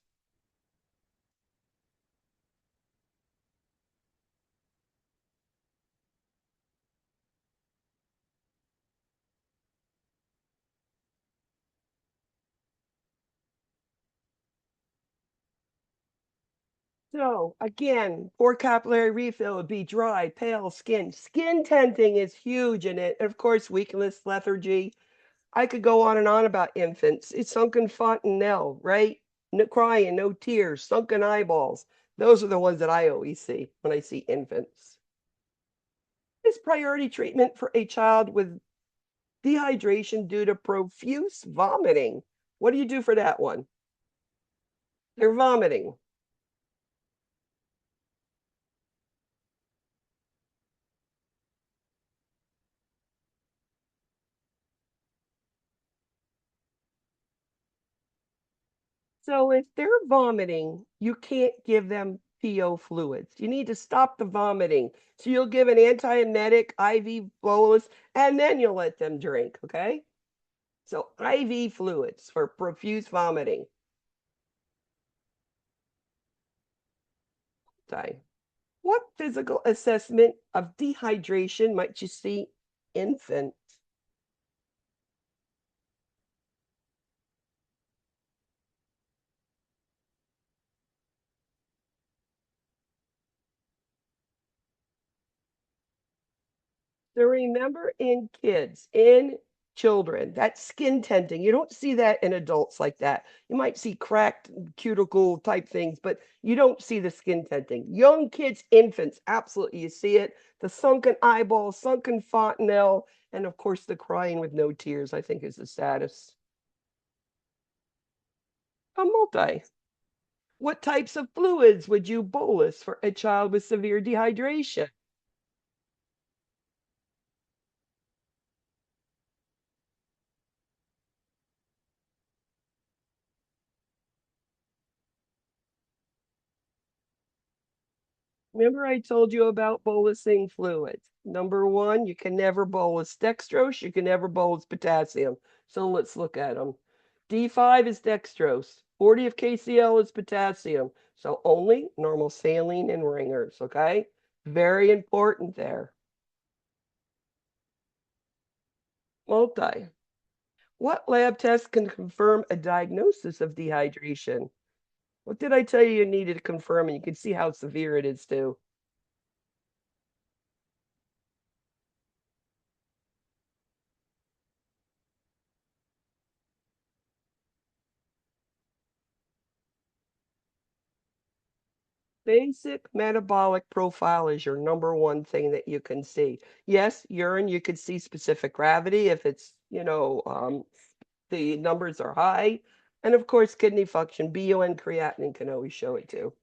So again, poor capillary refill would be dry, pale skin. Skin tenting is huge in it. And of course, weakness, lethargy. I could go on and on about infants. It's sunken fontanelle, right? No crying, no tears, sunken eyeballs. Those are the ones that I always see when I see infants. Is priority treatment for a child with dehydration due to profuse vomiting? What do you do for that one? They're vomiting. So if they're vomiting, you can't give them PO fluids. You need to stop the vomiting. So you'll give an antiemetic, IV bolus, and then you'll let them drink, okay? So IV fluids for profuse vomiting. Okay. What physical assessment of dehydration might you see infant? So remember in kids, in children, that skin tenting, you don't see that in adults like that. You might see cracked cuticle type things, but you don't see the skin tenting. Young kids, infants, absolutely, you see it. The sunken eyeball, sunken fontanelle, and of course the crying with no tears, I think is the saddest. A multi. What types of fluids would you bolus for a child with severe dehydration? Remember I told you about bolusing fluids. Number one, you can never bolus dextrose. You can never bolus potassium. So let's look at them. D5 is dextrose. 40 of KCl is potassium. So only normal saline and ringers, okay? Very important there. Multi. What lab test can confirm a diagnosis of dehydration? What did I tell you needed to confirm? And you can see how severe it is too. Basic metabolic profile is your number one thing that you can see. Yes, urine, you could see specific gravity if it's, the numbers are high. And of course, kidney function, BUN creatinine can always show it too.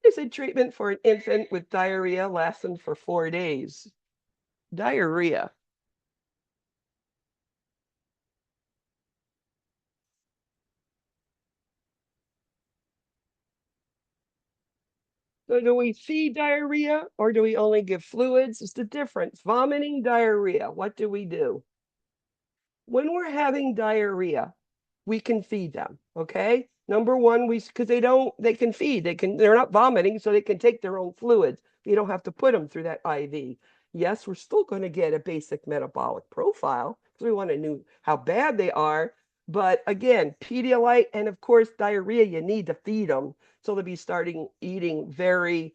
Is a treatment for an infant with diarrhea lasting for 4 days. Diarrhea. So do we feed diarrhea or do we only give fluids? It's the difference. Vomiting, diarrhea. What do we do? When we're having diarrhea, we can feed them. Okay. Number one, because they can feed, they're not vomiting, so they can take their own fluids. You don't have to put them through that IV. Yes, we're still going to get a basic metabolic profile because we want to know how bad they are. But again, Pedialyte and of course diarrhea, you need to feed them. So they'll be starting eating very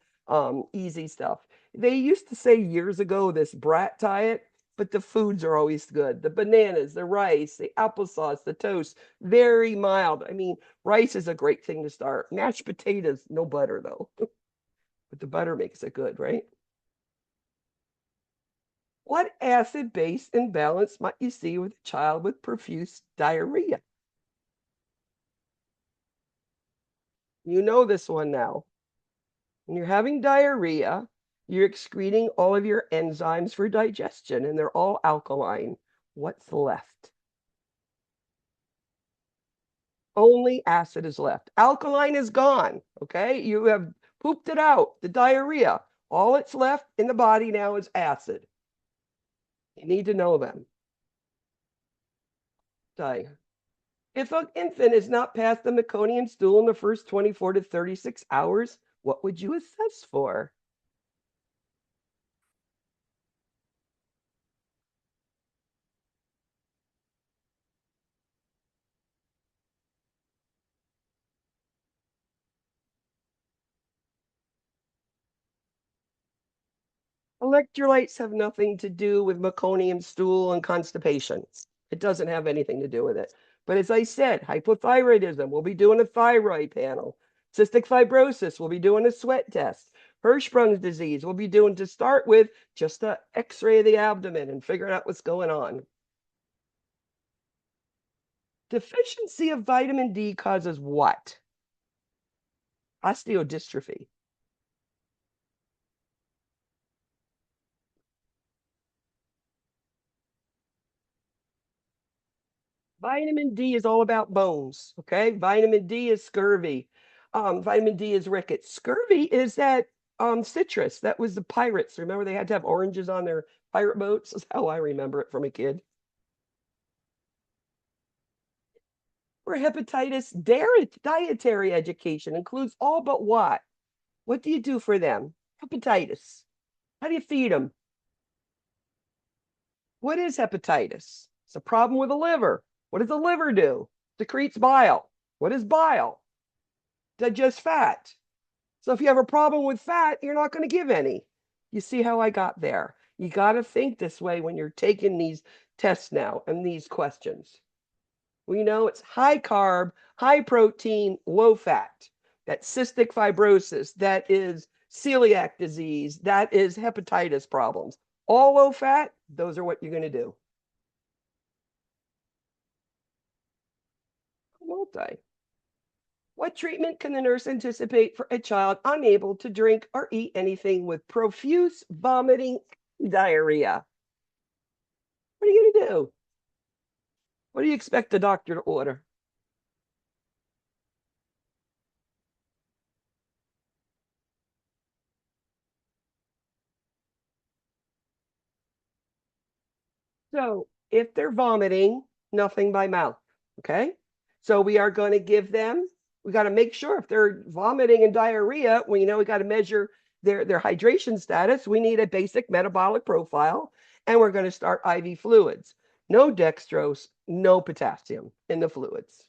easy stuff. They used to say years ago this brat diet, but the foods are always good. The bananas, the rice, the applesauce, the toast, very mild. I mean, rice is a great thing to start. Mashed potatoes, no butter though. But the butter makes it good, right? What acid-base imbalance might you see with a child with profuse diarrhea? You know this one now. When you're having diarrhea, You're excreting all of your enzymes for digestion, and they're all alkaline. What's left? Only acid is left. Alkaline is gone, okay? You have pooped it out, the diarrhea. All it's left in the body now is acid. You need to know them. If an infant is not past the meconium stool in the first 24 to 36 hours, what would you assess for? Electrolytes have nothing to do with meconium stool and constipation. It doesn't have anything to do with it. But as I said, hypothyroidism, we'll be doing a thyroid panel. Cystic fibrosis, we'll be doing a sweat test. Hirschsprung's disease, we'll be doing, to start with, just an x-ray of the abdomen and figuring out what's going on. Deficiency of vitamin D causes what? Osteodystrophy. Vitamin D is all about bones, okay? Vitamin D is scurvy. Vitamin D is rickets. Scurvy is that citrus. That was the pirates. Remember they had to have oranges on their pirate boats? That's how I remember it from a kid. For hepatitis, dietary education includes all but what? What do you do for them? Hepatitis. How do you feed them? What is hepatitis? It's a problem with the liver. What does the liver do? Secretes bile. What is bile? Digest fat. So if you have a problem with fat, you're not going to give any. You see how I got there? You got to think this way when you're taking these tests now and these questions. We know it's high carb, high protein, low fat. That's cystic fibrosis. That is celiac disease. That is hepatitis problems. All low fat, those are what you're going to do. Multi. What treatment can the nurse anticipate for a child unable to drink or eat anything with profuse vomiting, diarrhea? What are you going to do? What do you expect the doctor to order? So if they're vomiting, nothing by mouth, okay? So we are going to give them, we got to make sure if they're vomiting and diarrhea, we got to measure their hydration status. We need a basic metabolic profile, and we're going to start IV fluids. No dextrose, no potassium in the fluids.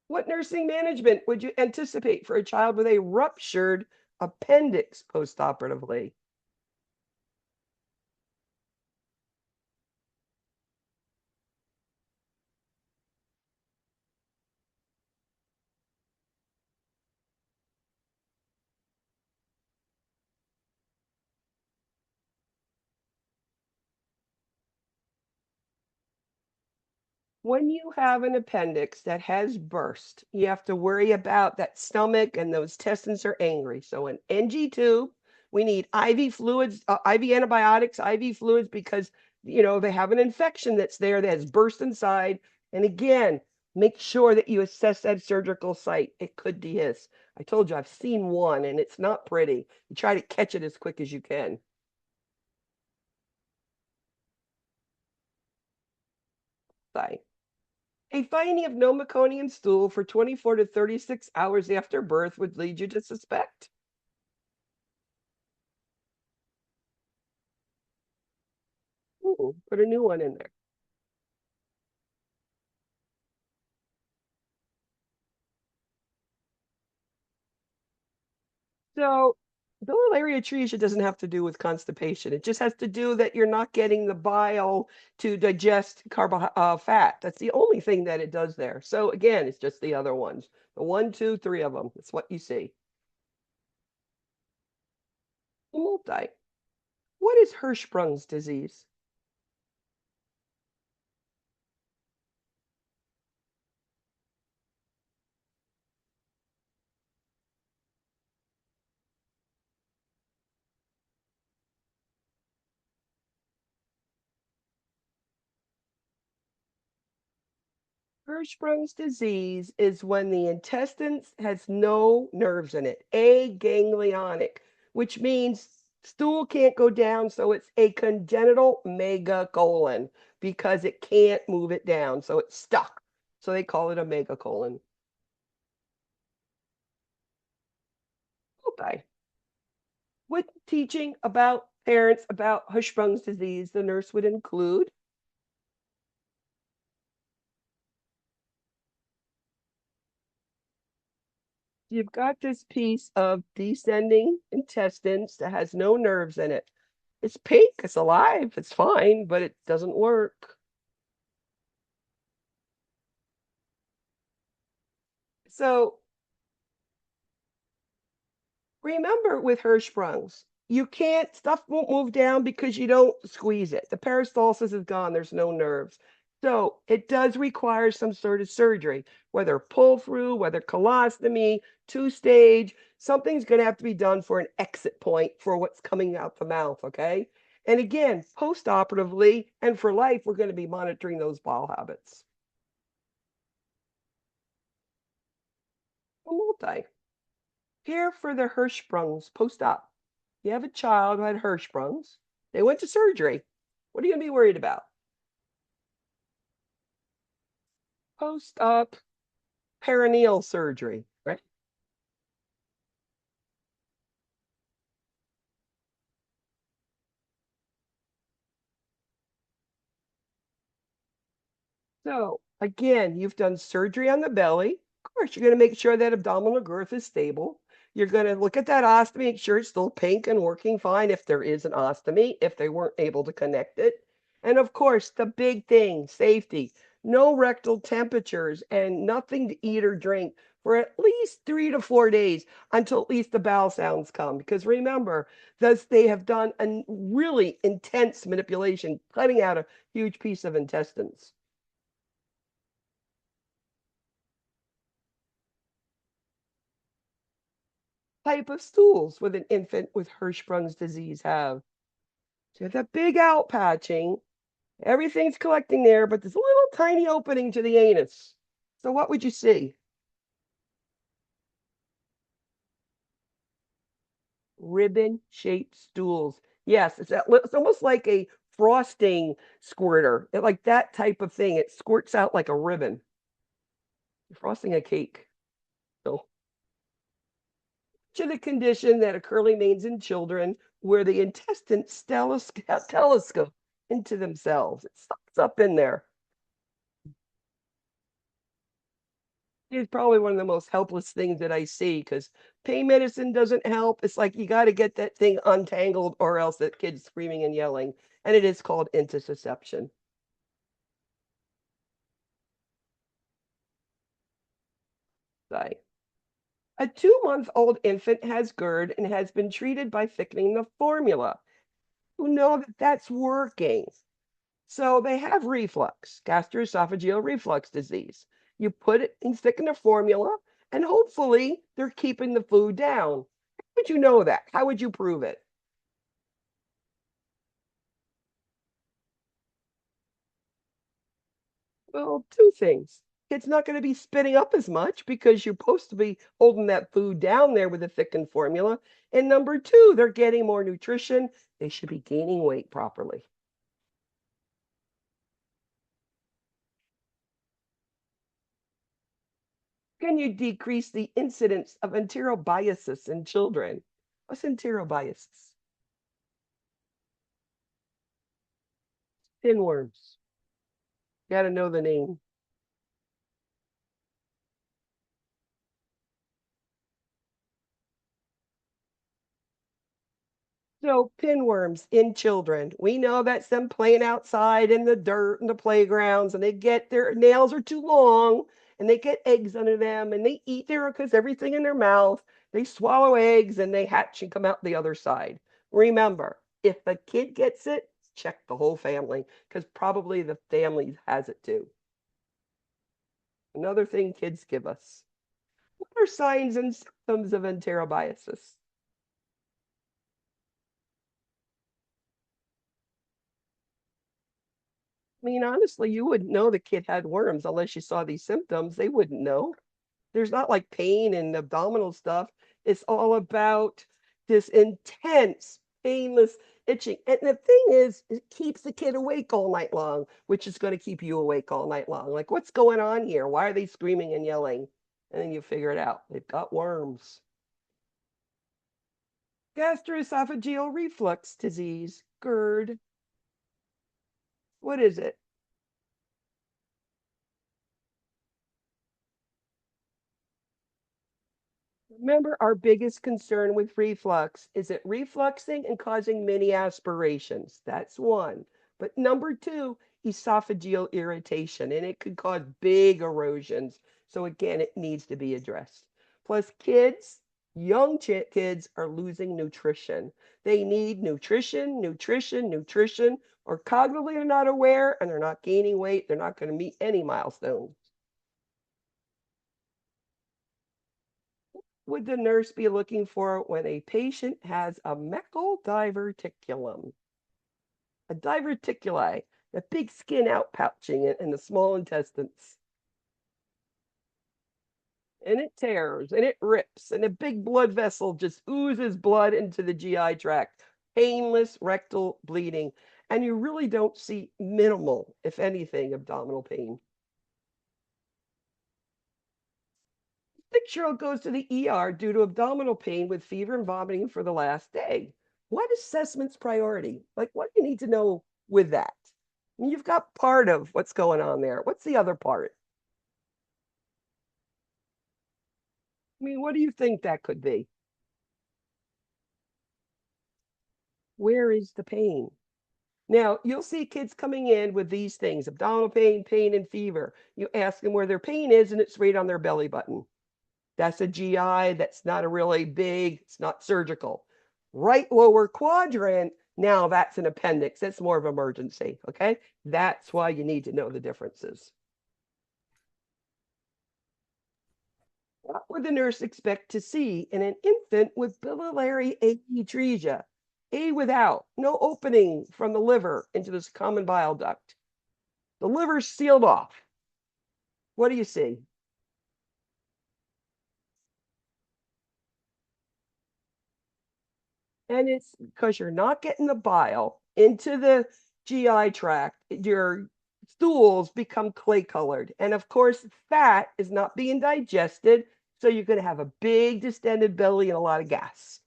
What nursing management would you anticipate for a child with a ruptured appendix postoperatively? When you have an appendix that has burst, you have to worry about that stomach, and those intestines are angry. So an NG tube, we need IV fluids, IV antibiotics, IV fluids, because they have an infection that's there that has burst inside. And again, make sure that you assess that surgical site. It could dehisce. I told you I've seen one, and it's not pretty. You try to catch it as quick as you can. Bye. A finding of no meconium stool for 24 to 36 hours after birth would lead you to suspect. Ooh, put a new one in there. So biliary atresia doesn't have to do with constipation. It just has to do that you're not getting the bile to digest fat. That's the only thing that it does there. So again, it's just the other ones. The 1, 2, 3 of them. That's what you see. Multi. What is Hirschsprung's disease? Hirschsprung's disease is when the intestines has no nerves in it, aganglionic, which means stool can't go down, so it's a congenital megacolon because it can't move it down, so it's stuck. So they call it a megacolon. Okay. With teaching about parents about Hirschsprung's disease, the nurse would include you've got this piece of descending intestines that has no nerves in it. It's pink, it's alive, it's fine, but it doesn't work. So remember with Hirschsprung's, you can't, stuff won't move down because you don't squeeze it. The peristalsis is gone, there's no nerves. So it does require some sort of surgery, whether pull through, whether colostomy, two-stage, something's going to have to be done for an exit point for what's coming out the mouth, okay? And again, post-operatively and for life, we're going to be monitoring those bowel habits. A multi. Care for the Hirschsprungs post-op. You have a child who had Hirschsprungs. They went to surgery. What are you going to be worried about? Post-op perineal surgery, right? So again, you've done surgery on the belly. Of course, you're going to make sure that abdominal girth is stable. You're going to look at that ostomy, make sure it's still pink and working fine if there is an ostomy, if they weren't able to connect it. And of course, the big thing, safety. No rectal temperatures and nothing to eat or drink for at least 3 to 4 days until at least the bowel sounds come. Because remember, thus they have done a really intense manipulation, cutting out a huge piece of intestines. Type of stools would an infant with Hirschsprung's disease have? So that big outpatching, everything's collecting there, but there's a little tiny opening to the anus. So what would you see? Ribbon-shaped stools. Yes, it's almost like a frosting squirter, like that type of thing. It squirts out like a ribbon. You're frosting a cake. So to the condition that occurrently remains in children where the intestines telescope into themselves. It sucks up in there. It's probably one of the most helpless things that I see because pain medicine doesn't help. It's like you got to get that thing untangled or else that kid's screaming and yelling. And it is called intussusception. Right. A 2-month-old infant has GERD and has been treated by thickening the formula. You know that that's working. So they have reflux, gastroesophageal reflux disease. You put it in thicken the formula, and hopefully they're keeping the food down. How would you know that? How would you prove it? Well, two things. It's not going to be spitting up as much because you're supposed to be holding that food down there with a thickened formula. And number two, they're getting more nutrition. They should be gaining weight properly. Can you decrease the incidence of enterobiasis in children? What's enterobiasis? Pinworms. You got to know the name. So pinworms in children, we know that's them playing outside in the dirt and the playgrounds, and they get their nails are too long, and they get eggs under them, and they eat their because everything in their mouth. They swallow eggs and they hatch and come out the other side. Remember, if the kid gets it, check the whole family because probably the family has it too. Another thing kids give us. What are signs and symptoms of enterobiasis? mean, honestly, you wouldn't know the kid had worms unless you saw these symptoms. They wouldn't know. There's not like pain and abdominal stuff. It's all about this intense, painless itching. And the thing is, it keeps the kid awake all night long, which is going to keep you awake all night long. Like, what's going on here? Why are they screaming and yelling? And then you figure it out. They've got worms. Gastroesophageal reflux disease, GERD. What is it? Remember, our biggest concern with reflux is it refluxing and causing many aspirations. That's one. But number two, esophageal irritation, and it could cause big erosions. So again, it needs to be addressed. Plus, kids, young kids are losing nutrition. They need nutrition, nutrition, nutrition, or cognitively they're not aware and they're not gaining weight. They're not going to meet any milestones. Would the nurse be looking for when a patient has a meckel diverticulum? A diverticuli, a big skin outpouching in the small intestines. And it tears and it rips, and a big blood vessel just oozes blood into the GI tract. Painless rectal bleeding. And you really don't see minimal, if anything, abdominal pain. 6-year-old goes to the ER due to abdominal pain with fever and vomiting for the last day. What assessment's priority? Like, what do you need to know with that? I mean, you've got part of what's going on there. What's the other part? I mean, what do you think that could be? Where is the pain? Now, you'll see kids coming in with these things, abdominal pain, pain, and fever. You ask them where their pain is, and it's right on their belly button. That's a GI. That's not a really big, it's not surgical. Right lower quadrant, now that's an appendix. That's more of emergency, okay? That's why you need to know the differences. What would the nurse expect to see in an infant with biliary atresia? A without, no opening from the liver into this common bile duct. The liver's sealed off. What do you see? And it's because you're not getting the bile into the GI tract. Your stools become clay colored. And of course, fat is not being digested. So you're going to have a big distended belly and a lot of gas.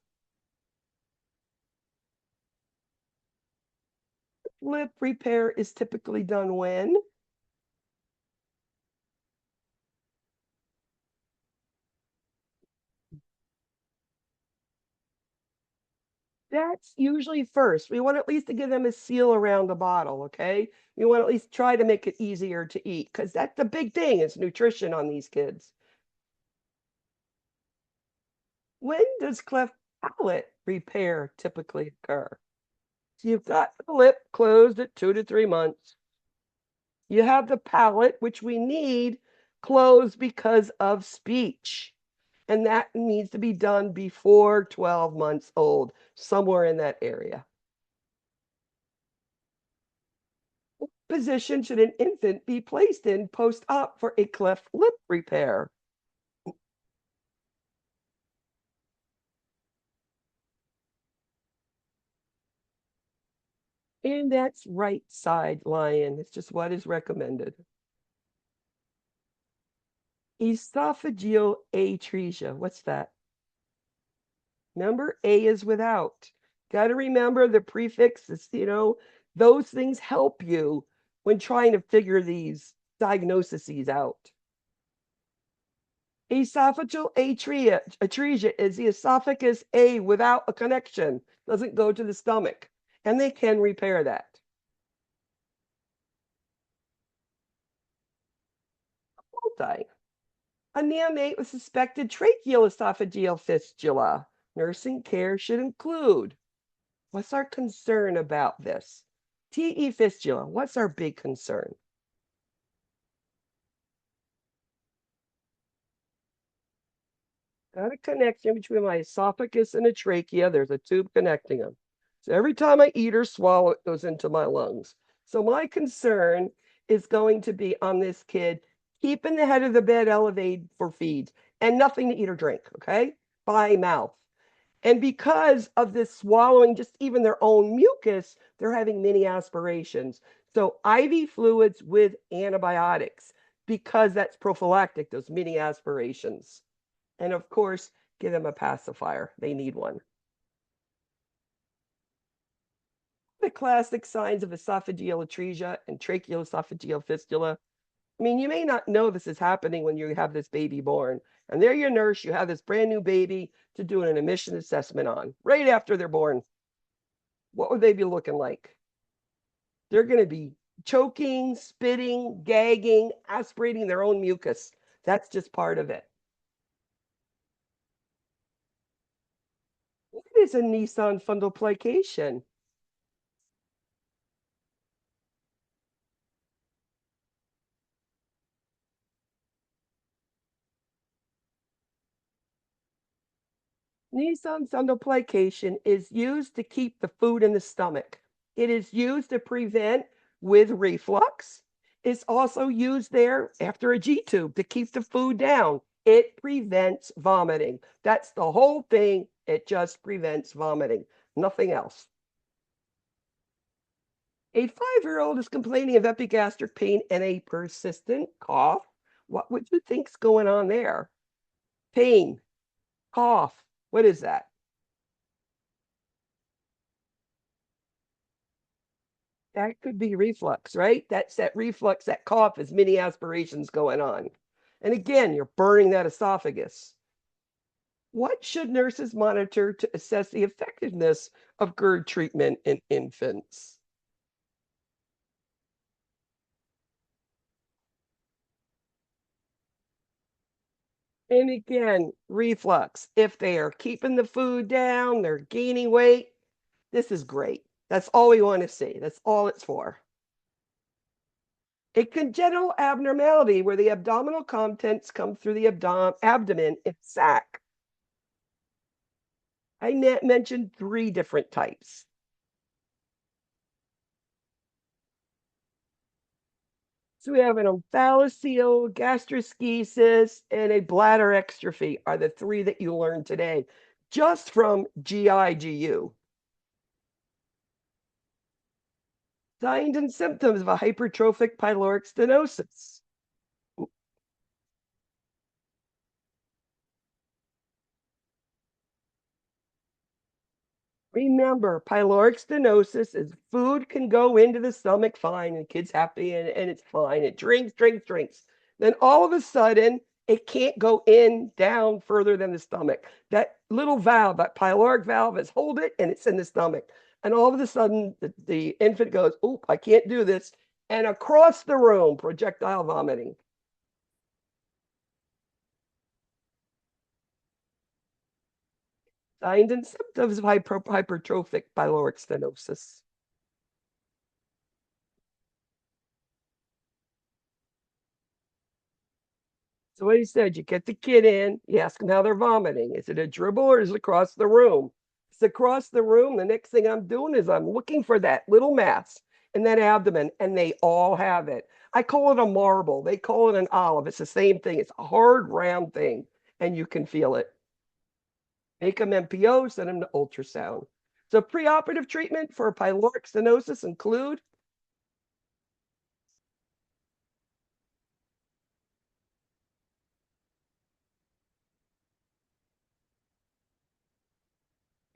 Lip repair is typically done when? That's usually first. We want at least to give them a seal around the bottle, okay? We want to at least try to make it easier to eat because that's the big thing is nutrition on these kids. When does cleft palate repair typically occur? So you've got the lip closed at 2 to 3 months. You have the palate, which we need closed because of speech. And that needs to be done before 12 months old, somewhere in that area. What position should an infant be placed in post-op for a cleft lip repair? And that's right side lying. It's just what is recommended. Esophageal atresia. What's that? Remember, A is without. Got to remember the prefixes, those things help you when trying to figure these diagnoses out. Esophageal atresia is the esophagus A without a connection, doesn't go to the stomach, and they can repair that. Multi. A neonate with suspected tracheal esophageal fistula. Nursing care should include. What's our concern about this? TE fistula, what's our big concern? Got a connection between my esophagus and the trachea. There's a tube connecting them. So every time I eat or swallow, it goes into my lungs. So my concern is going to be on this kid keeping the head of the bed elevated for feeds and nothing to eat or drink, okay? By mouth. And because of this swallowing, just even their own mucus, they're having mini aspirations. So IV fluids with antibiotics, because that's prophylactic, those mini aspirations. And of course, give them a pacifier. They need one. The classic signs of esophageal atresia and tracheoesophageal fistula. I mean, you may not know this is happening when you have this baby born, and they're your nurse. You have this brand new baby to do an emission assessment on right after they're born. What would they be looking like? They're going to be choking, spitting, gagging, aspirating their own mucus. That's just part of it. What is a Nissan fundoplication? Nissan fundoplication is used to keep the food in the stomach. It is used to prevent with reflux. It's also used there after a G tube to keep the food down. It prevents vomiting. That's the whole thing. It just prevents vomiting, nothing else. A 5-year-old is complaining of epigastric pain and a persistent cough. What would you think's going on there? Pain, cough. What is that? That could be reflux, right? That's that reflux, that cough is mini aspirations going on. And again, you're burning that esophagus. What should nurses monitor to assess the effectiveness of GERD treatment in infants? And again, reflux. If they are keeping the food down, they're gaining weight, this is great. That's all we want to see. That's all it's for. A congenital abnormality where the abdominal contents come through the abdomen in sac. I mentioned 3 different types. So we have an omphalocele, gastroschisis, and a bladder exstrophy are the 3 that you learned today, just from GIGU. Signs and symptoms of a hypertrophic pyloric stenosis. Remember, pyloric stenosis is food can go into the stomach fine and kid's happy and it's fine. It drinks. Then all of a sudden, it can't go in down further than the stomach. That little valve, that pyloric valve is hold it and it's in the stomach. And all of a sudden, the infant goes, oop, I can't do this. And across the room, projectile vomiting. Signs and symptoms of hypertrophic pyloric stenosis. So what he said, you get the kid in, you ask them how they're vomiting. Is it a dribble or is it across the room? If it's across the room, the next thing I'm doing is I'm looking for that little mass in that abdomen, and they all have it. I call it a marble. They call it an olive. It's the same thing. It's a hard, round thing, and you can feel it. Make them MPO, send them to ultrasound. So preoperative treatment for pyloric stenosis include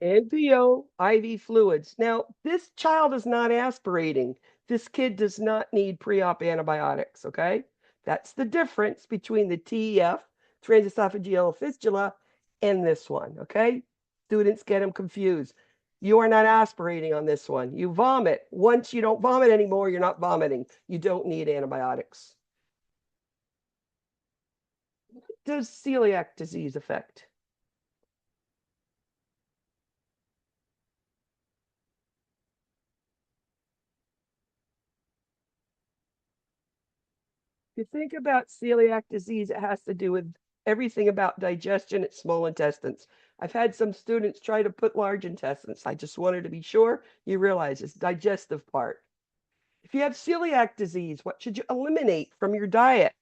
NPO IV fluids. Now, this child is not aspirating. This kid does not need pre-op antibiotics, okay? That's the difference between the TEF, transesophageal fistula, and this one, okay? Students get them confused. You are not aspirating on this one. You vomit. Once you don't vomit anymore, you're not vomiting. You don't need antibiotics. What does celiac disease affect? If you think about celiac disease, it has to do with everything about digestion at small intestines. I've had some students try to put large intestines. I just wanted to be sure you realize it's digestive part. If you have celiac disease, what should you eliminate from your diet?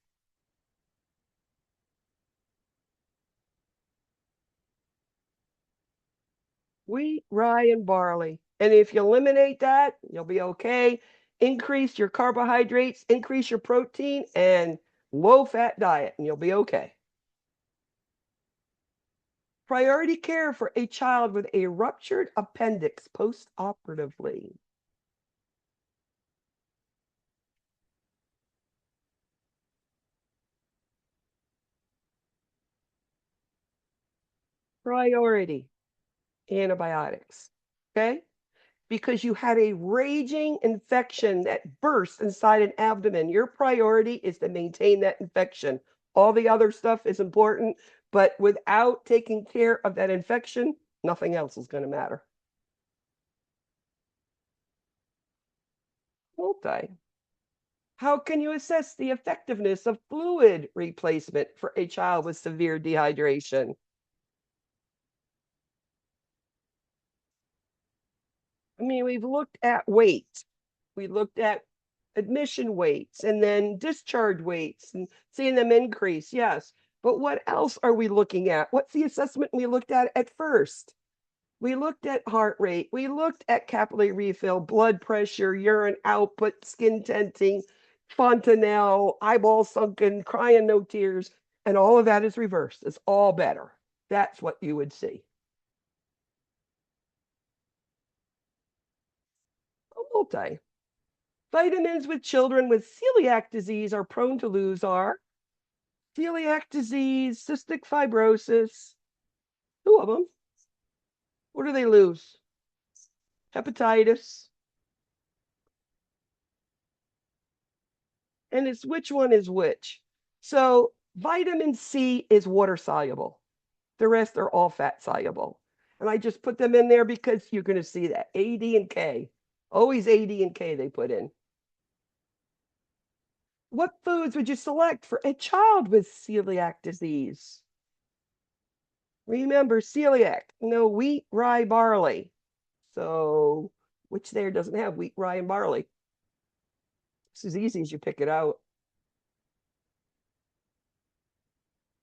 Wheat, rye, and barley. And if you eliminate that, you'll be okay. Increase your carbohydrates, increase your protein, and low-fat diet, and you'll be okay. Priority care for a child with a ruptured appendix post-operatively. Priority, antibiotics, okay? Because you had a raging infection that burst inside an abdomen. Your priority is to maintain that infection. All the other stuff is important, but without taking care of that infection, nothing else is going to matter. Multi. How can you assess the effectiveness of fluid replacement for a child with severe dehydration? I mean, we've looked at weight. We looked at admission weights and then discharge weights and seeing them increase. Yes. But what else are we looking at? What's the assessment we looked at first? We looked at heart rate. We looked at capillary refill, blood pressure, urine output, skin tenting, fontanelle, eyeball sunken, crying no tears. And all of that is reversed. It's all better. That's what you would see. Multi. Vitamins with children with celiac disease are prone to lose are celiac disease, cystic fibrosis, 2 of them. What do they lose? Hepatitis. And it's which one is which. So vitamin C is water soluble. The rest are all fat soluble. And I just put them in there because you're going to see that. A, D, and K. Always A, D, and K they put in. What foods would you select for a child with celiac disease? Remember, celiac, no wheat, rye, barley. So which there doesn't have wheat, rye, and barley? It's as easy as you pick it out.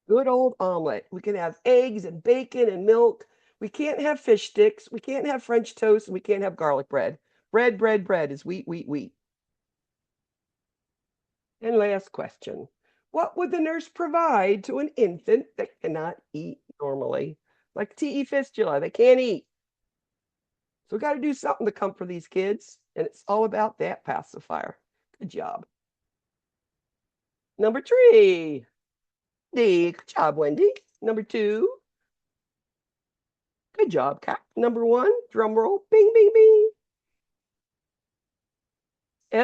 Good old omelet. We can have eggs and bacon and milk. We can't have fish sticks. We can't have French toast. And we can't have garlic bread. Bread is wheat, wheat, wheat. And last question. What would the nurse provide to an infant that cannot eat normally? Like TE fistula, they can't eat. So we got to do something to comfort these kids. And it's all about that pacifier. Good job. Number 3. D. Good job, Wendy. Number 2. Good job, Kat. Number 1. Drum roll. Bing, bing, bing.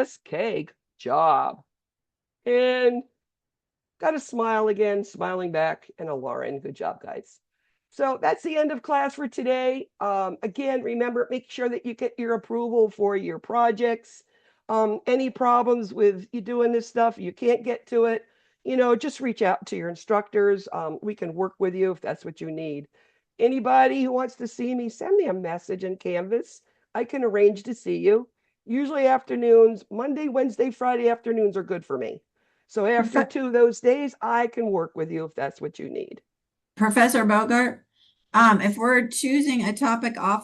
SK. Good job. And got a smile again, smiling back. And a Lauren. Good job, guys. So that's the end of class for today. Again, remember, make sure that you get your approval for your projects. Any problems with you doing this stuff, you can't get to it, just reach out to your instructors. We can work with you if that's what you need. Anybody who wants to see me, send me a message in Canvas. I can arrange to see you. Usually afternoons, Monday, Wednesday, Friday afternoons are good for me. So after 2 of those days, I can work with you if that's what you need. Professor Bogart, if we're choosing a topic off